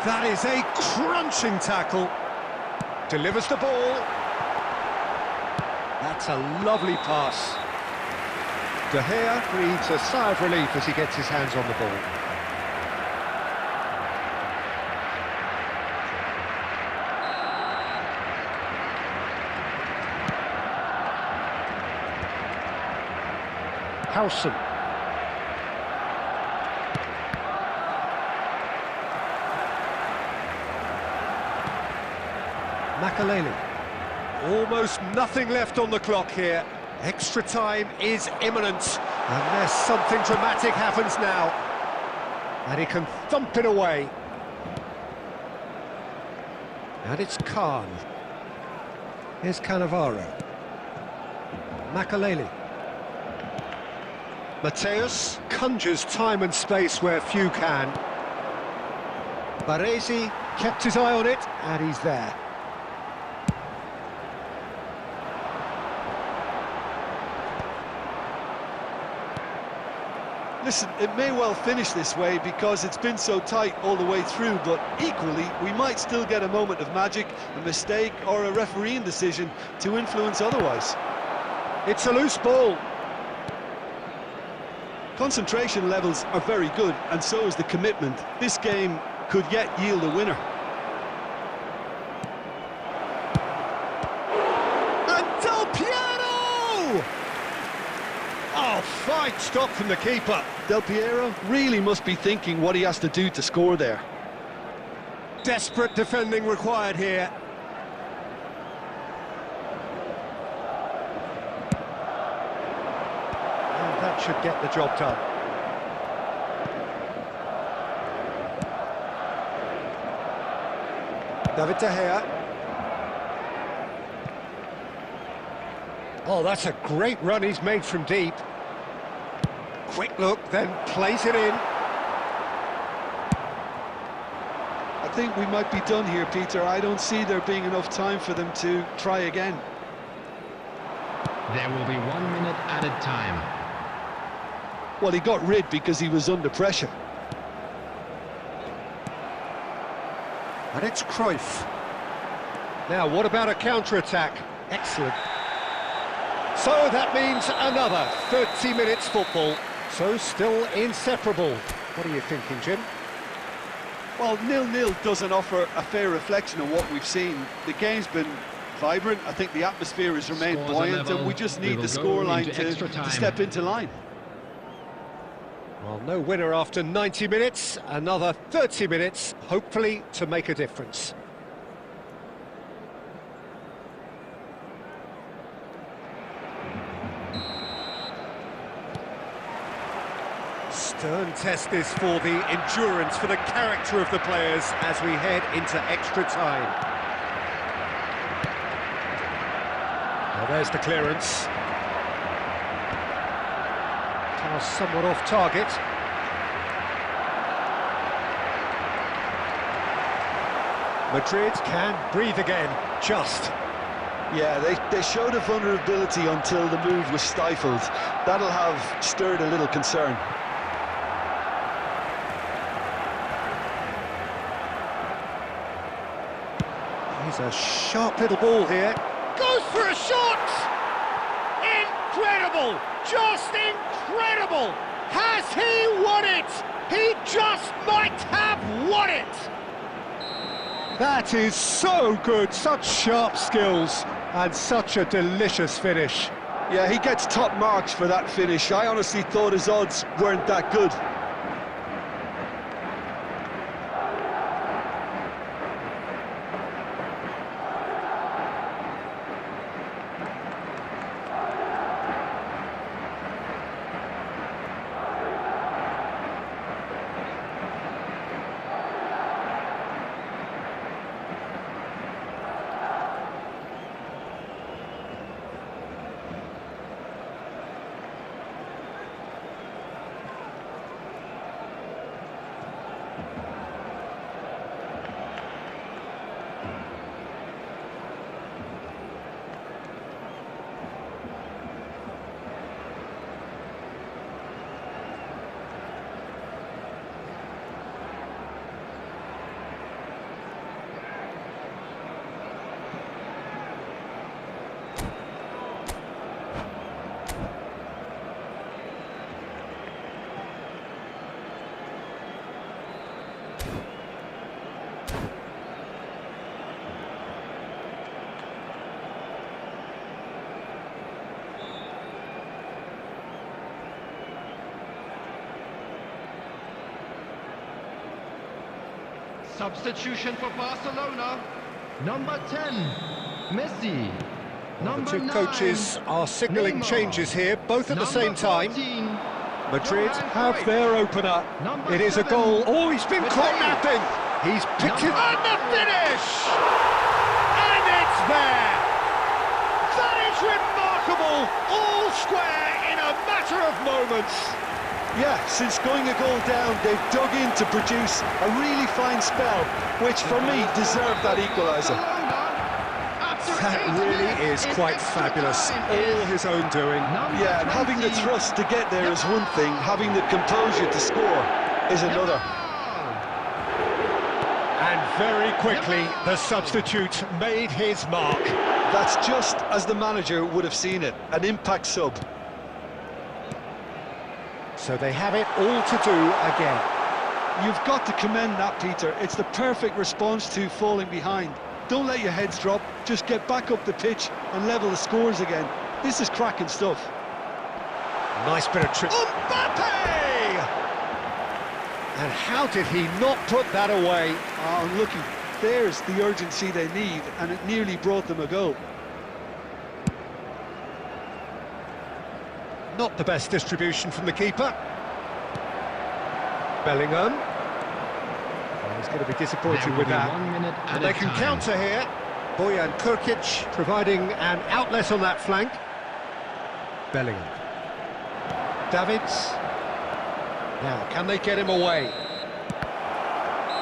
That is a crunching tackle. Delivers the ball. That's a lovely pass. De Gea breathes a sigh of relief as he gets his hands on the ball. Howson. Makaleli. Almost nothing left on the clock here. Extra time is imminent, unless something dramatic happens now. And he can thump it away. And it's Khan. Here's Cannavaro. Makaleli. Mateus conjures time and space where few can. Baresi kept his eye on it, and he's there. Listen, it may well finish this way because it's been so tight all the way through, but equally, we might still get a moment of magic, a mistake, or a refereeing decision to influence otherwise. It's a loose ball. Concentration levels are very good, and so is the commitment. This game could yet yield a winner. And Del Piero! Oh, fine stop from the keeper. Del Piero really must be thinking what he has to do to score there. Desperate defending required here. And that should get the job done. David De Gea. Oh, that's a great run he's made from deep. Quick look, then plays it in. I think we might be done here, Peter. I don't see there being enough time for them to try again. There will be 1 minute added time. Well, he got rid because he was under pressure. And it's Cruyff. Now, what about a counter-attack? Excellent. So that means another 30 minutes football. So still inseparable. What are you thinking, Jim? Well, 0-0 doesn't offer a fair reflection of what we've seen. The game's been vibrant. I think the atmosphere has remained Scores are buoyant, level. and we just We need will the go scoreline into extra to time. step into line. Well, no winner after 90 minutes. Another 30 minutes, hopefully, to make a difference. Stern test this for the endurance, for the character of the players as we head into extra time. Well, there's the clearance. Pass somewhat off target. Madrid can breathe again, just. Yeah, they showed a vulnerability until the move was stifled. That'll have stirred a little concern. Here's a sharp little ball here. Goes for a shot! Incredible! Just incredible! Has he won it? He just might have won it! That is so good, such sharp skills, and such a delicious finish. Yeah, he gets top marks for that finish. I honestly thought his odds weren't that good. Substitution for Barcelona. Number 10, Messi. The Number two 9, coaches are signalling Neymar. changes here, both at the same time. 14, Madrid Johan have Cruyff. their opener. Number It is a 7, goal. Oh, he's been caught Mateus. napping. He's picked it. Number And the finish! And it's there! That is remarkable! All square in a matter matter of moments. Yeah, since going a goal down, they've dug in to produce a really fine spell, which for me deserved that equaliser. That really is quite fabulous. All his own doing. Yeah, and having the trust to get there is one thing, having the composure to score is another. And very quickly, the substitute made his mark. That's just as the manager would have seen it, an impact sub. So they have it all to do again. You've got to commend that, Peter. It's the perfect response to falling behind. Don't let your heads drop, just get back up the pitch and level the scores again. This is cracking stuff. Nice bit of trick. Mbappe! And how did he not put that away? Oh, looky, there's the urgency they need, and it nearly brought them a goal. Not the best distribution from the keeper. Bellingham. Oh, he's going to be disappointed with that. 1 minute And at they a can time. counter here. Bojan Kurkic providing an outlet on that flank. Bellingham. Davids. Now, can they get him away?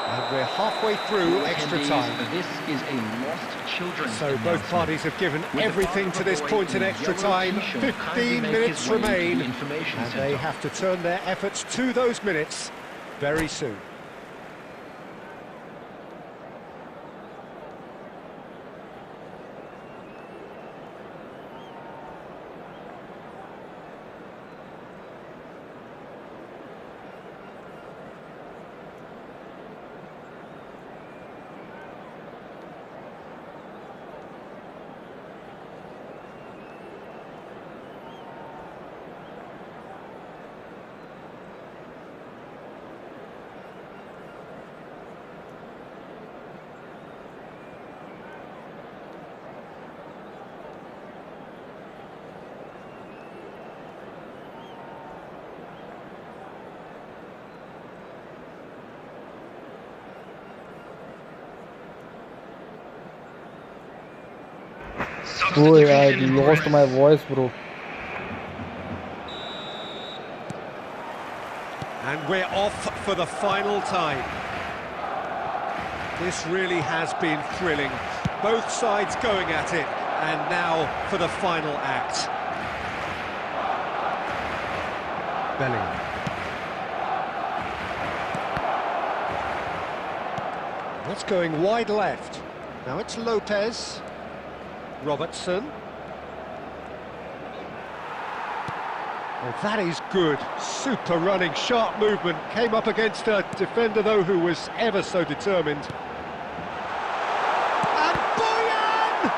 And we're halfway through extra time. This is a lost children. So both parties have given everything to this point in extra time. 15 minutes remain, and they have to turn their efforts to those minutes very soon. Bro, I lost my voice, bro. And we're off for the final time. This really has been thrilling. Both sides going at it, and now for the final act. Bellingham. That's going wide left. Now it's Lopez. Robertson. Oh, that is good. Super running, sharp movement. Came up against a defender, though, who was ever so determined. And Bojan!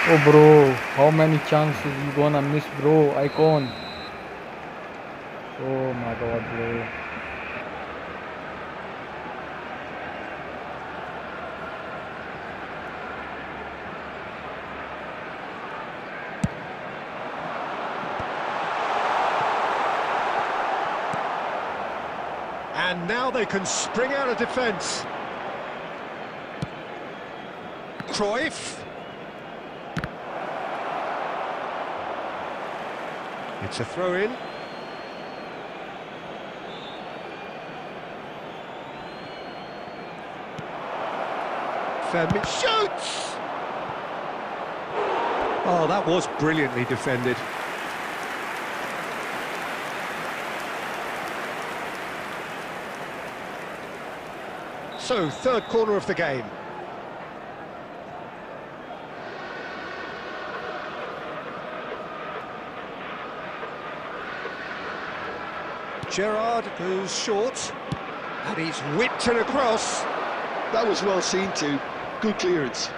Oh, bro, how many chances you gonna miss, bro? Icon. Oh my God, bro. And now they can spring out of defence. Cruyff. It's a throw-in. Femi shoots! Oh, that was brilliantly defended. So, third corner of the game. Gerrard goes short, and he's whipped it across. That was well seen too. Good clearance.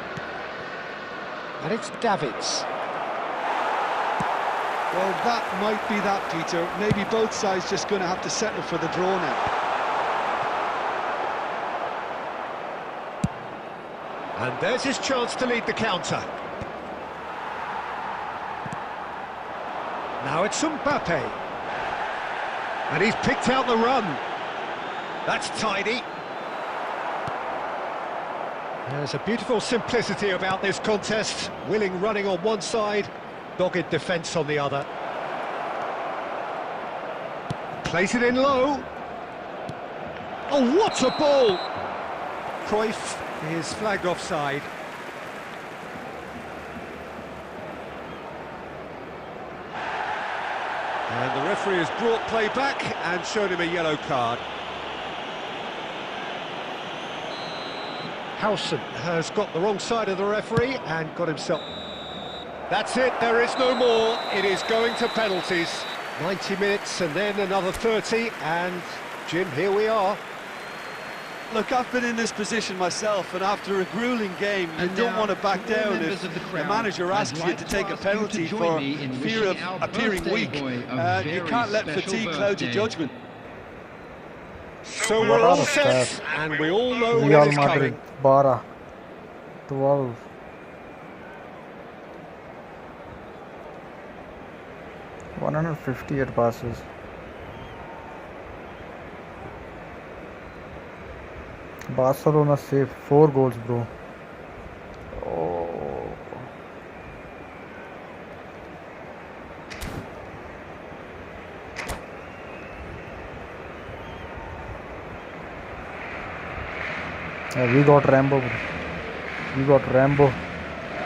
And it's Davids. Well, that might be that, Peter. Maybe both sides just going to have to settle for the draw now. And there's his chance to lead the counter. Now it's Mbappe. And he's picked out the run. That's tidy. There's a beautiful simplicity about this contest. Willing running on one side, dogged defence on the other. Plays it in low. Oh, what a ball! Cruyff is flagged offside. And the referee has brought play back and shown him a yellow card. Howson has got the wrong side of the referee and got himself... That's it, there is no more. It is going to penalties. 90 minutes and then another 30, and Jim, here we are. Look, I've been in this position myself, and after a gruelling game, you don't want to back down if the manager asks you to take a penalty for fear of appearing weak. You can't let fatigue cloud your judgment. So we're all set, and we all know Real what is Madrid, coming. 12. 12. $158 passes. Barcelona saved 4 goals, bro. Oh. Yeah, we got Rambo, bro. We got Rambo.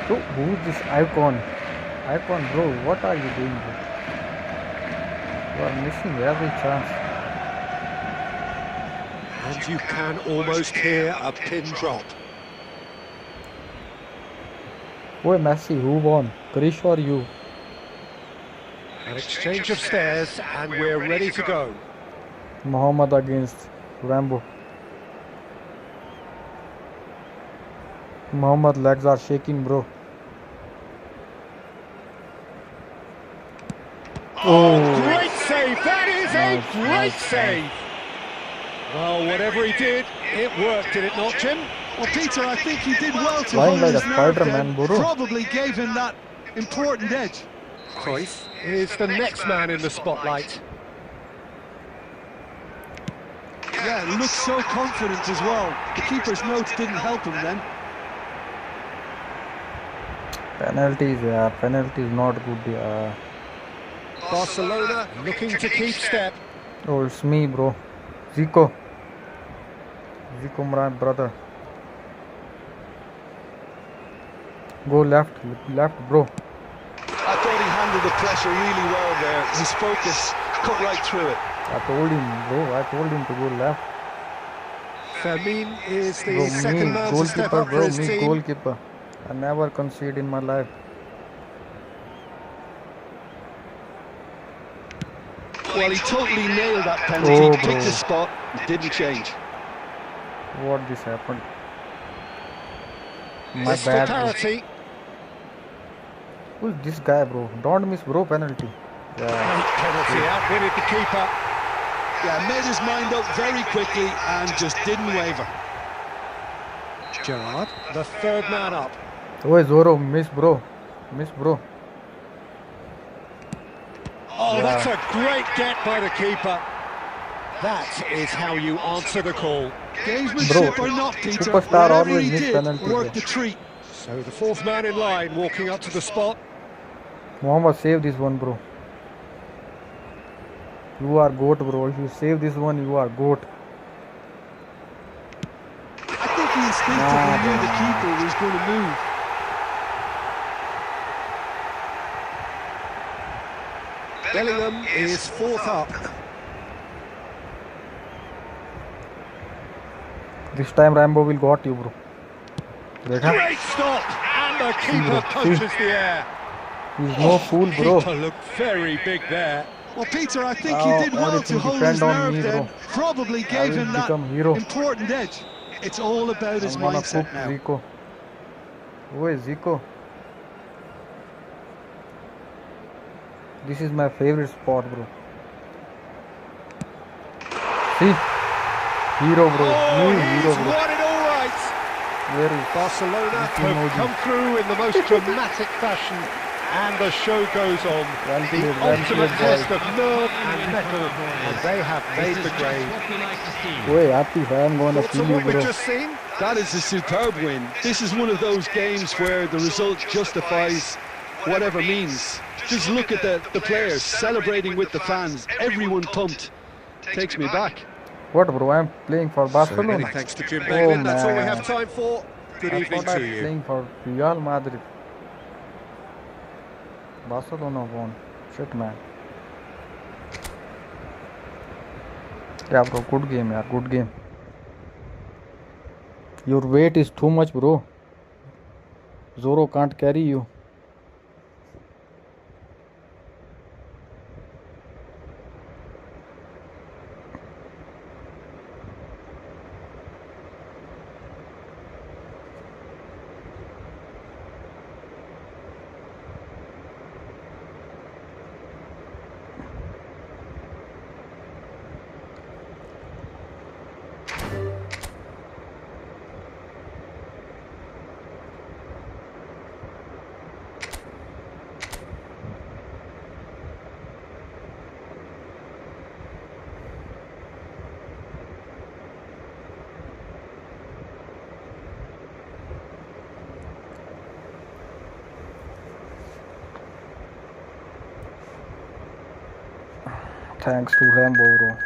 So, who's this icon? Icon, bro, what are you doing, bro? You are missing every chance. And you can almost hear a pin drop. Oi, Messi, who won? Krish or you? An exchange of stares, and we're ready to go. Mohamed against Rambo. Mohamed legs are shaking, bro. Oh, great save! That is Nice, a great nice, save! Well, whatever he did, it worked, did it not, Jim? Well, Peter, I think he did well to Flying hold like his a nerve Spider-Man, then. bro. Probably gave him that important edge. Cruyff is the next man in the spotlight. Yeah, looked so confident as well. The keeper's notes didn't help him then. Penalties, yeah. Penalties not good, yeah. Barcelona looking to keep step. Oh, it's me, bro. Zico. Zico, my brother. Go left, bro. I thought he handled the pressure really well there. His focus cut right through it. I told him, bro. I told him to go left. Fermin is the Bro, second me, man to step goalkeeper, up for bro. his Me, team. goalkeeper. I never concede in my life. Well, he totally nailed that penalty. Oh, Picked bro. his spot, didn't change. What this happened? My This for bad, bro. parity. Who's this guy, bro? Don't miss, bro. Penalty. Yeah. Great penalty, outwitted the keeper. Yeah, made his mind up very quickly and just didn't waver. Gerrard, the third man up. Oh, Zoro, miss, bro. Miss, bro. Oh, Yeah. that's a great get by the keeper. That is how you answer the call. Gamesmanship Bro, or not, Peter, superstar whatever always he miss did, penalty, worked bro. the treat. So the fourth man in line walking up to the spot. Mohammed, save this one, bro. You are GOAT, bro. If you save this one, you are GOAT. I think he instinctively knew the keeper was going to move. Bellingham is fourth up. This time Rambo will got you, bro. Dekha? Great stop! And the keeper punches the air. He's no fool, bro. Keeper looked very big there. Well, Peter, I think Oh, he did well to everything hold his depend on nerve me, then. bro. Probably I gave will him that become hero. important edge. It's all about his I'm gonna mindset cook now. Zico. Where is Zico? This is my favorite spot, bro. See? Hero, bro. Oh, New he's hero, bro. won it all right. Where is Barcelona Mickey have Moji? come through in the most dramatic fashion, and the show goes on. Well The played, well ultimate played, test boys. of nerve and mettle, and they have made the grade. Wait, Atif, I am gonna Thoughts kill on you, what we've bro. just seen? That is a superb win. This is one of those games where the result justifies whatever means. Just look at the players celebrating with the fans. Everyone pumped. Takes me back. What, bro? I'm playing for So Barcelona. many thanks to Jim Oh, Beglin. That's all we man. have time for. Good I evening thought to I'm you. playing for Real Madrid. Barcelona won. Shit, man. Yeah, bro. Good game, yeah. Good game. Your weight is too much, bro. Zoro can't carry you. Thanks to Rambo, bro.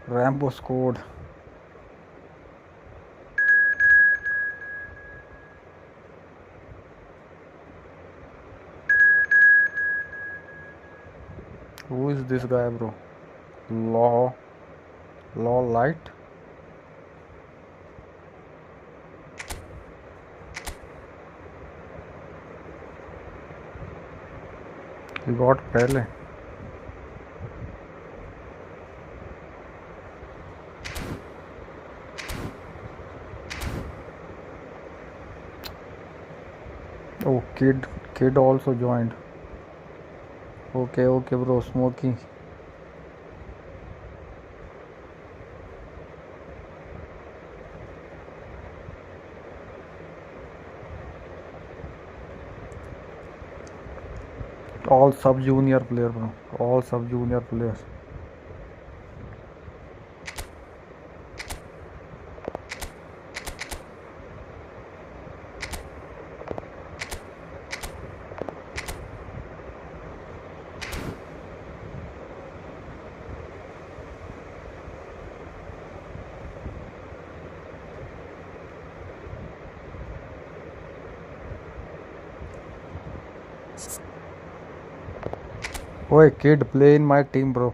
Rambo scored. Who is this guy, bro? Law Light. He got Pele. Oh, kid also joined. Okay, bro. Smoky. All sub-junior player, bro. All sub-junior players. Oi, kid, play in my team, bro.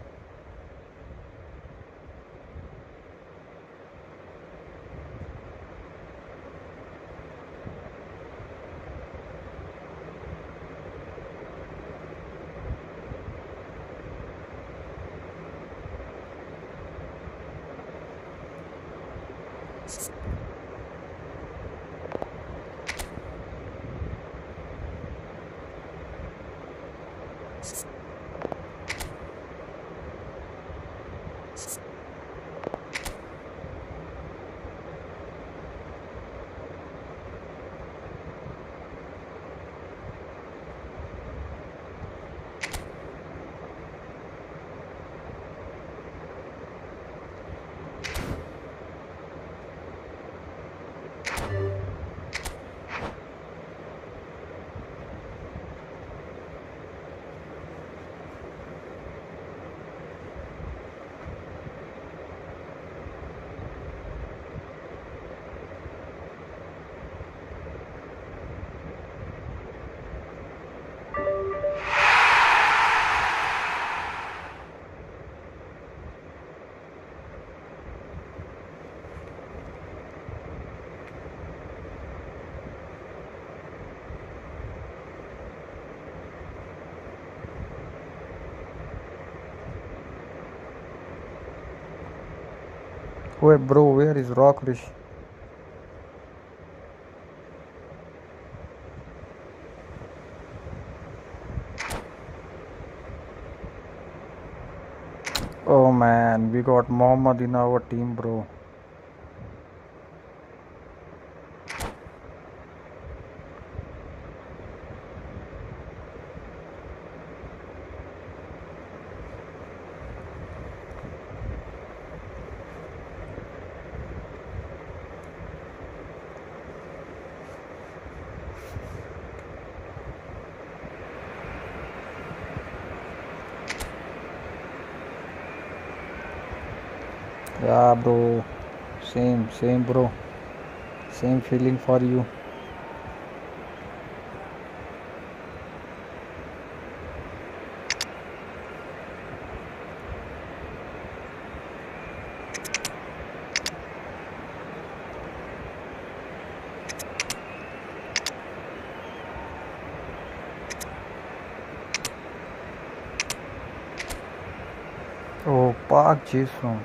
Wait, bro, where is Rockrish? Oh man, we got Mohammed in our team, bro. Yeah, bro. Same, bro. Same feeling for you. Oh, Park Ji-sung.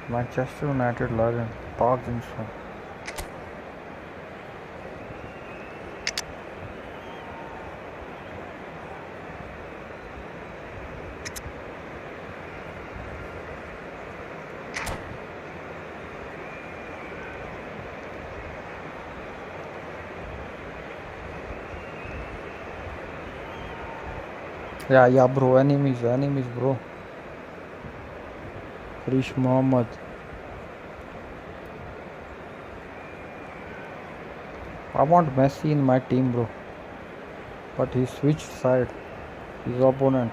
Manchester United legend. Park Ji-sung. Yeah, bro. Enemies, bro. Rish Mohammed. I want Messi in my team, bro. But he switched side. His opponent.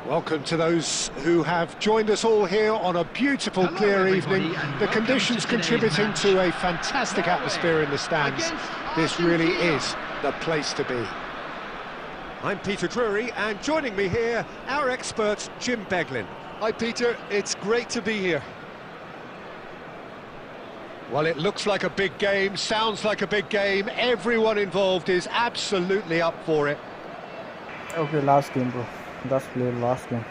Welcome to those who have joined us all here on a beautiful, Hello, clear everybody, evening. and The welcome conditions to today's contributing match. to a fantastic Norway atmosphere in the stands. against This really Argentina. is the place to be. I'm Peter Drury, and joining me here, our expert, Jim Beglin. Hi Peter, it's great to be here. Well, it looks like a big game, sounds like a big game. Everyone involved is absolutely up for it. Okay, last game, bro. That's play last game.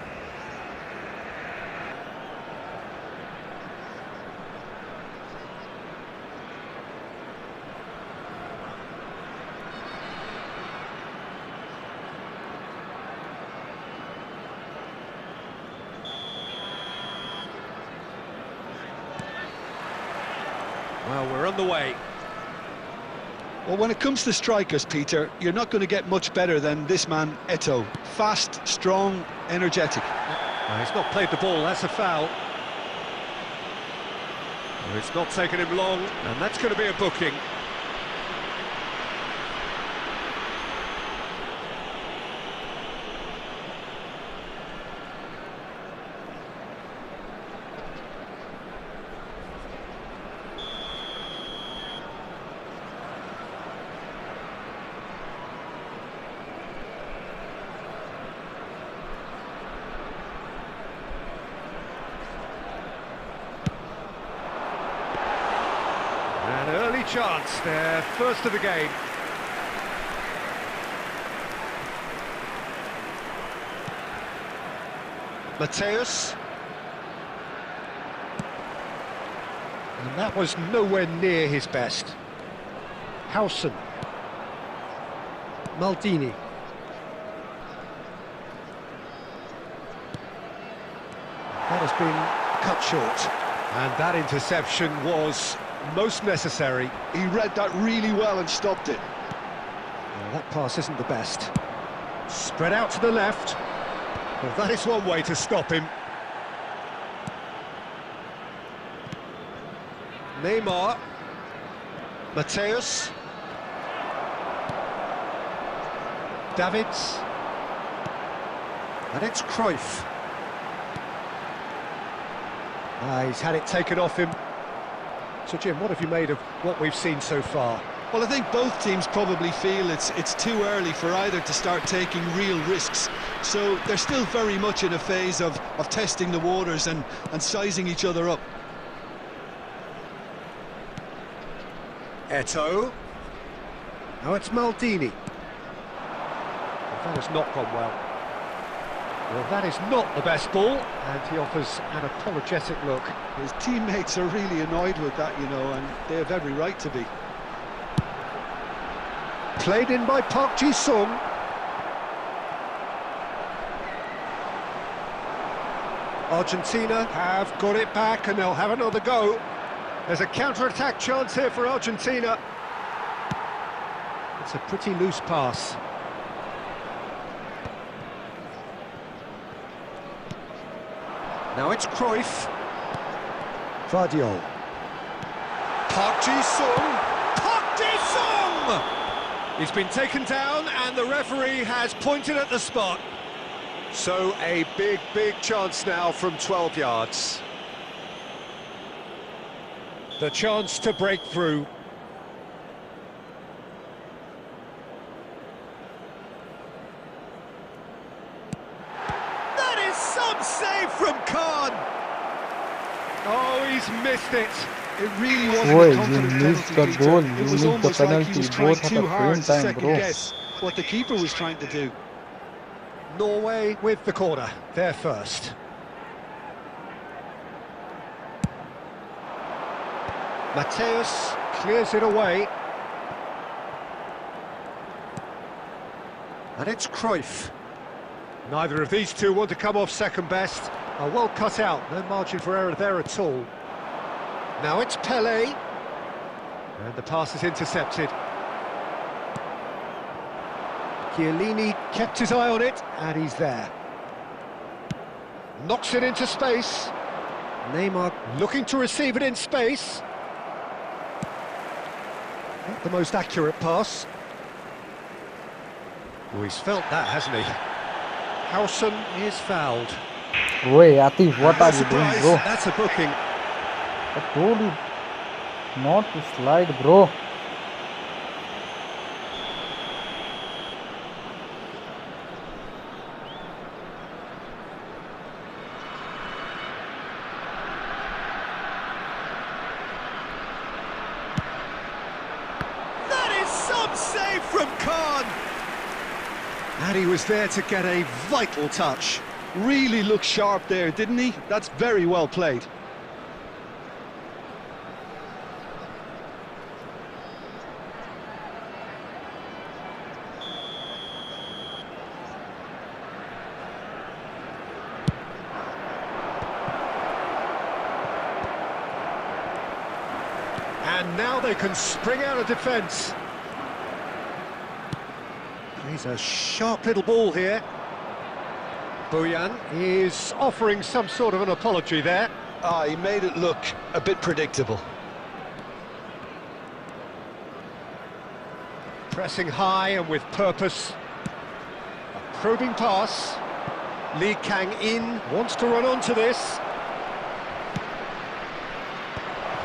Well, we're on the way. Well, when it comes to strikers, Peter, you're not going to get much better than this man, Eto'o. Fast, strong, energetic. He's not played the ball, that's a foul. Well, it's not taken him long, and that's going to be a booking. An early chance there, first of the game. Mateus. And that was nowhere near his best. Howson. Maldini. That has been cut short. And that interception was most necessary. He read that really well and stopped it. Well, that pass isn't the best. Spread out to the left. Well, that is one way to stop him. Neymar. Mateus. Davids. And it's Cruyff. He's had it taken off him. So, Jim, what have you made of what we've seen so far? Well, I think both teams probably feel it's too early for either to start taking real risks. So they're still very much in a phase of testing the waters and sizing each other up. Eto'o. Now it's Maldini. Well, that has not gone well. Well, that is not the best ball, and he offers an apologetic look. His teammates are really annoyed with that, you know, and they have every right to be. Played in by Park Ji-sung. Argentina have got it back and they'll have another go. There's a counter-attack chance here for Argentina. It's a pretty loose pass. Now it's Cruyff. Vardiol. Park Ji-sung. Park Ji-sung! He's been taken down and the referee has pointed at the spot. So a big, big chance now from 12 yards. The chance to break through. That is some save from Khan. Oh, he's missed it. It really wasn't Boy, a you confident missed penalty, the Peter. goal, It you was missed the almost like he penalty, was trying both at too the hard same to time, second bro. guess what the keeper was trying to do. Norway with the corner, they're first. Mateus clears it away. And it's Cruyff. Neither of these two want to come off second best. Are well cut out, no margin for error there at all. Now it's Pelé. And the pass is intercepted. Chiellini kept his eye on it, and he's there. Knocks it into space. Neymar looking to receive it in space. Not the most accurate pass. Oh, he's felt that, hasn't he? Howson is fouled. Wait, Atif, what are you doing, Surprise, bro? that's a booking. I told you not to slide, bro. That is some save from Khan. And he was there to get a vital touch. Really looked sharp there, didn't he? That's very well played. And now they can spring out of defence. He's a sharp little ball here. Bojan is offering some sort of an apology there. He made it look a bit predictable. Pressing high and with purpose. A probing pass. Lee Kang-in wants to run onto this.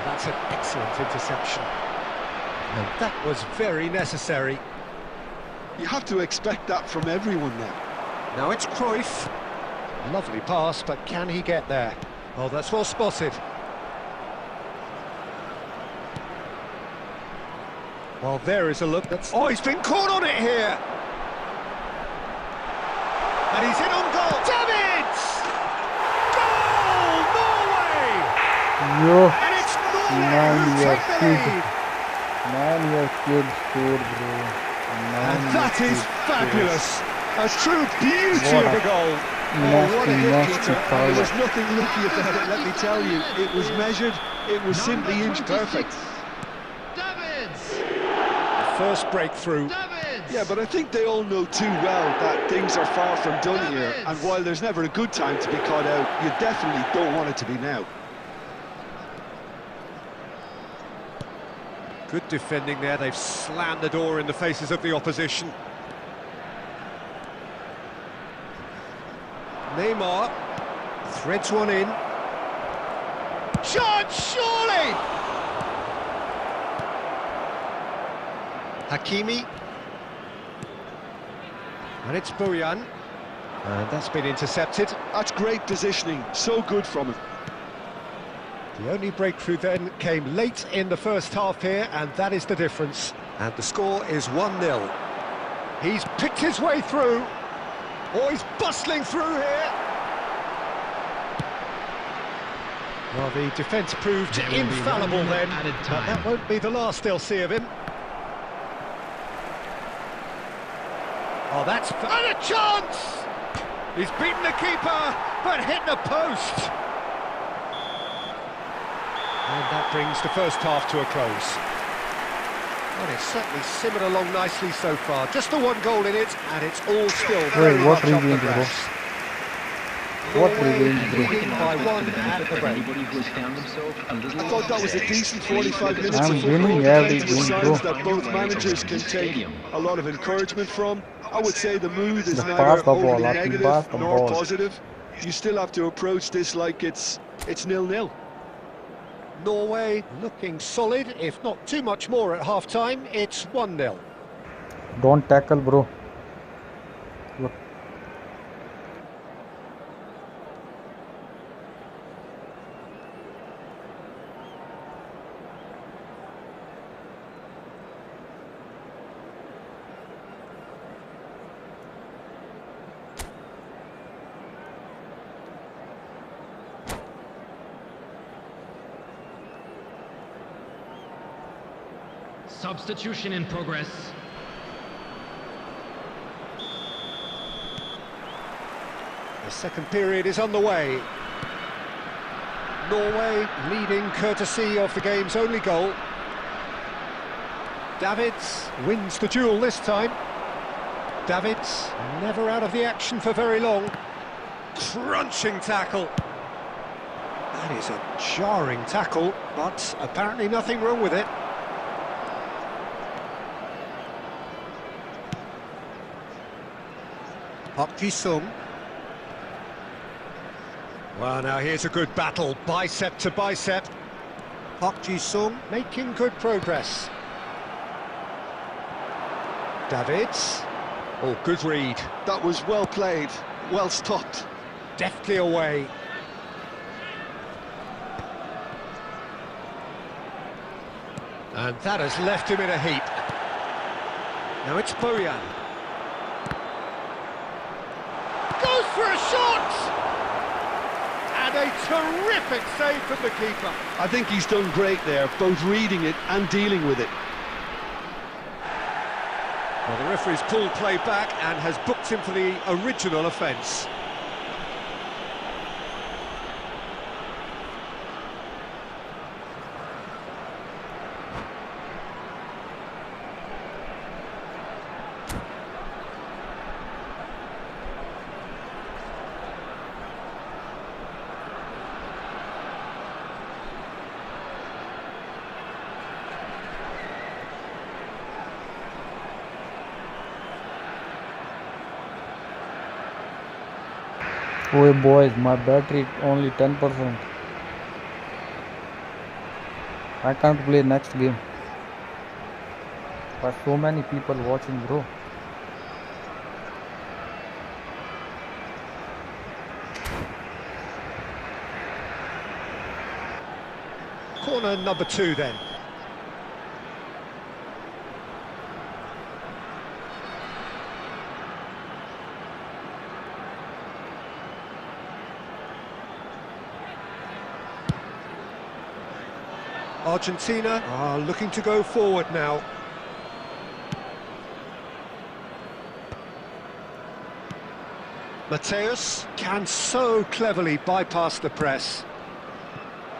That's an excellent interception. And that was very necessary. You have to expect that from everyone now. Now it's Cruyff. Lovely pass, but can he get there? Oh, that's well spotted. Well, there is a look that's... Oh, he's been caught on it here! And he's in on goal! Davids! Goal! Norway! Yo, And it's man, Norway who your take the kid. lead! Man, your kid scored, bro. Man, And that your is kid fabulous! A true beauty What of a- a goal! What a hit, nasty Peter. foul. There was nothing lucky about it, let me tell you. It was measured, it was simply inch perfect. Davids! The first breakthrough. Davids! Yeah, but I think they all know too well that things are far from done here. And while there's never a good time to be caught out, you definitely don't want it to be now. Good defending there, they've slammed the door in the faces of the opposition. Neymar threads one in. Chance, surely! Hakimi. And it's Bojan. And that's been intercepted. That's great positioning, so good from him. The only breakthrough then came late in the first half here, and that is the difference. And the score is 1-0. He's picked his way through. Oh, he's bustling through here. Well, the defence proved infallible then, but that won't be the last they'll see of him. Oh, that's... And a chance! He's beaten the keeper, but hit the post. And that brings the first half to a close. Well, it's certainly simmered along nicely so far. Just the one goal in it, and it's all still very what much up the revenge, bro? grass. What Norway revenge, bro? leading by one the at benefit the of break. anybody who has found themselves a little I thought that was a decent 45 minutes I'm of football. winning every Defensive game, bro. signs that both managers can take a lot of encouragement from. I would say the mood is Just neither pass the ball, overly Aki, negative pass the nor ball. positive. You still have to approach this like it's 0-0. Norway looking solid, if not too much more at half-time. It's 1-0. Don't tackle, bro. Look. Substitution in progress. The second period is on the way. Norway leading courtesy of the game's only goal. Davids wins the duel this time. Davids never out of the action for very long. Crunching tackle. That is a jarring tackle, but apparently nothing wrong with it. Park Ji-sung. Well, now here's a good battle, bicep to bicep. Park Ji-sung making good progress. Davids. Oh, good read. That was well played, well stopped. Deftly away. And that has left him in a heap. Now it's Bojan. Goes for a shot! And a terrific save from the keeper. I think he's done great there, both reading it and dealing with it. Well, the referee's pulled play back and has booked him for the original offence. Oh boys, my battery only 10%. I can't play next game. But so many people watching, bro. Corner number 2 then. Argentina are looking to go forward now. Mateus can so cleverly bypass the press.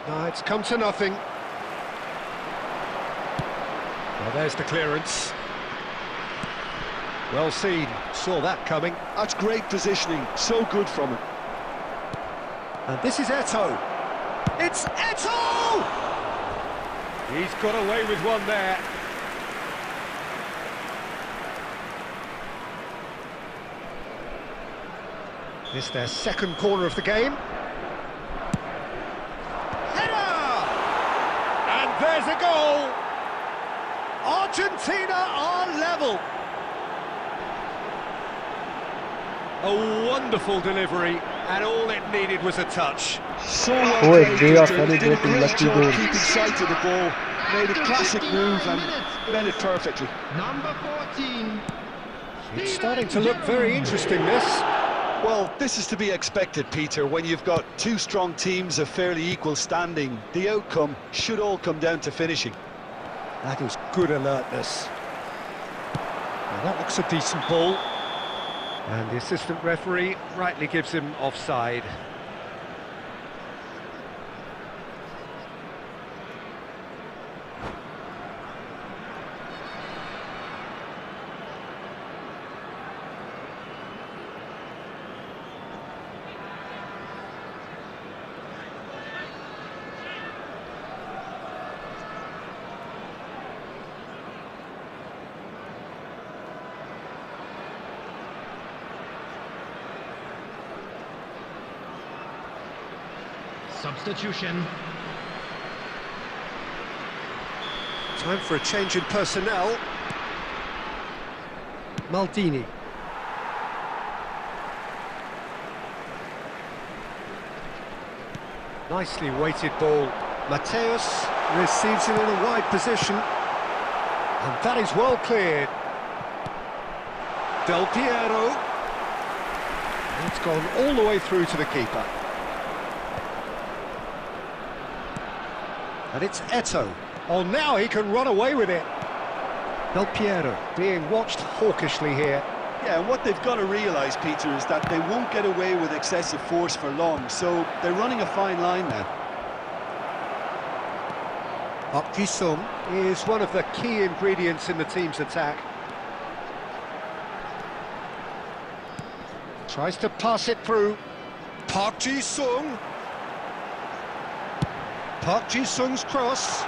No, it's come to nothing. Well, there's the clearance. Well seen, saw that coming. That's great positioning, so good from him. And this is Eto'o. It's Eto'o! He's got away with one there. This their second corner of the game. Header! And there's a goal! Argentina are level. A wonderful delivery, and all it needed was a touch. So well Oh, played, they are Peter. Did a celebrating great lucky job goal. keeping sight of the ball, made a classic move and met it perfectly. Number 14. It's starting to look very interesting, this. Well, this is to be expected, Peter. When you've got two strong teams of fairly equal standing, the outcome should all come down to finishing. That is good alertness. Now that looks a decent ball. And the assistant referee rightly gives him offside. Substitution. Time for a change in personnel. Maldini. Nicely weighted ball. Mateus receives it in a wide position. And that is well cleared. Del Piero. And it's gone all the way through to the keeper. And it's Eto'o. Oh, now he can run away with it. Del Piero being watched hawkishly here. Yeah, and what they've got to realise, Peter, is that they won't get away with excessive force for long, so they're running a fine line now. Park Ji-sung is one of the key ingredients in the team's attack. Tries to pass it through. Park Ji-sung. Park Ji-sung's cross.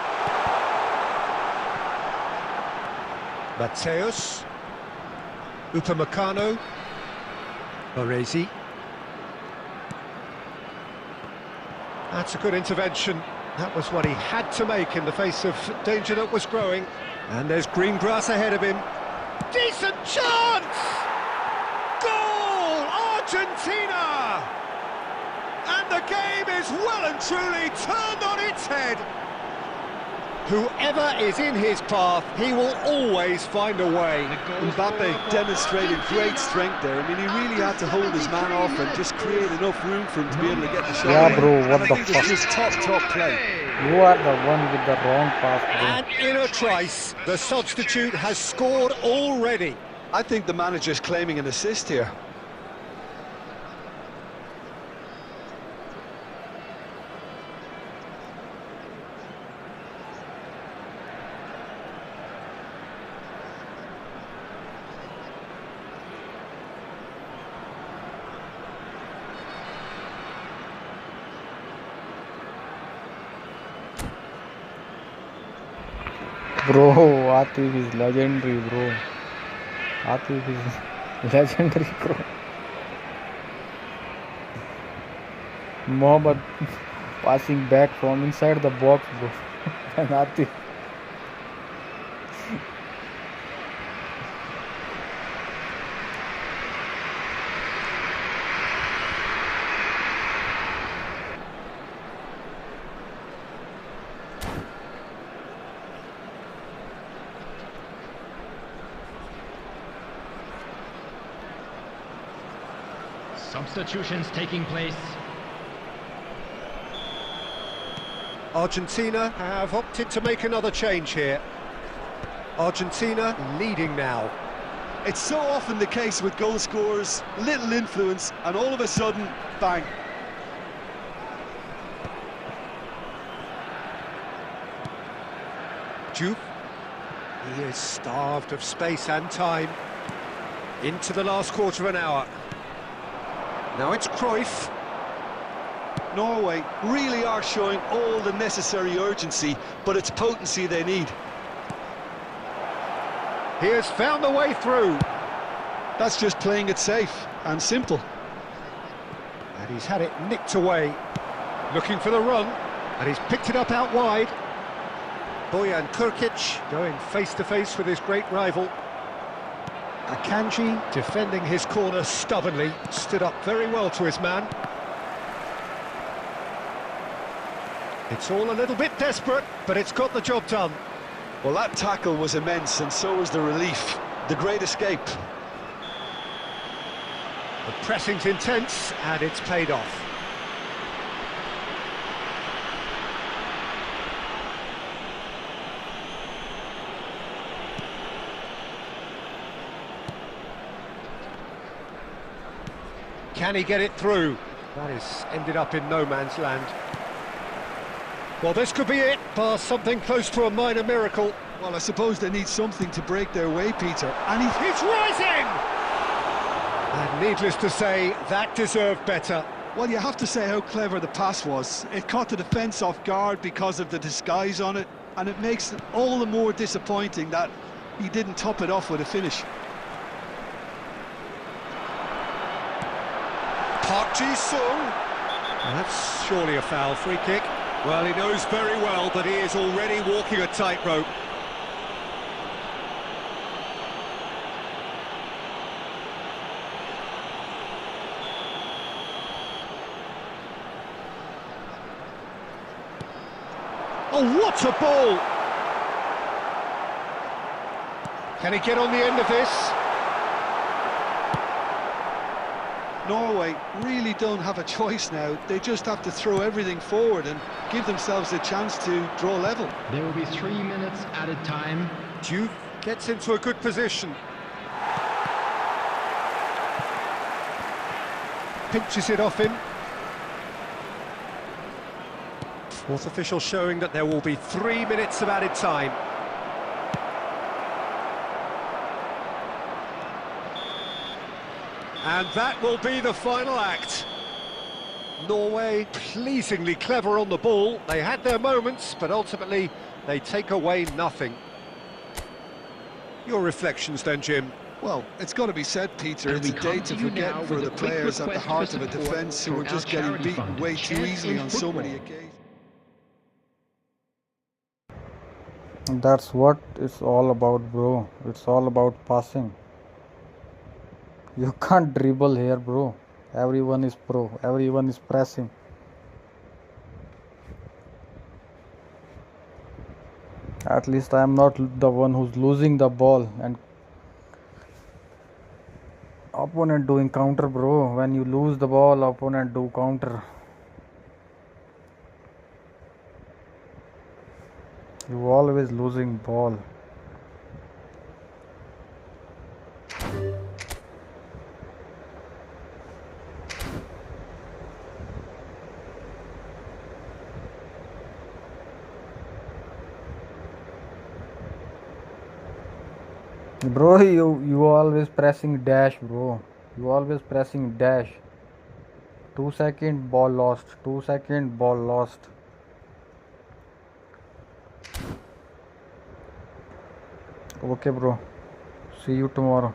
Mateus. Upamecano. Baresi. That's a good intervention. That was what he had to make in the face of danger that was growing. And there's green grass ahead of him. Decent chance! Goal! Argentina! And the game is well and truly turned on its head. Whoever is in his path, he will always find a way. Mbappe demonstrated great strength there. I mean, he really had to hold his man off and just create enough room for him to be able to get the shot. Yeah, bro, what and I the think it fuck? was just top play. You are the one with the wrong pass, And in a trice, the substitute has scored already. I think the manager's claiming an assist here. bro. Atif is legendary, bro. Atif is legendary, bro. Mohammad passing back from inside the box, bro. And Atif. Substitutions taking place. Argentina have opted to make another change here. Argentina leading now. It's so often the case with goal scorers, little influence, and all of a sudden, bang. Juve. He is starved of space and time. Into the last quarter of an hour. Now it's Cruyff. Norway really are showing all the necessary urgency, but it's potency they need. He has found the way through. That's just playing it safe and simple. And he's had it nicked away. Looking for the run. And he's picked it up out wide. Bojan Krkić going face-to-face with his great rival. Akanji defending his corner stubbornly. Stood up very well to his man. It's all a little bit desperate, but it's got the job done. Well, that tackle was immense, and so was the relief. The great escape. The pressing's intense, and it's paid off. Can he get it through? That has ended up in no man's land. Well, this could be it, bar something close to a minor miracle. Well, I suppose they need something to break their way, Peter. And He's rising! And needless to say, that deserved better. well, you have to say how clever the pass was. It caught the defence off guard because of the disguise on it, and it makes it all the more disappointing that he didn't top it off with a finish. Park Ji-sung. That's surely a foul, free kick. Well, he knows very well that he is already walking a tightrope. Oh, what a ball! Can he get on the end of this? Norway really don't have a choice now. They just have to throw everything forward and give themselves a chance to draw level. There will be 3 minutes added time. Duke gets into a good position. Pinches it off him. Fourth official showing that there will be 3 minutes of added time. And that will be the final act. Norway pleasingly clever on the ball. They had their moments, but ultimately they take away nothing. Your reflections then, Jim? Well, it's got to be said, Peter, And it's a we day come to to you forget now for with the a quick players at the request heart for of a support defence who for are just our getting charity beaten fund, way too Chance easily in on so many Football. occasions. That's what it's all about, bro. It's all about passing. You can't dribble here, bro. Everyone is pro. Everyone is pressing. At least I am not the one who's losing the ball and opponent doing counter, bro. When you lose the ball, opponent do counter. You always losing ball. Bro, you always pressing dash, bro. You always pressing dash. 2 second ball lost. 2 second ball lost. Okay, bro. See you tomorrow.